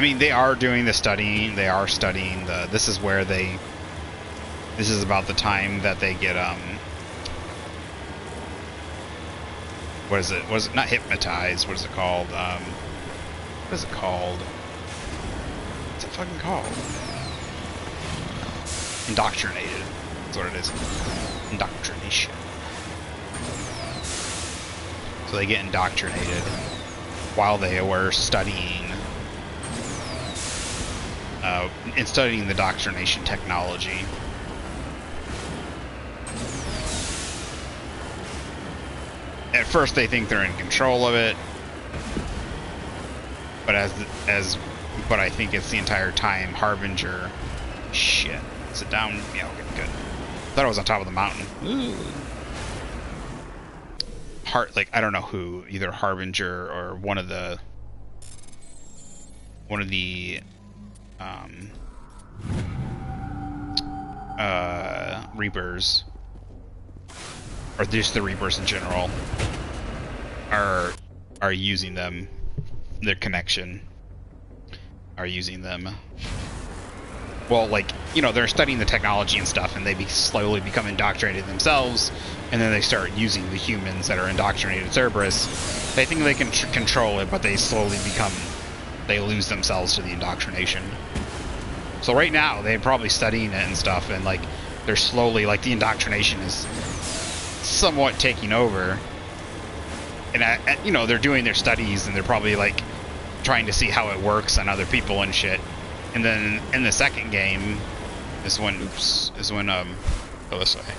mean, they are doing the studying. They are studying the. This is where they. This is about the time that they get what is it? Was it not hypnotized? What is it called? What is it called? What's it fucking called? Indoctrinated. That's what it is. Indoctrination. So they get indoctrinated while they were studying in studying the indoctrination technology. At first they think they're in control of it, but but I think it's the entire time Harbinger. Shit. Is it down? Yeah, okay, good. Thought it was on top of the mountain. Ooh. I don't know who, either Harbinger or one of the Reapers, or just the Reapers in general, are using them. Their connection are using them. Well, like, you know, they're studying the technology and stuff, and they slowly become indoctrinated themselves, and then they start using the humans that are indoctrinated Cerberus. They think they can control it, but they slowly they lose themselves to the indoctrination. So right now, they're probably studying it and stuff, and, like, they're slowly, like, the indoctrination is somewhat taking over. And, you know, they're doing their studies, and they're probably, like, trying to see how it works on other people and shit. And then in the second game is when go this way.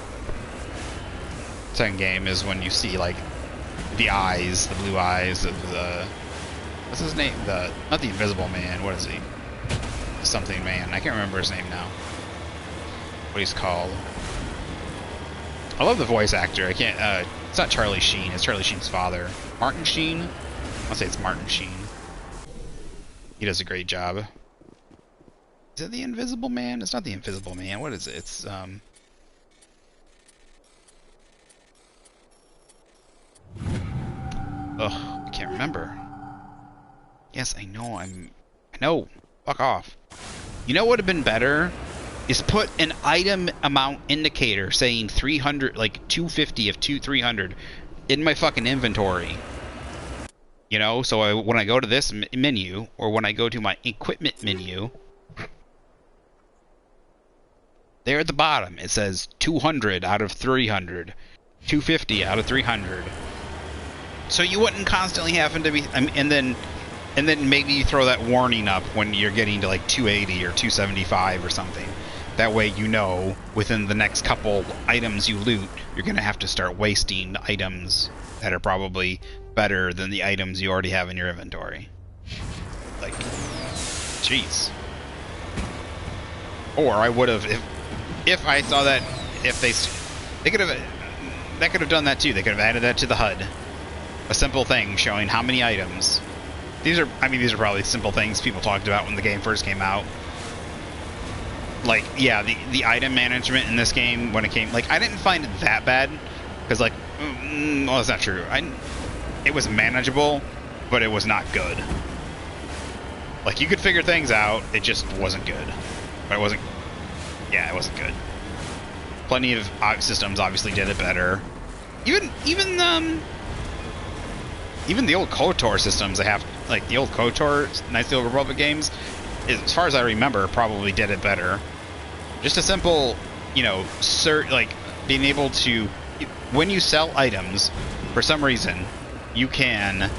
Second game is when you see, like, the eyes, the blue eyes of the, what's his name? Not the Invisible Man. What is he? Something Man. I can't remember his name now. What he's called. I love the voice actor. I can't. It's not Charlie Sheen. It's Charlie Sheen's father, Martin Sheen. I'll say it's Martin Sheen. He does a great job. Is it the Invisible Man? It's not the Invisible Man. What is it? It's ugh, I can't remember. Yes, I know. I know. Fuck off. You know what would have been better? Is put an item amount indicator saying 300, like 250 of 300 in my fucking inventory. You know, so when I go to this menu, or when I go to my equipment menu, there at the bottom it says 200 out of 300, 250 out of 300. So you wouldn't constantly happen to be, and then maybe you throw that warning up when you're getting to like 280 or 275 or something. That way you know within the next couple items you loot, you're going to have to start wasting items that are probably better than the items you already have in your inventory. Like, jeez. Or I would have, if I saw that, if they could have, that could have done that too. They could have added that to the HUD. A simple thing showing how many items. These are probably simple things people talked about when the game first came out. Like, yeah, the item management in this game, when it came, like, I didn't find it that bad, because, like, well, that's not true. It was manageable, but it was not good. Like, you could figure things out, it just wasn't good. But it wasn't good. Plenty of systems obviously did it better. Even the old KOTOR systems they have, like the old KOTOR Knights of the Old Republic games, as far as I remember, probably did it better. Just a simple, you know, like being able to, when you sell items, for some reason, you can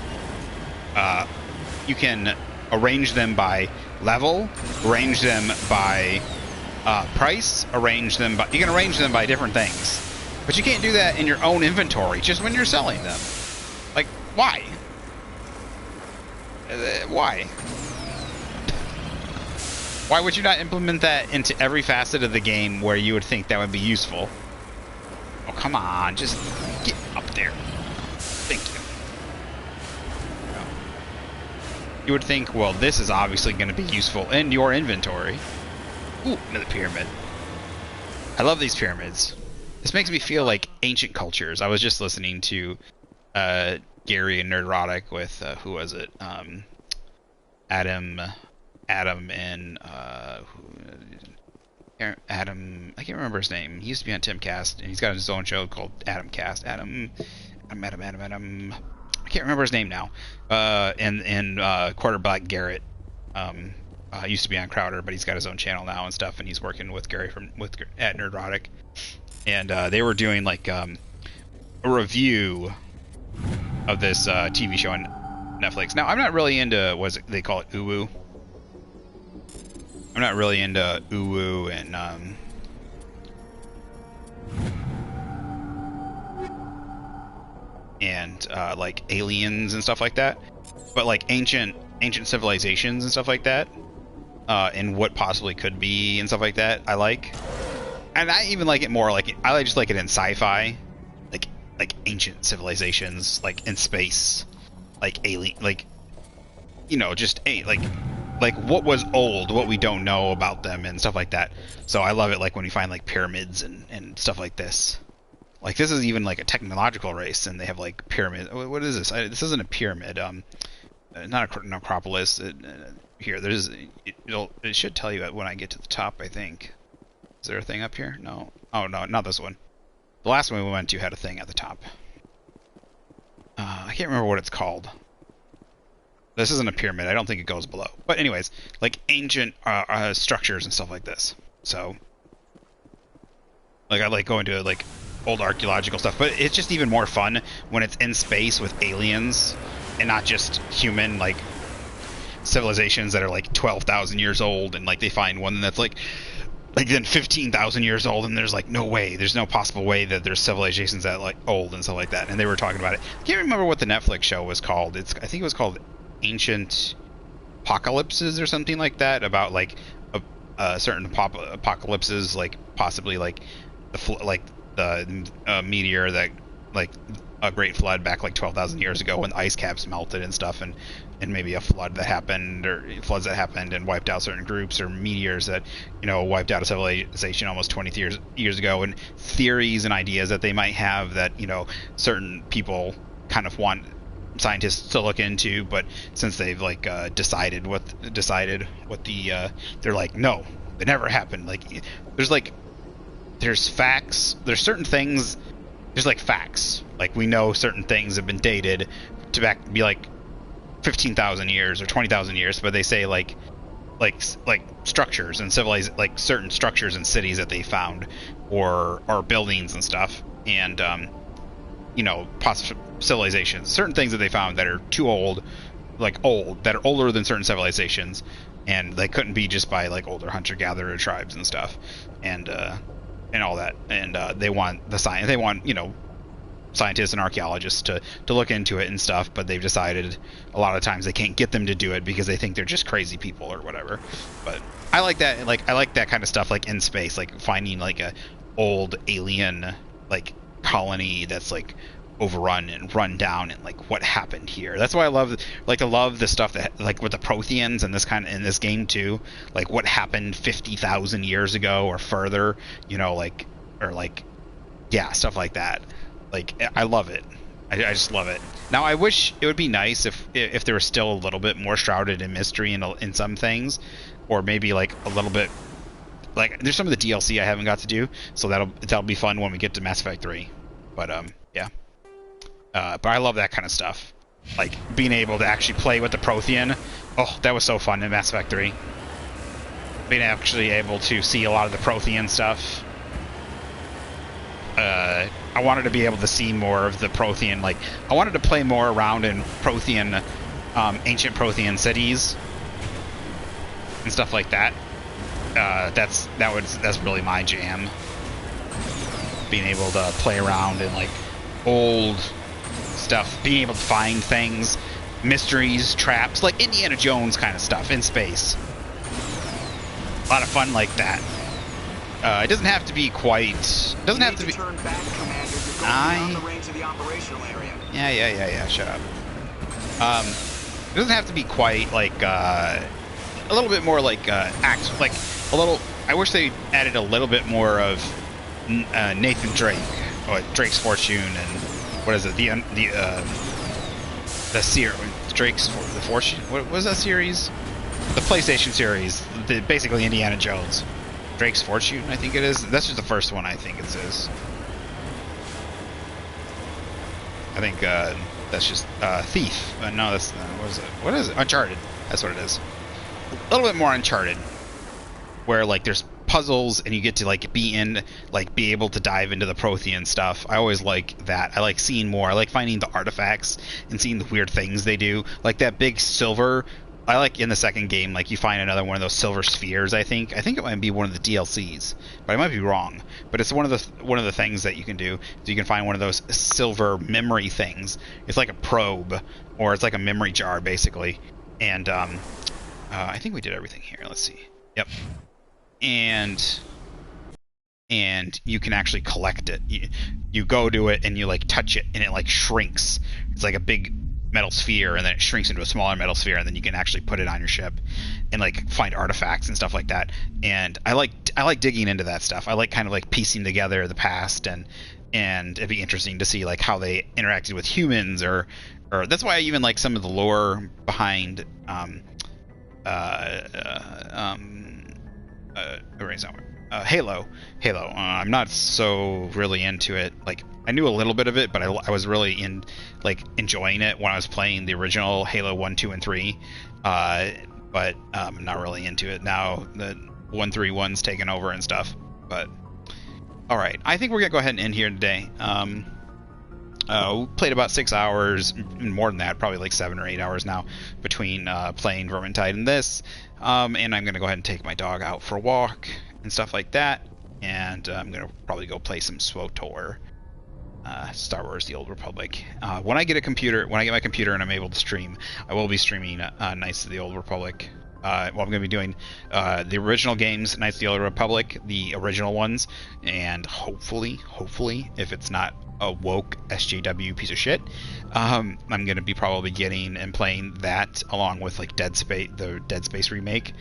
arrange them by level, arrange them by price, you can arrange them by different things. But you can't do that in your own inventory, just when you're selling them. Like, why? Why? Why would you not implement that into every facet of the game where you would think that would be useful? Oh, come on, just get up there. Thank you. You would think, well, this is obviously going to be useful in your inventory. Ooh, another pyramid. I love these pyramids. This makes me feel like ancient cultures. I was just listening to Gary and Nerdrotic with who was it? Adam and Adam. I can't remember his name. He used to be on Timcast, and he's got his own show called Adamcast. Adam I can't remember his name now. And Quarterback Garrett. Used to be on Crowder, but he's got his own channel now and stuff, and he's working with Gary at Nerdrotic. And they were doing like a review of this TV show on Netflix. Now, I'm not really into they call it uwu. I'm not really into uwu and like aliens and stuff like that, but like ancient civilizations and stuff like that, and what possibly could be and stuff like that, I like. And I even like it more like I just like it in sci-fi, like ancient civilizations, like in space, like alien, like, you know, just like what was old, what we don't know about them and stuff like that. So I love it, like when you find like pyramids and stuff like this. Like this is even like a technological race, and they have like pyramid. What is this? This isn't a pyramid. Not an acropolis. Here, there's. It should tell you when I get to the top, I think. Is there a thing up here? No. Oh no, not this one. The last one we went to had a thing at the top. I can't remember what it's called. This isn't a pyramid. I don't think it goes below. But anyways, like ancient structures and stuff like this. So, like I like going to like old archaeological stuff. But it's just even more fun when it's in space with aliens and not just human like civilizations that are like 12,000 years old, and like they find one that's like then 15,000 years old, and there's like no way, there's no possible way that there's civilizations that like old and stuff like that. And they were talking about it. I can't remember what the Netflix show was called. I think it was called Ancient Apocalypses or something like that, about like certain apocalypses, like possibly like the meteor that like a great flood back like 12,000 years ago when the ice caps melted and stuff, and maybe a flood that happened, or floods that happened and wiped out certain groups, or meteors that, you know, wiped out a civilization almost 20 years ago, and theories and ideas that they might have that, you know, certain people kind of want scientists to look into, but since they've like decided what the they're like, no, it never happened. Like there's facts, there's certain things, there's like facts, like we know certain things have been dated to be like 15,000 years or 20,000 years, but they say like structures and like certain structures and cities that they found, or buildings and stuff, and you know, civilizations, certain things that they found that are too old, that are older than certain civilizations, and they couldn't be just by like older hunter-gatherer tribes and stuff, and all that, and they want you know, scientists and archaeologists to look into it and stuff, but they've decided a lot of times they can't get them to do it because they think they're just crazy people or whatever. But I like that, like I like that kind of stuff, like in space, like finding like a old alien like colony that's like overrun and run down, and like what happened here. That's why I love the stuff that like with the Protheans and in this game too, like what happened 50,000 years ago or further, you know, like, or like, yeah, stuff like that. Like, I love it. I just love it. Now, I wish it would be nice if there was still a little bit more shrouded in mystery in some things, or maybe like a little bit, like there's some of the DLC I haven't got to do, so that'll be fun when we get to Mass Effect 3. But yeah. But I love that kind of stuff, like being able to actually play with the Prothean. Oh, that was so fun in Mass Effect 3. Being actually able to see a lot of the Prothean stuff. I wanted to be able to see more of the Prothean, like I wanted to play more around in Prothean, ancient Prothean cities and stuff like that. That's really my jam. Being able to play around in like old stuff, being able to find things, mysteries, traps, like Indiana Jones kind of stuff in space. A lot of fun like that. It doesn't have to be quite. It doesn't have to be. Turn back, Commander. You're going beyond the range of the operational area. Yeah. Shut up. It doesn't have to be quite like a little bit more like like a little. I wish they added a little bit more of Nathan Drake, or Drake's Fortune, and what is it? The series, the Fortune. What was that series? The PlayStation series, basically Indiana Jones. Drake's Fortune, I think it is. That's just the first one, I think it is. I think that's just Thief. No, that's what is it? What is it? Uncharted. That's what it is. A little bit more Uncharted, where like there's puzzles and you get to like be able to dive into the Prothean stuff. I always like that. I like seeing more. I like finding the artifacts and seeing the weird things they do. Like that big silver. I like in the second game, like you find another one of those silver spheres. I think it might be one of the DLCs, but I might be wrong. But it's one of the things that you can do. So you can find one of those silver memory things. It's like a probe, or it's like a memory jar, basically. And I think we did everything here. Let's see. Yep. And you can actually collect it. You go to it and you like touch it, and it like shrinks. It's like a big metal sphere, and then it shrinks into a smaller metal sphere, and then you can actually put it on your ship and like find artifacts and stuff like that. And I like digging into that stuff. I like kind of like piecing together the past, and it'd be interesting to see like how they interacted with humans, or that's why I even like some of the lore behind Halo. I'm not so really into it. Like I knew a little bit of it, but I was really enjoying it when I was playing the original Halo 1, 2, and 3. But I'm not really into it now. The 131's taken over and stuff. But all right, I think we're gonna go ahead and end here today. We played about 6 hours, more than that, probably like 7 or 8 hours now, between playing Vermintide and this. And I'm gonna go ahead and take my dog out for a walk and stuff like that. And I'm gonna probably go play some SWTOR, Star Wars: The Old Republic. When I get my computer and I'm able to stream, I will be streaming Knights of the Old Republic. I'm going to be doing the original games, Knights of the Old Republic, the original ones, and hopefully, if it's not a woke SJW piece of shit, I'm going to be probably getting and playing that along with like the Dead Space remake.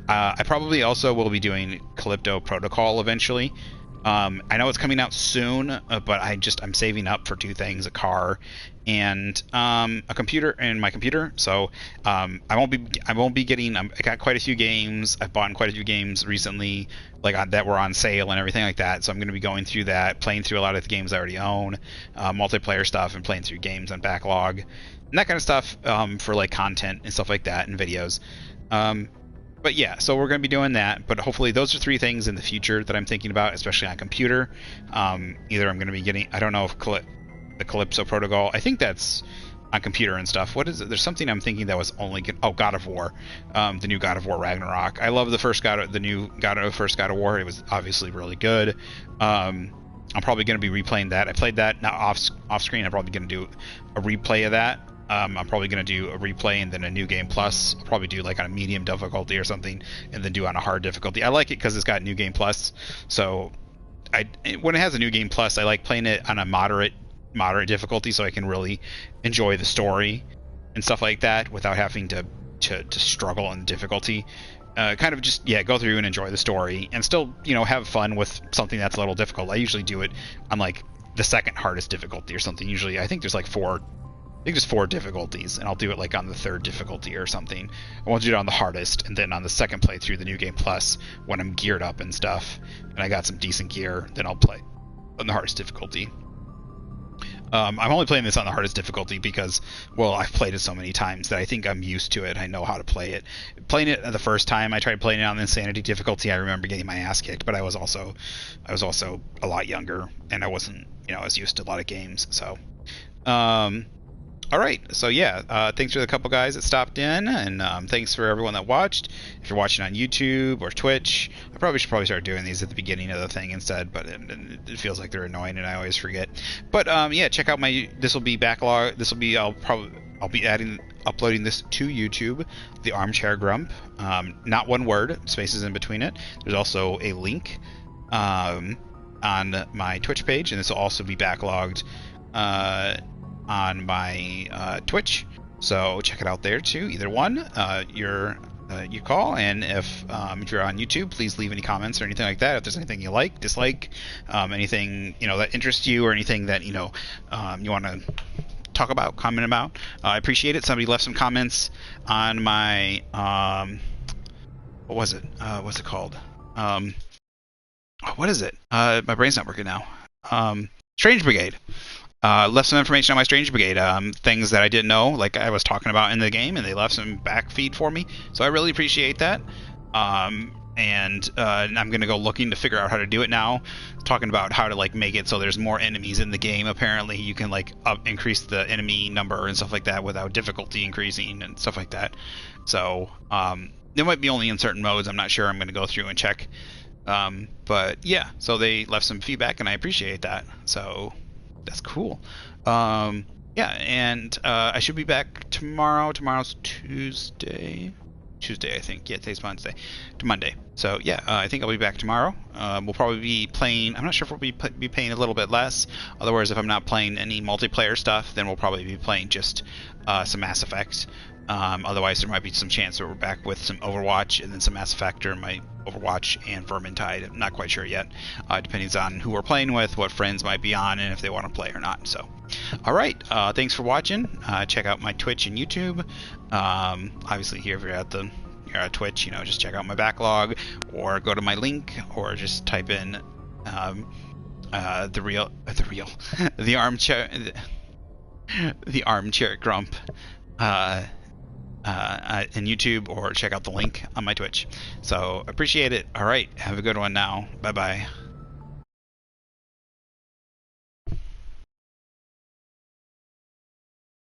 I probably also will be doing Calypso Protocol eventually. I know it's coming out soon, but I'm saving up for two things: a car and a computer, and my computer. So I won't be getting. I got quite a few games. I've bought quite a few games recently, that were on sale and everything like that. So I'm going to be going through that, playing through a lot of the games I already own, multiplayer stuff, and playing through games on backlog and that kind of stuff for like content and stuff like that and videos. But yeah, so we're going to be doing that. But hopefully those are three things in the future that I'm thinking about, especially on computer. Either I'm going to be getting, I don't know if the Calypso Protocol, I think that's on computer and stuff. What is it? There's something I'm thinking that was only, God of War, the new God of War Ragnarok. I love the new God of War. It was obviously really good. I'm probably going to be replaying that. I played that now off screen. I'm probably going to do a replay of that. I'm probably going to do a replay and then a New Game Plus. I'll probably do like on a medium difficulty or something, and then do on a hard difficulty. I like it because it's got New Game Plus. So when it has a New Game Plus, I like playing it on a moderate difficulty, so I can really enjoy the story and stuff like that without having to struggle in difficulty. Kind of just go through and enjoy the story, and still have fun with something that's a little difficult. I usually do it on like the second hardest difficulty or something. Usually I think there's like four difficulties, and I'll do it like on the third difficulty or something. I won't do it on the hardest, and then on the second playthrough, the New Game Plus, when I'm geared up and stuff and I got some decent gear, then I'll play on the hardest difficulty. I'm only playing this on the hardest difficulty because, well, I've played it so many times that I think I'm used to it. I know how to play it. Playing it the first time I tried playing it on the Insanity difficulty, I remember getting my ass kicked, but I was also a lot younger, and I wasn't as used to a lot of games. So all right, so yeah, thanks for the couple guys that stopped in, and thanks for everyone that watched. If you're watching on YouTube or Twitch, I probably should start doing these at the beginning of the thing instead, but it feels like they're annoying and I always forget. But yeah, check out this will be backlog. I'll be uploading this to YouTube, the Armchair Grump. Not one word, spaces in between it. There's also a link on my Twitch page, and this will also be backlogged on my Twitch, so check it out there too. Either one, you call, and if you're on YouTube, please leave any comments or anything like that. If there's anything you like, dislike, anything that interests you, or anything that you want to talk about, comment about, I appreciate it. Somebody left some comments on my what was it? What's it called? What is it? My brain's not working now. Strange Brigade. left some information on my Strange Brigade, things that I didn't know, like I was talking about in the game, and they left some back feed for me. So I really appreciate that. And I'm gonna go looking to figure out how to do it now. Talking about how to like make it so there's more enemies in the game. Apparently, you can like increase the enemy number and stuff like that without difficulty increasing and stuff like that. So it might be only in certain modes. I'm not sure. I'm gonna go through and check. But yeah, so they left some feedback, and I appreciate that. So that's cool. Yeah, and I should be back tomorrow. Tomorrow's Tuesday, I think. Yeah, today's Wednesday to Monday. So yeah, I think I'll be back tomorrow. We'll probably be playing. I'm not sure if we'll be playing a little bit less. Otherwise, if I'm not playing any multiplayer stuff, then we'll probably be playing just some Mass Effect. Otherwise, there might be some chance that we're back with some Overwatch and then some Mass Effect, or my Overwatch and Vermintide. I'm not quite sure yet. Depending on who we're playing with, what friends might be on, and if they want to play or not. So, all right. Thanks for watching. Check out my Twitch and YouTube. Obviously, here if you're at Twitch, you know, just check out my backlog, or go to my link, or just type in the armchair grump. In YouTube, or check out the link on my Twitch. So appreciate it. All right, have a good one now. Bye bye.